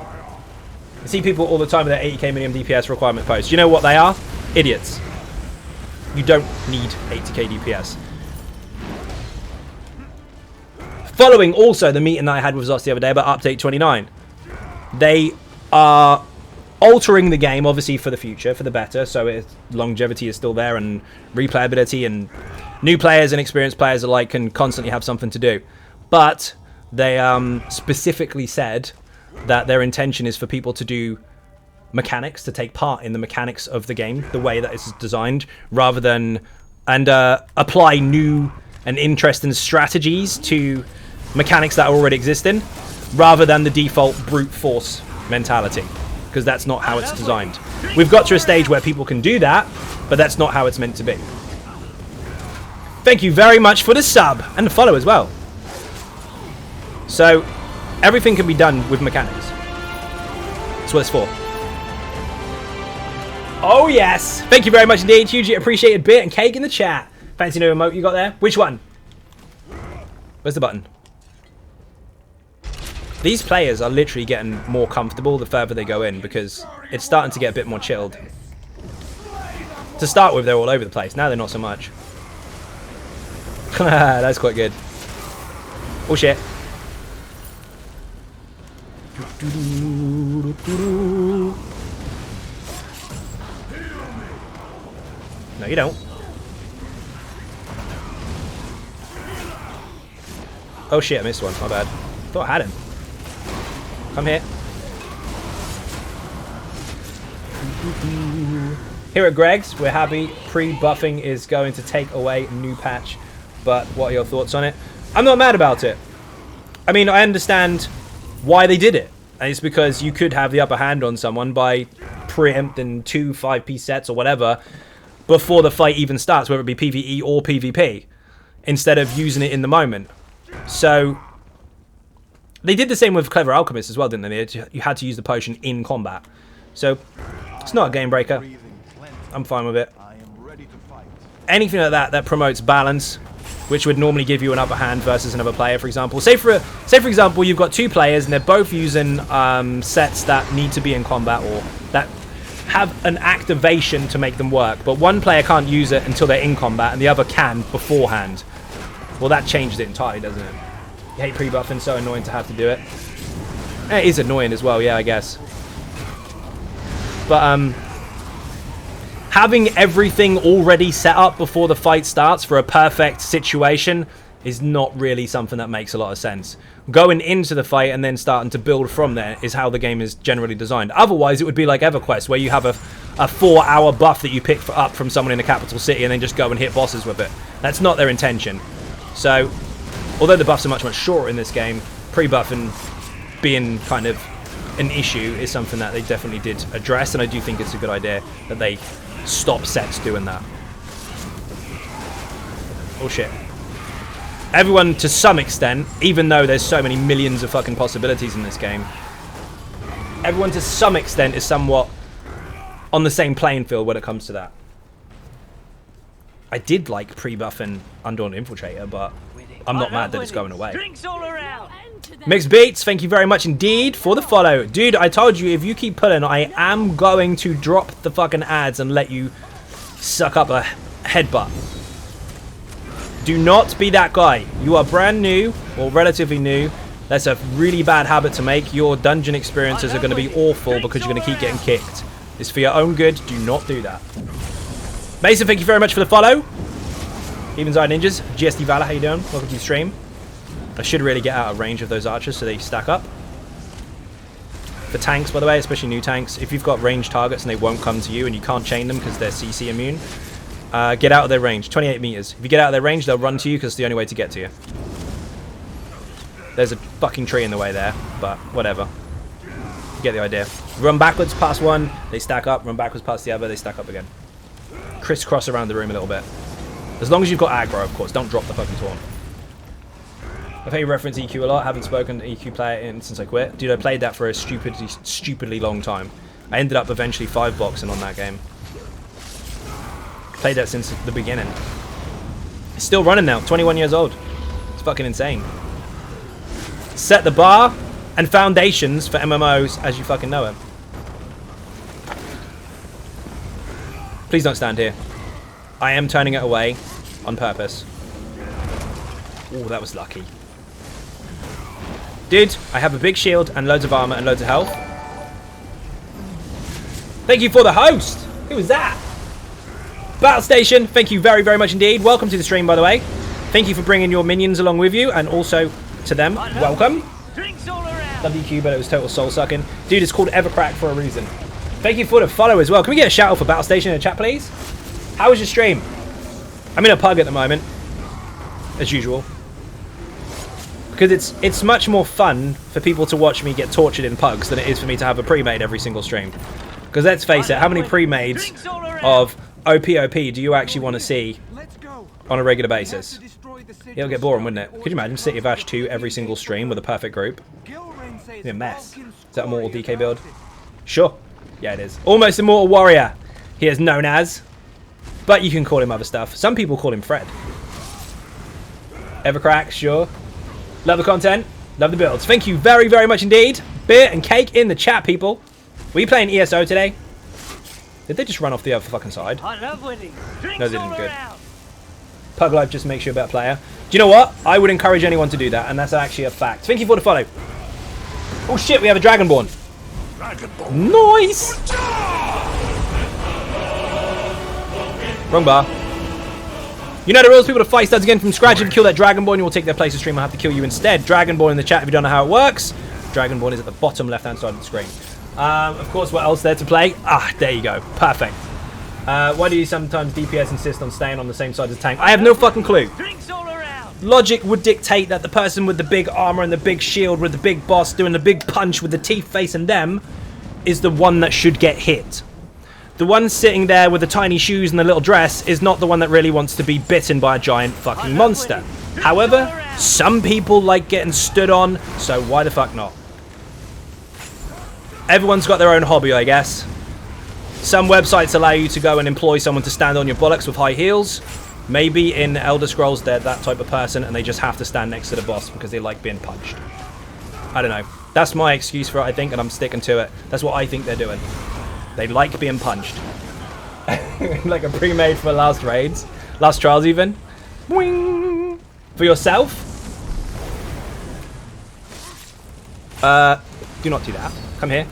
I see people all the time with their 80k minimum DPS requirement posts. You know what they are? Idiots. You don't need 80k DPS. Following also the meeting that I had with Zos the other day about update 29. They are altering the game, obviously, for the future, for the better, so longevity is still there, and replayability, and new players and experienced players alike can constantly have something to do. But they specifically said that their intention is for people to do mechanics, to take part in the mechanics of the game, the way that it's designed, rather than apply new and interesting strategies to mechanics that already exist in, rather than the default brute force mentality. Because that's not how it's designed. We've got to a stage where people can do that, but that's not how it's meant to be. Thank you very much for the sub and the follow as well. So everything can be done with mechanics. That's what it's for. Oh yes, thank you very much indeed. Hugely appreciated bit and cake in the chat. Fancy new emote you got there? Which one? Where's the button? These players are literally getting more comfortable the further they go in, because it's starting to get a bit more chilled. To start with, they're all over the place. Now they're not so much. That's quite good. Oh shit. No, you don't. Oh shit, I missed one. My bad. Thought I had him. Come here. Here at Greg's, we're happy. Pre-buffing is going to take away new patch. But what are your thoughts on it? I'm not mad about it. I mean, I understand why they did it. And it's because you could have the upper hand on someone by preempting 2 5-piece sets or whatever before the fight even starts, whether it be PvE or PvP, instead of using it in the moment. So they did the same with Clever Alchemist as well, didn't they? You had to use the potion in combat. So it's not a game breaker. I'm fine with it. Anything like that promotes balance, which would normally give you an upper hand versus another player, for example. Say for example, you've got 2 players and they're both using sets that need to be in combat or that have an activation to make them work, but one player can't use it until they're in combat and the other can beforehand. Well, that changes it entirely, doesn't it? You hate pre-buffing, so annoying to have to do it. It is annoying as well, yeah, I guess. But having everything already set up before the fight starts for a perfect situation is not really something that makes a lot of sense. Going into the fight and then starting to build from there is how the game is generally designed. Otherwise, it would be like EverQuest, where you have a 4-hour buff that you pick up from someone in the capital city and then just go and hit bosses with it. That's not their intention. So, although the buffs are much, much shorter in this game, pre-buffing being kind of an issue is something that they definitely did address, and I do think it's a good idea that they stop sets doing that. Oh shit. Everyone, to some extent, even though there's so many millions of fucking possibilities in this game, everyone to some extent is somewhat on the same playing field when it comes to that. I did like pre-buffing Undawn Infiltrator, but I'm not mad that it's going away. Drinks all around. Mixed Beats, thank you very much indeed for the follow. Dude, I told you, if you keep pulling, I am going to drop the fucking ads and let you suck up a headbutt. Do not be that guy. You are brand new, or relatively new. That's a really bad habit to make. Your dungeon experiences are going to be awful because you're going to keep getting kicked. It's for your own good. Do not do that. Mason, thank you very much for the follow. Evens Eye Ninjas, GSD Valor, how you doing? Welcome to the stream. I should really get out of range of those archers so they stack up. For tanks, by the way, especially new tanks, if you've got ranged targets and they won't come to you and you can't chain them because they're CC immune, get out of their range. 28 meters. If you get out of their range, they'll run to you because it's the only way to get to you. There's a fucking tree in the way there, but whatever. You get the idea. Run backwards past one, they stack up. Run backwards past the other, they stack up again. Crisscross around the room a little bit. As long as you've got aggro, of course. Don't drop the fucking taunt. I've heard you reference EQ a lot. Haven't spoken to EQ player since I quit. Dude, I played that for a stupidly long time. I ended up eventually 5-boxing on that game. Played that since the beginning. It's still running now. 21 years old. It's fucking insane. Set the bar and foundations for MMOs as you fucking know them. Please don't stand here. I am turning it away on purpose. Oh, that was lucky. Dude, I have a big shield and loads of armor and loads of health. Thank you for the host. Who was that? Battle Station, thank you very, very much indeed. Welcome to the stream, by the way. Thank you for bringing your minions along with you, and also to them, welcome. Drinks all around. WQ, but it was total soul sucking. Dude, it's called Evercrack for a reason. Thank you for the follow as well. Can we get a shout out for Battle Station in the chat, please? How was your stream? I'm in a pug at the moment, as usual. Because it's much more fun for people to watch me get tortured in pugs than it is for me to have a pre-made every single stream. Because let's face it, how many pre-mades of OPOP do you actually want to see on a regular basis? It'll get boring, wouldn't it? Could you imagine City of Ash 2 every single stream with a perfect group? It'd be a mess. Is that a Mortal DK build? Sure. Yeah, it is. Almost Immortal Warrior, he is known as. But you can call him other stuff. Some people call him Fred. Evercrack, sure. Love the content. Love the builds. Thank you very, very much indeed. Beer and cake in the chat, people. Were you playing ESO today? Did they just run off the other fucking side? I love winning. Drinks No, they didn't. Good. around. Pug Life just makes you a better player. Do you know what? I would encourage anyone to do that, and that's actually a fact. Thank you for the follow. Oh shit, we have a Dragonborn. Nice! Wrong bar. You know the rules, people to fight studs again from scratch. If you kill that Dragonborn, you will take their place of stream. I'll have to kill you instead. Dragonborn in the chat if you don't know how it works. Dragonborn is at the bottom left-hand side of the screen. Of course, what else there to play? Ah, there you go. Perfect. Why do you sometimes DPS insist on staying on the same side as the tank? I have no fucking clue. Drinks all around. Logic would dictate that the person with the big armor and the big shield with the big boss doing the big punch with the teeth facing them is the one that should get hit. The one sitting there with the tiny shoes and the little dress is not the one that really wants to be bitten by a giant fucking monster. However, some people like getting stood on, so why the fuck not? Everyone's got their own hobby, I guess. Some websites allow you to go and employ someone to stand on your bollocks with high heels. Maybe in Elder Scrolls they're that type of person and they just have to stand next to the boss because they like being punched. I don't know. That's my excuse for it, I think, and I'm sticking to it. That's what I think they're doing. They like being punched. Like a pre-made for last raids. Last trials even. Boing! For yourself? Do not do that. Come here.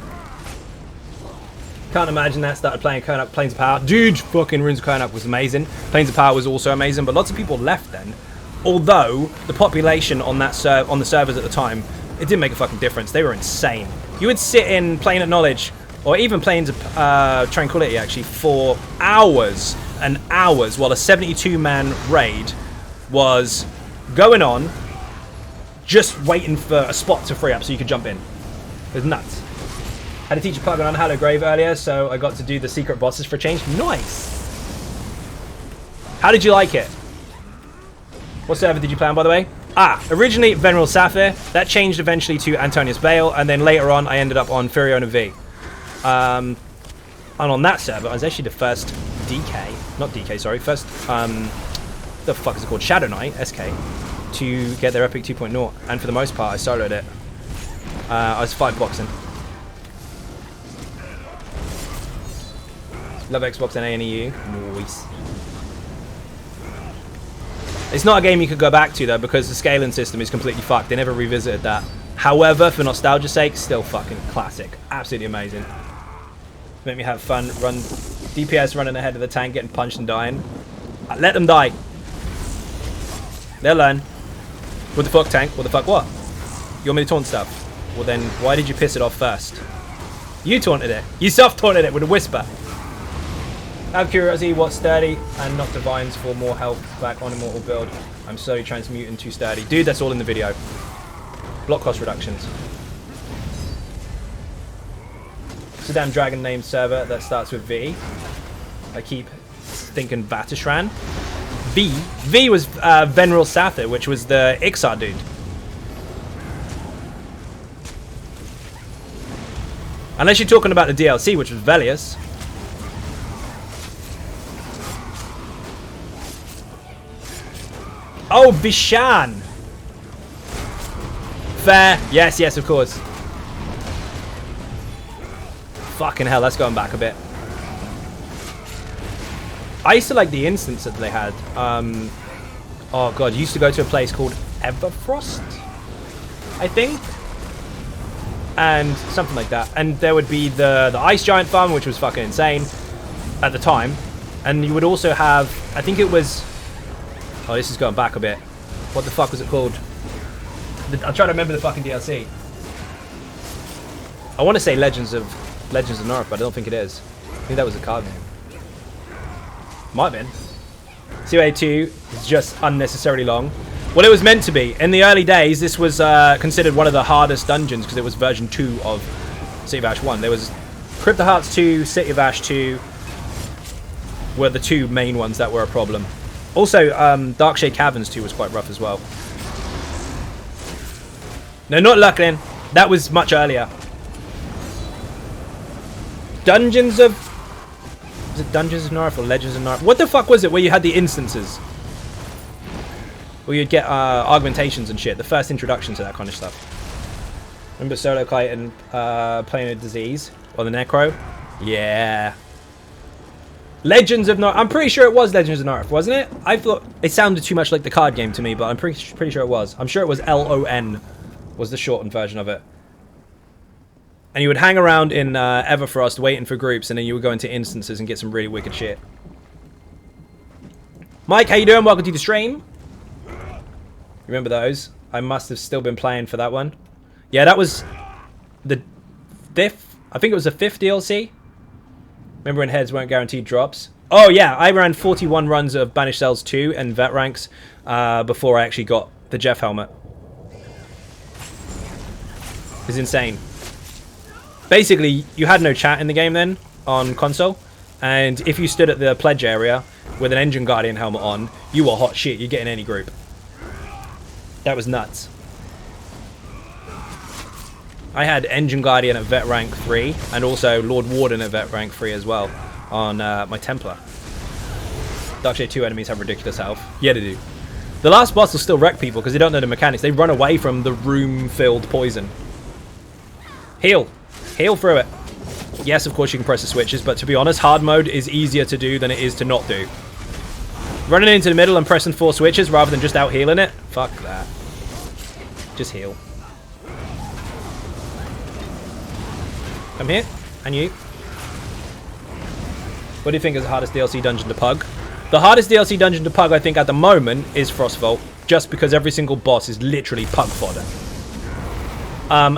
Can't imagine that. Started playing Planes of Power. Dude, fucking Runes of Karnak was amazing. Planes of Power was also amazing, but lots of people left then. Although, the population on that on the servers at the time, it didn't make a fucking difference. They were insane. You would sit in Plane of Knowledge, or even Planes of Tranquility, actually, for hours and hours while a 72-man raid was going on, just waiting for a spot to free up so you could jump in. It was nuts. Had to teach a plugin on Hello Grave earlier, so I got to do the secret bosses for a change. Nice! How did you like it? What server did you play on, by the way? Originally Venerable Sapphire. That changed eventually to Antonius Bale, and then later on I ended up on Furiona V. And on that server, I was actually the first first, the fuck is it called? Shadow Knight, SK, to get their Epic 2.0, and for the most part I soloed it. I was 5 boxing. Love Xbox and ANEU. Nice. It's not a game you could go back to though, because the scaling system is completely fucked. They never revisited that. However, for nostalgia's sake, still fucking classic. Absolutely amazing. Make me have fun. Run DPS running ahead of the tank, getting punched and dying. Let them die. They'll learn. What the fuck, tank? What the fuck, what? You want me to taunt stuff? Well then, why did you piss it off first? You taunted it. You soft taunted it with a whisper. Out of curiosity, what's sturdy and not divines for more health back on Immortal build? I'm slowly transmuting to sturdy. Dude, that's all in the video. Block cost reductions. It's a damn dragon named server that starts with V. I keep thinking Vatishran. V was Venerable Sapphire, which was the Ixar dude. Unless you're talking about the DLC, which was Velius. Oh, Vishan! Fair. Yes, yes, of course. Fucking hell, that's going back a bit. I used to like the instance that they had. Oh god, you used to go to a place called Everfrost, I think. and something like that. And there would be the ice giant farm, which was fucking insane at the time. And you would also have, I think it was, oh, this is going back a bit. What the fuck was it called? I'm trying to remember the fucking DLC. I want to say Legends of North, but I don't think it is. I think that was a card name. Might have been. COA2 is just unnecessarily long. Well, it was meant to be. In the early days, this was considered one of the hardest dungeons because it was version 2 of City of Ash 1. There was Crypt of Hearts 2, City of Ash 2 were the two main ones that were a problem. Also, Darkshade Caverns 2 was quite rough as well. No, not Lucklin. That was much earlier. Dungeons of... Was it Dungeons of North or Legends of North? What the fuck was it where you had the instances? Where you'd get augmentations and shit. The first introduction to that kind of stuff. Remember Solo Kite and playing a disease? Or the Necro? Yeah. Legends of North. I'm pretty sure it was Legends of North, wasn't it? I thought it sounded too much like the card game to me, but I'm pretty sure it was. I'm sure it was LON was the shortened version of it. And you would hang around in Everfrost waiting for groups, and then you would go into instances and get some really wicked shit. Mike, how you doing? Welcome to the stream. Remember those? I must have still been playing for that one. Yeah, that was the 5th. I think it was the 5th DLC. Remember when heads weren't guaranteed drops? Oh yeah, I ran 41 runs of Banished Cells 2 and Vet Ranks before I actually got the Jeff helmet. It's insane. Basically, you had no chat in the game then on console, and if you stood at the pledge area with an Engine Guardian helmet on, you were hot shit. You get in any group. That was nuts. I had Engine Guardian at Vet Rank 3, and also Lord Warden at Vet Rank 3 as well, on my Templar. Darkshade 2 enemies have ridiculous health. Yeah, they do. The last boss will still wreck people because they don't know the mechanics. They run away from the room-filled poison. Heal. Heal through it. Yes, of course you can press the switches, but to be honest, hard mode is easier to do than it is to not do. Running into the middle and pressing 4 switches rather than just out healing it? Fuck that. Just heal. Come here. And you. What do you think is the hardest DLC dungeon to pug? The hardest DLC dungeon to pug, I think, at the moment is Frostvault, just because every single boss is literally pug fodder.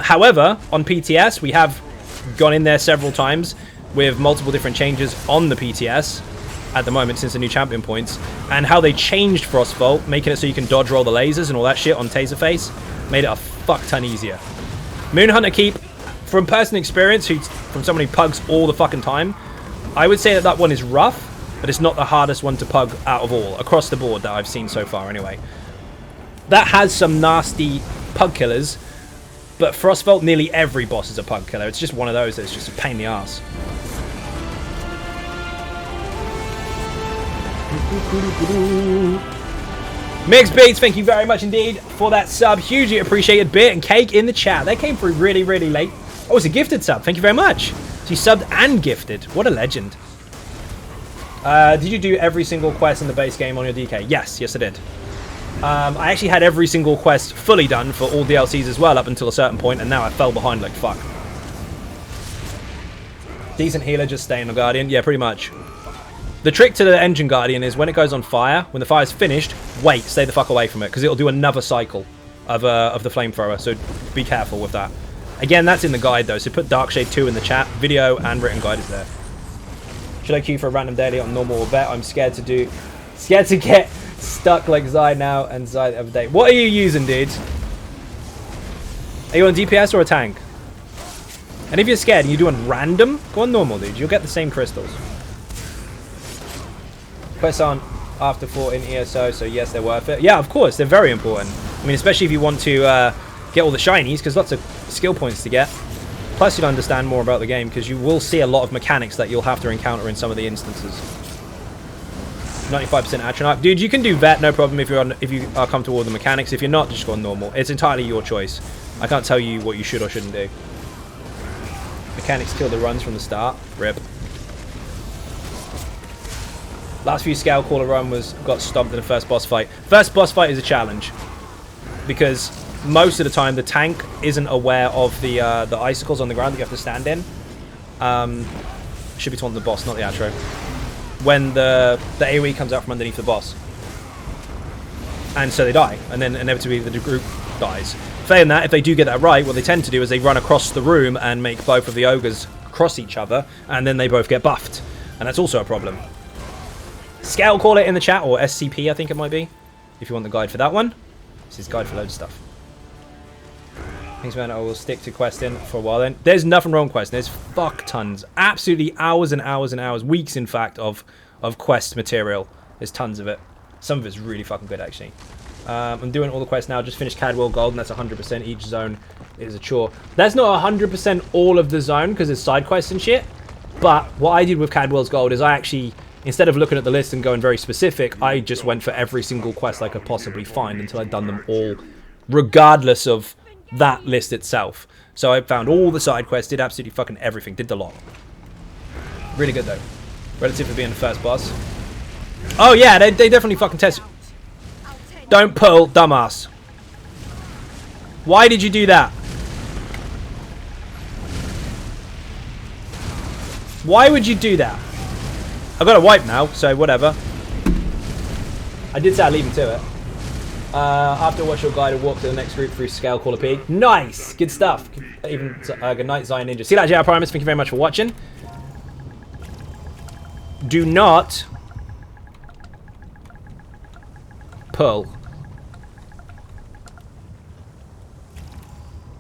However, on PTS, we have gone in there several times with multiple different changes on the PTS at the moment since the new champion points, and how they changed Frostvault, making it so you can dodge roll the lasers and all that shit on Taserface, made it a fuck ton easier. Moonhunter Keep, from personal experience, from someone who pugs all the fucking time, I would say that that one is rough, but it's not the hardest one to pug out of all, across the board that I've seen so far anyway. That has some nasty pug killers, but Frostvault, nearly every boss is a pug killer. It's just one of those that's just a pain in the ass. Mixed Beats, thank you very much indeed for that sub. Hugely appreciated. Bit and Cake in the chat. They came through really, really late. Oh, it's a gifted sub. Thank you very much. So you subbed and gifted. What a legend. Did you do every single quest in the base game on your DK? Yes, I did. I actually had every single quest fully done for all DLCs as well up until a certain point, and now I fell behind like fuck. Decent healer, just staying on Guardian. Yeah, pretty much. The trick to the Engine Guardian is when it goes on fire, when the fire's finished, wait, stay the fuck away from it, because it'll do another cycle of the flamethrower, so be careful with that. Again, that's in the guide though, so put Darkshade 2 in the chat. Video and written guide is there. Should I queue for a random daily on normal or vet? I'm scared to get stuck like Zai now and Zai the other day. What are you using, dude? Are you on DPS or a tank? And if you're scared and you're doing random, go on normal, dude. You'll get the same crystals. Quests aren't after 4 in ESO, so yes, they're worth it. Yeah, of course, they're very important. I mean, especially if you want to get all the shinies, because lots of skill points to get. Plus, you'll understand more about the game, because you will see a lot of mechanics that you'll have to encounter in some of the instances. 95% Atronach. Dude, you can do vet, no problem, if you are comfortable with the mechanics. If you're not, just go on normal. It's entirely your choice. I can't tell you what you should or shouldn't do. Mechanics kill the runs from the start. Rip. Last few Scale Caller run got stomped in the first boss fight. First boss fight is a challenge, because most of the time the tank isn't aware of the icicles on the ground that you have to stand in. Should be taunting the boss, not the outro. When the AoE comes out from underneath the boss. And so they die, and then inevitably the group dies. Failing that, if they do get that right, what they tend to do is they run across the room and make both of the ogres cross each other, and then they both get buffed. And that's also a problem. Scale call it in the chat, or SCP I think it might be, if you want the guide for that one. This is guide for loads of stuff. Thanks, man. I will stick to questing for a while then. There's nothing wrong with questing. There's fuck tons. Absolutely hours and hours and hours. Weeks, in fact, of quest material. There's tons of it. Some of it's really fucking good, actually. I'm doing all the quests now. Just finished Cadwell Gold, and that's 100%. Each zone is a chore. That's not 100% all of the zone, because it's side quests and shit. But what I did with Cadwell's Gold is I actually, instead of looking at the list and going very specific, I just went for every single quest I could possibly find until I'd done them all, regardless of that list itself. So I found all the side quests, did absolutely fucking everything, did the lot. Really good though, relative to being the first boss. Oh yeah, they definitely fucking test. Don't pull, dumbass. Why did you do that? Why would you do that? I've got a wipe now, so whatever. I did say I'd leave him to it. After watch your guide and walk to the next group through Scale Caller P. Nice! Good stuff. Even good night, Zion Ninja. See that, JR Primus. Thank you very much for watching. Do not pull.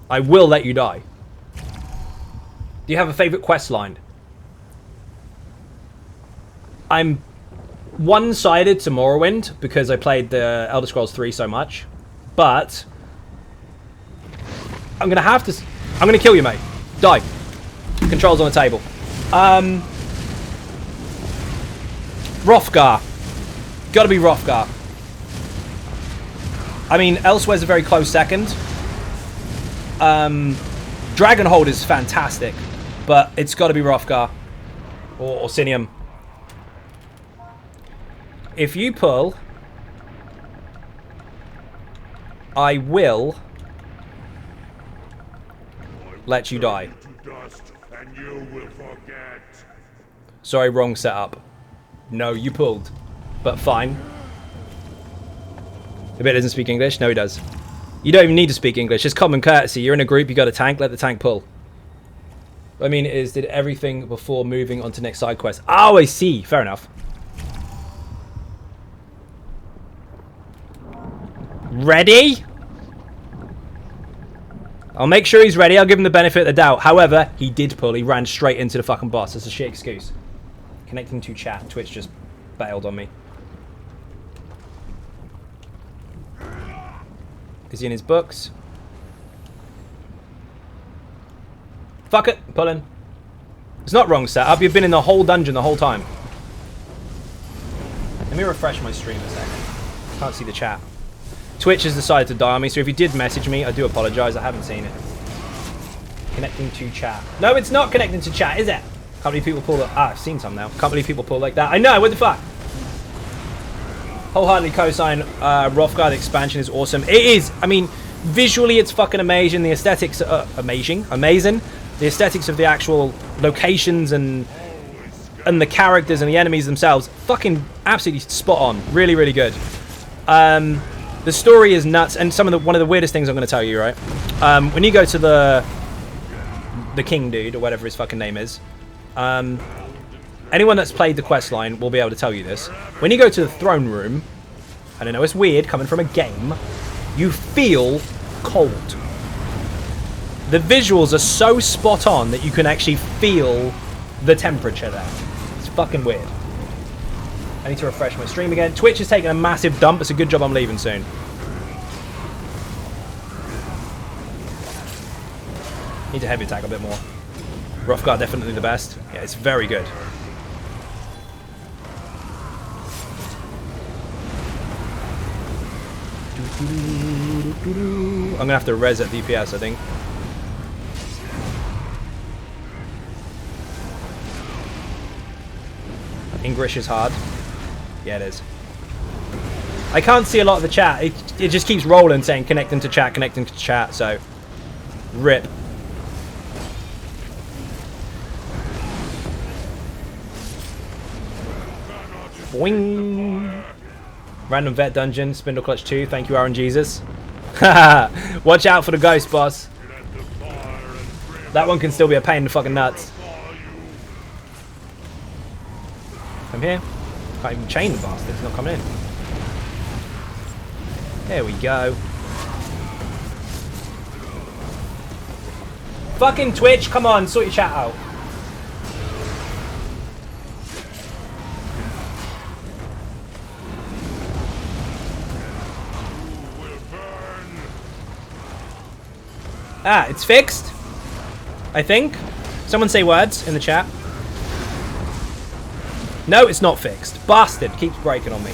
I will let you die. Do you have a favorite quest line? I'm one-sided to Morrowind because I played the Elder Scrolls 3 so much, but I'm gonna have to. I'm gonna kill you, mate. Die. Controls on the table. Hrothgar. Gotta be Hrothgar. I mean, Elsewhere's a very close second. Dragonhold is fantastic, but it's got to be Hrothgar or Orsinium. If you pull, I will let you die. Sorry, wrong setup. No, you pulled, but fine. The bit doesn't speak English? No, he does. You don't even need to speak English. It's common courtesy. You're in a group, you got a tank, let the tank pull. What I mean is, did everything before moving on to next side quest. Oh, I see. Fair enough. Ready? I'll make sure he's ready. I'll give him the benefit of the doubt. However, he did pull. He ran straight into the fucking boss. That's a shit excuse. Connecting to chat. Twitch just bailed on me. Is he in his books? Fuck it. Pull in. It's not wrong setup. You've been in the whole dungeon the whole time. Let me refresh my stream a second. Can't see the chat. Twitch has decided to die on me, so if you did message me, I do apologise. I haven't seen it. Connecting to chat. No, it's not connecting to chat, is it? Can't believe people pull that. Ah, I've seen some now. Can't believe people pull like that. I know, what the fuck? Wholeheartedly co-sign Hrothgar. The expansion is awesome. It is. I mean, visually it's fucking amazing. The aesthetics are amazing. The aesthetics of the actual locations and the characters and the enemies themselves, fucking absolutely spot on. Really, really good. The story is nuts, and one of the weirdest things I'm going to tell you, right? When you go to the king dude or whatever his fucking name is, anyone that's played the quest line will be able to tell you this. When you go to the throne room, I don't know, it's weird coming from a game, you feel cold. The visuals are so spot on that you can actually feel the temperature there. It's fucking weird. I need to refresh my stream again. Twitch is taking a massive dump. It's a good job I'm leaving soon. Need to heavy attack a bit more. Hrothgar definitely the best. Yeah, it's very good. I'm gonna have to res at DPS, I think. English is hard. Yeah, it is. I can't see a lot of the chat. It just keeps rolling saying connecting to chat, so rip. Boing. Random vet dungeon, Spindle Clutch 2. Thank you, Aaron Jesus. Watch out for the ghost, boss. That one can still be a pain in the fucking nuts. Come here. Can't even chain the bastard. It's not coming in. There we go. Fucking Twitch, come on, sort your chat out. Ah, it's fixed. I think. Someone say words in the chat. No, it's not fixed. Bastard keeps breaking on me.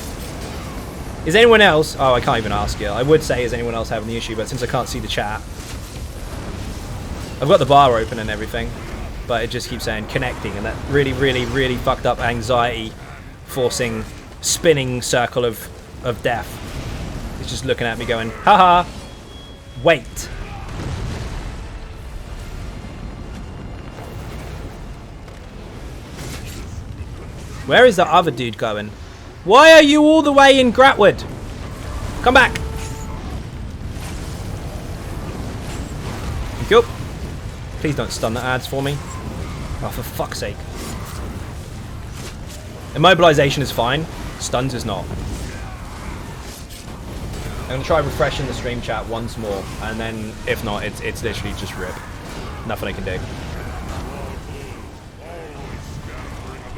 Is anyone else... Oh, I can't even ask you. I would say, is anyone else having the issue, but since I can't see the chat... I've got the bar open and everything, but it just keeps saying connecting, and that really, really, really fucked up anxiety forcing spinning circle of death. It's just looking at me going, haha, wait. Where is the other dude going? Why are you all the way in Gratwood? Come back. Thank you. Please don't stun the ads for me. Oh, for fuck's sake. Immobilization is fine. Stuns is not. I'm going to try refreshing the stream chat once more. And then, if not, it's literally just rip. Nothing I can do.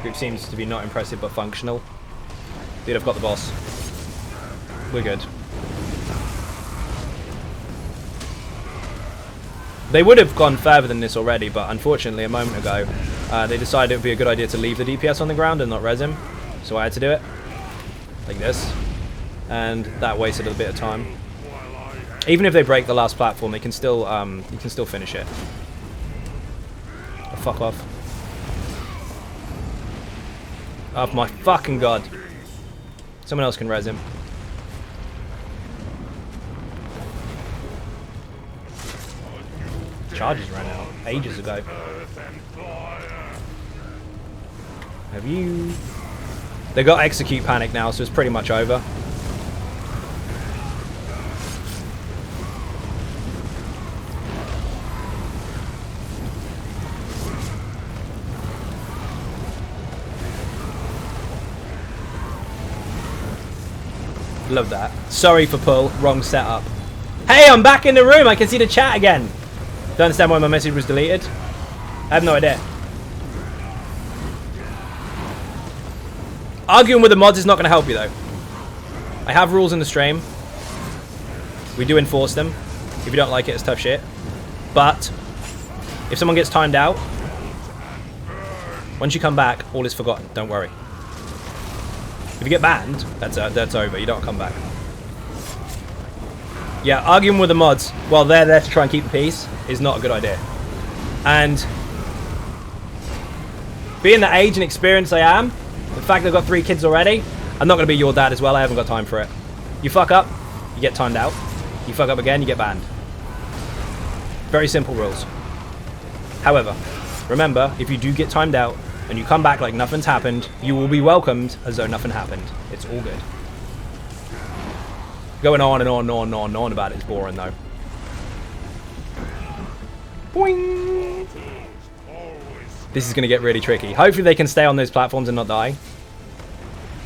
Group seems to be not impressive but functional. Dude, I've got the boss. We're good. They would have gone further than this already, but unfortunately a moment ago they decided it would be a good idea to leave the DPS on the ground and not res him. So I had to do it. Like this. And that wasted a bit of time. Even if they break the last platform, they can still you can still finish it. Oh, fuck off. Oh my fucking god. Someone else can res him. Charges ran out ages ago. Have you... They got execute panic now, so it's pretty much over. Love that. Sorry for pull. Wrong setup. Hey, I'm back in the room. I can see the chat again. Don't understand why my message was deleted. I have no idea. Arguing with the mods is not going to help you, though. I have rules in the stream. We do enforce them. If you don't like it, it's tough shit. But if someone gets timed out, once you come back, all is forgotten. Don't worry. If you get banned, that's over. You don't come back. Yeah, arguing with the mods while they're there to try and keep the peace is not a good idea. And being the age and experience I am, the fact that I've got 3 kids already, I'm not going to be your dad as well. I haven't got time for it. You fuck up, you get timed out. You fuck up again, you get banned. Very simple rules. However, remember, if you do get timed out and you come back like nothing's happened, you will be welcomed as though nothing happened. It's all good. Going on and on and on and on and on about it is boring, though. Boing! This is going to get really tricky. Hopefully they can stay on those platforms and not die.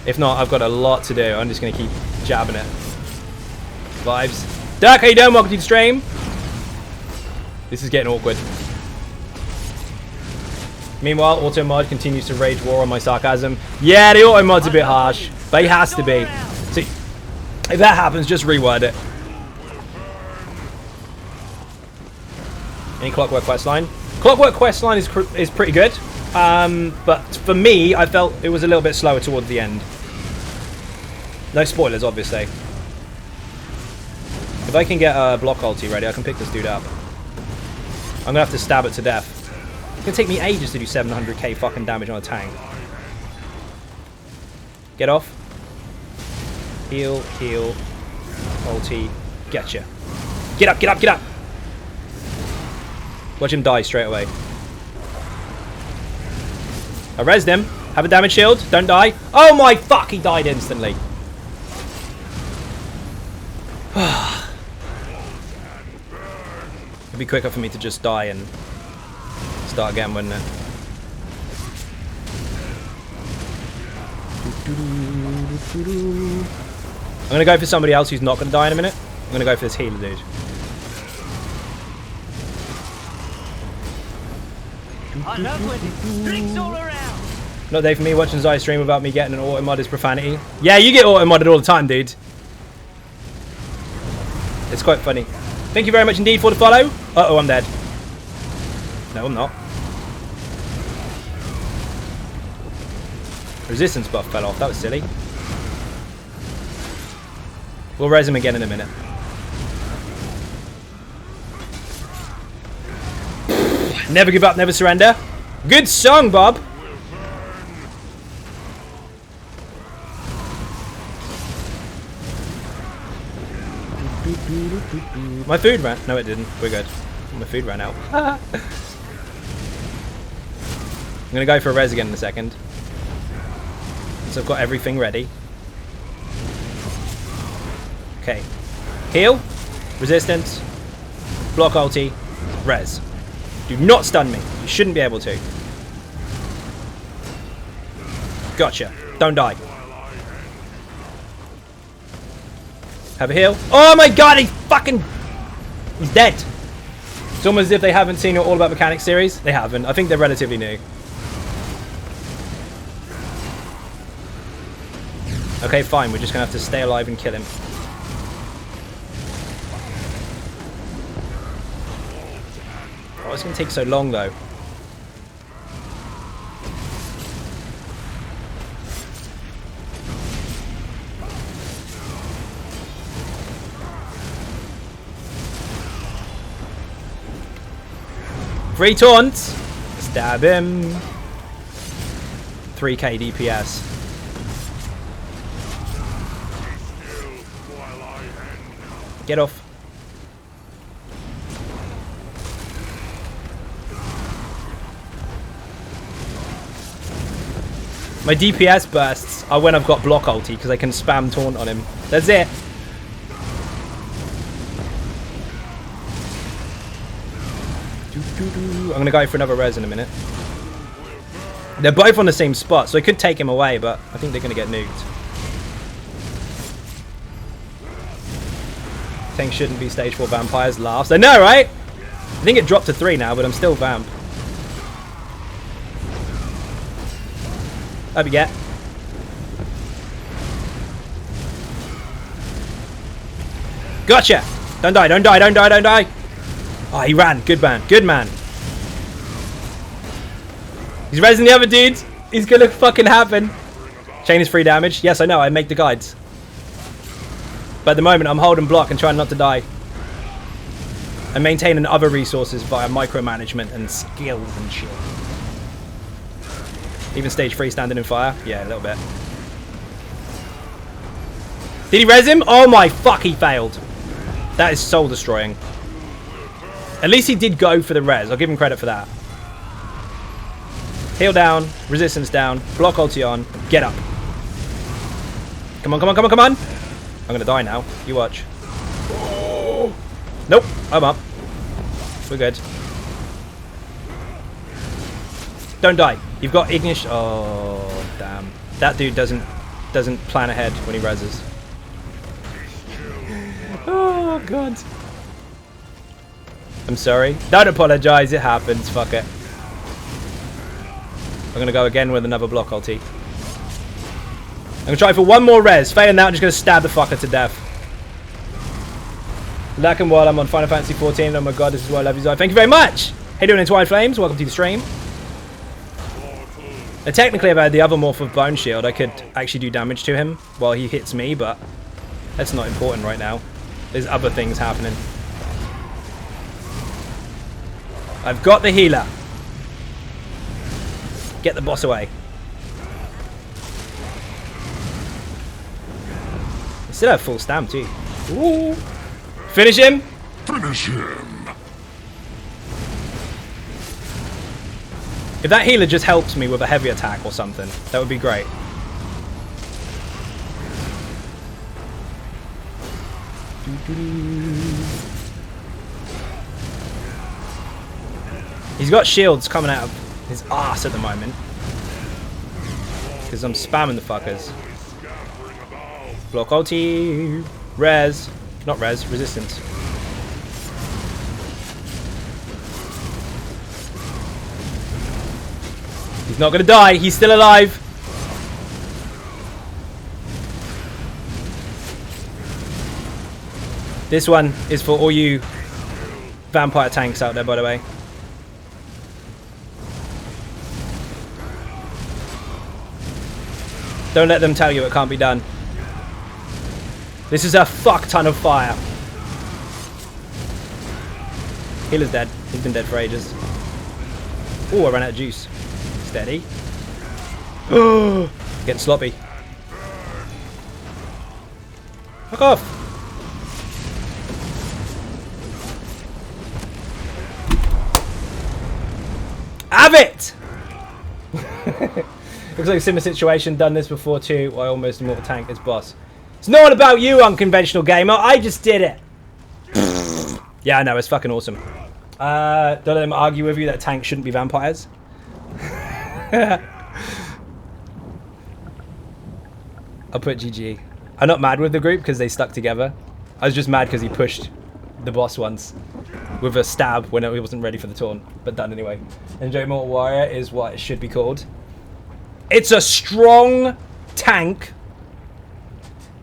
If not, I've got a lot to do. I'm just going to keep jabbing it. Vibes. Dirk, how you doing? Welcome to the stream. This is getting awkward. Meanwhile, auto mod continues to rage war on my sarcasm. Yeah, the auto mod's a bit harsh, but he has to be. See, if that happens, just reword it. Any Clockwork questline? Clockwork questline is pretty good, but for me, I felt it was a little bit slower toward the end. No spoilers, obviously. If I can get a block ulti ready, I can pick this dude up. I'm gonna have to stab it to death. It's gonna take me ages to do 700k fucking damage on a tank. Get off. Heal, heal. Ulti. Getcha. Get up, get up, get up! Watch him die straight away. I rezzed him. Have a damage shield. Don't die. Oh my fuck, he died instantly. It'd be quicker for me to just die and start again, wouldn't it? I'm gonna go for somebody else who's not gonna die in a minute. I'm gonna go for this healer dude. Enough with it. Drinks all around. Not day for me watching Zai stream without me getting an auto-mod is profanity. Yeah, you get auto-modded all the time, dude. It's quite funny. Thank you very much indeed for the follow. Uh-oh, I'm dead. No, I'm not. Resistance buff fell off. That was silly. We'll res him again in a minute. Never give up, never surrender. Good song, Bob. My food ran. No, it didn't. We're good. My food ran out. I'm gonna go for a res again in a second. So I've got everything ready. Okay. Heal. Resistance. Block ulti. Res. Do not stun me. You shouldn't be able to. Gotcha. Don't die. Have a heal. Oh my god, he's fucking... He's dead. It's almost as if they haven't seen All About Mechanics series. They haven't. I think they're relatively new. Okay, fine. We're just going to have to stay alive and kill him. Oh, it's going to take so long, though. Free taunts. Stab him. 3k DPS. Get off. My DPS bursts are when I've got block ulti because I can spam taunt on him. That's it. I'm gonna go for another res in a minute. They're both on the same spot, so I could take him away, but I think they're gonna get nuked. Thing shouldn't be stage 4 vampires. Laughs. I know, right? I think it dropped to 3 now, but I'm still vamp. Up you get. Gotcha! Don't die, don't die, don't die, don't die! Oh, he ran. Good man. Good man. He's raising the other dudes. He's gonna fucking happen. Chain is free damage. Yes, I know. I make the guides. But at the moment, I'm holding block and trying not to die. And maintaining other resources via micromanagement and skills and shit. Even stage 3 standing in fire. Yeah, a little bit. Did he res him? Oh my fuck, he failed. That is soul destroying. At least he did go for the res. I'll give him credit for that. Heal down. Resistance down. Block ulti on. Get up. Come on, come on, come on, come on. I'm going to die now. You watch. Nope. I'm up. We're good. Don't die. You've got Ignish. Oh, damn. That dude doesn't plan ahead when he reses. Oh, God. I'm sorry. Don't apologize. It happens. Fuck it. I'm going to go again with another block ulti. I'm going to try for one more res. Failing that, I'm just going to stab the fucker to death. Lacking while I'm on Final Fantasy 14. Oh my god, this is why I love you, Zai. Thank you very much. Hey, doing Entwined Flames. Welcome to the stream. And technically, if I had the other morph of Bone Shield, I could actually do damage to him while he hits me, but that's not important right now. There's other things happening. I've got the healer. Get the boss away. Still have full stam too. Ooh. Finish him. Finish him. If that healer just helps me with a heavy attack or something, that would be great. He's got shields coming out of his ass at the moment. Because I'm spamming the fuckers. Block ulti. Res. Not res, resistance. He's not gonna die, he's still alive. This one is for all you vampire tanks out there, by the way. Don't let them tell you it can't be done. This is a fuck ton of fire. Healer's dead. He's been dead for ages. Oh, I ran out of juice. Steady. Getting sloppy. Fuck off. Have it! Looks like a similar situation. Done this before too. I almost immortal tank as boss. It's not about you, unconventional gamer. I just did it. Yeah, I know. It's fucking awesome. Don't let them argue with you that tanks shouldn't be vampires. I'll put GG. I'm not mad with the group because they stuck together. I was just mad because he pushed the boss once with a stab when he wasn't ready for the taunt, but done anyway. Enjoy Mortal Warrior is what it should be called. It's a strong tank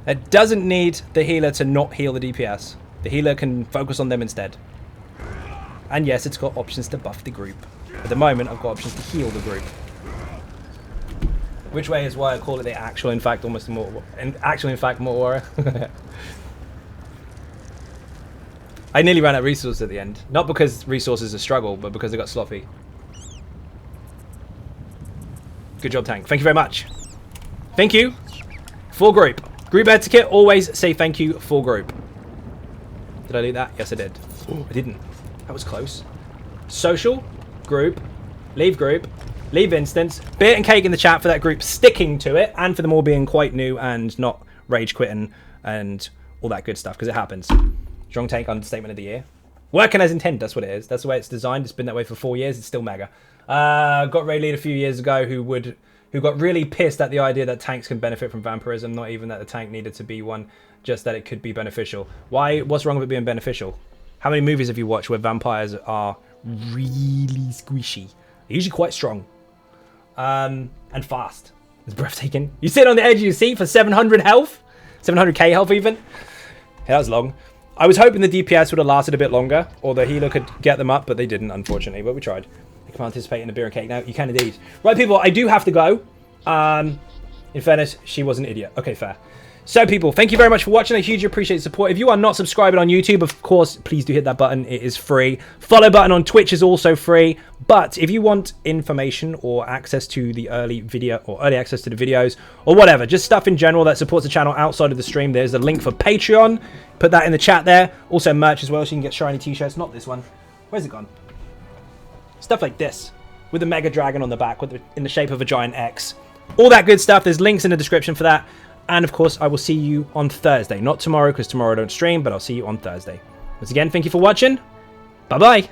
that doesn't need the healer to not heal the DPS. The healer can focus on them instead. And yes, it's got options to buff the group. At the moment, I've got options to heal the group. Which way is why I call it the actual, in fact, almost Mortal Warrior. I nearly ran out of resources at the end. Not because resources are a struggle, but because I got sloppy. Good job, tank. Thank you very much. Thank you. For group. Group etiquette, always say thank you for group. Did I do that? Yes, I did. Ooh, I didn't. That was close. Social, group, leave instance. Beer and cake in the chat for that group sticking to it, and for them all being quite new and not rage quitting and all that good stuff, because it happens. Strong tank understatement of the year. Working as intended, that's what it is. That's the way it's designed. It's been that way for 4 years. It's still mega. Got raid lead a few years ago who got really pissed at the idea that tanks can benefit from vampirism. Not even that the tank needed to be one, just that it could be beneficial. Why? What's wrong with it being beneficial? How many movies have you watched where vampires are really squishy? They're usually quite strong. And fast. It's breathtaking. You sit on the edge of your seat for 700 health? 700k health even? Yeah, that was long. I was hoping the DPS would have lasted a bit longer, or the healer could get them up, but they didn't, unfortunately. But we tried. You can participate in a beer and cake now. You can indeed. Right, people, I do have to go. In fairness, she was an idiot. Okay, fair. So, people, thank you very much for watching. I hugely appreciate the support. If you are not subscribing on YouTube, of course, please do hit that button. It is free. Follow button on Twitch is also free. But if you want information or access to the early video or early access to the videos or whatever, just stuff in general that supports the channel outside of the stream, there's a link for Patreon. Put that in the chat there. Also merch as well, so you can get shiny t-shirts. Not this one. Where's it gone? Stuff like this with the Mega Dragon on the back in the shape of a giant X. All that good stuff. There's links in the description for that. And of course, I will see you on Thursday. Not tomorrow, because tomorrow I don't stream, but I'll see you on Thursday. Once again, thank you for watching. Bye-bye.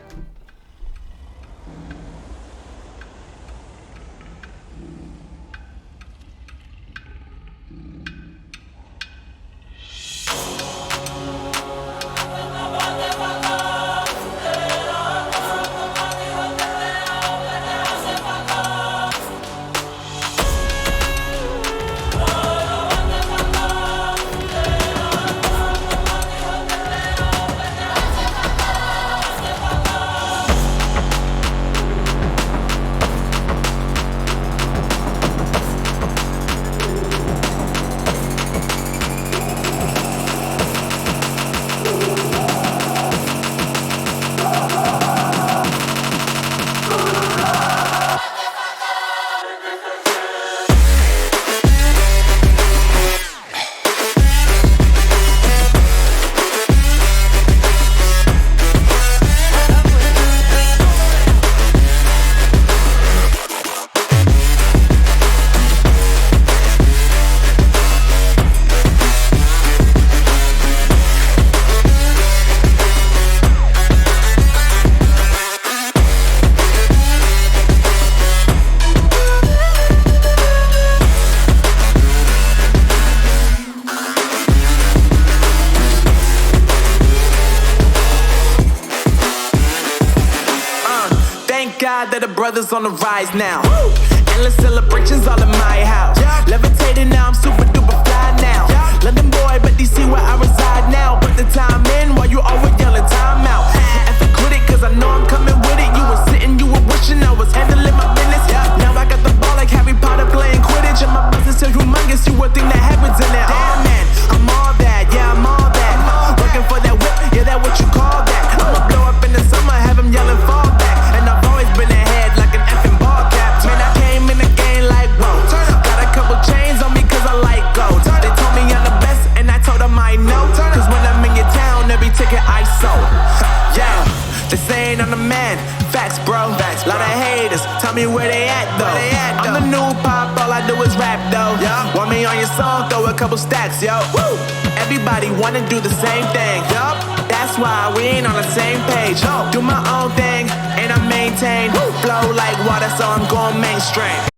God that the brothers on the rise now. Endless celebrations all in my house. Levitating now, I'm super duper fly now. London boy, but DC where I reside now. Put the time in while you always yelling time out. And to quit it, cause I know I'm coming with it. You were sitting, you were wishing I was handling my business. Now I got the ball like Harry Potter playing Quidditch. And my business is humongous, you would think that happens in there. Oh man, I'm all that, yeah, I'm all that. Working for that whip, yeah, that what you call that. I'ma blow up in the summer, have them yelling fall back. And I've always been ahead like an effing ball cap. Man, I came in the game like, whoa. Got a couple chains on me cause I like gold. They told me I'm the best and I told them I know. Cause when I'm in your town, every ticket I sold. Yeah, they saying I'm the man. Facts, bro. Lot of haters, tell me where they at though. I'm the new pop, all I do is rap though. Want me on your song, throw a couple stacks, yo. Woo! Everybody wanna do the same thing. That's why we ain't on the same page. Do my own thing and I maintain. Flow like water, so I'm going mainstream.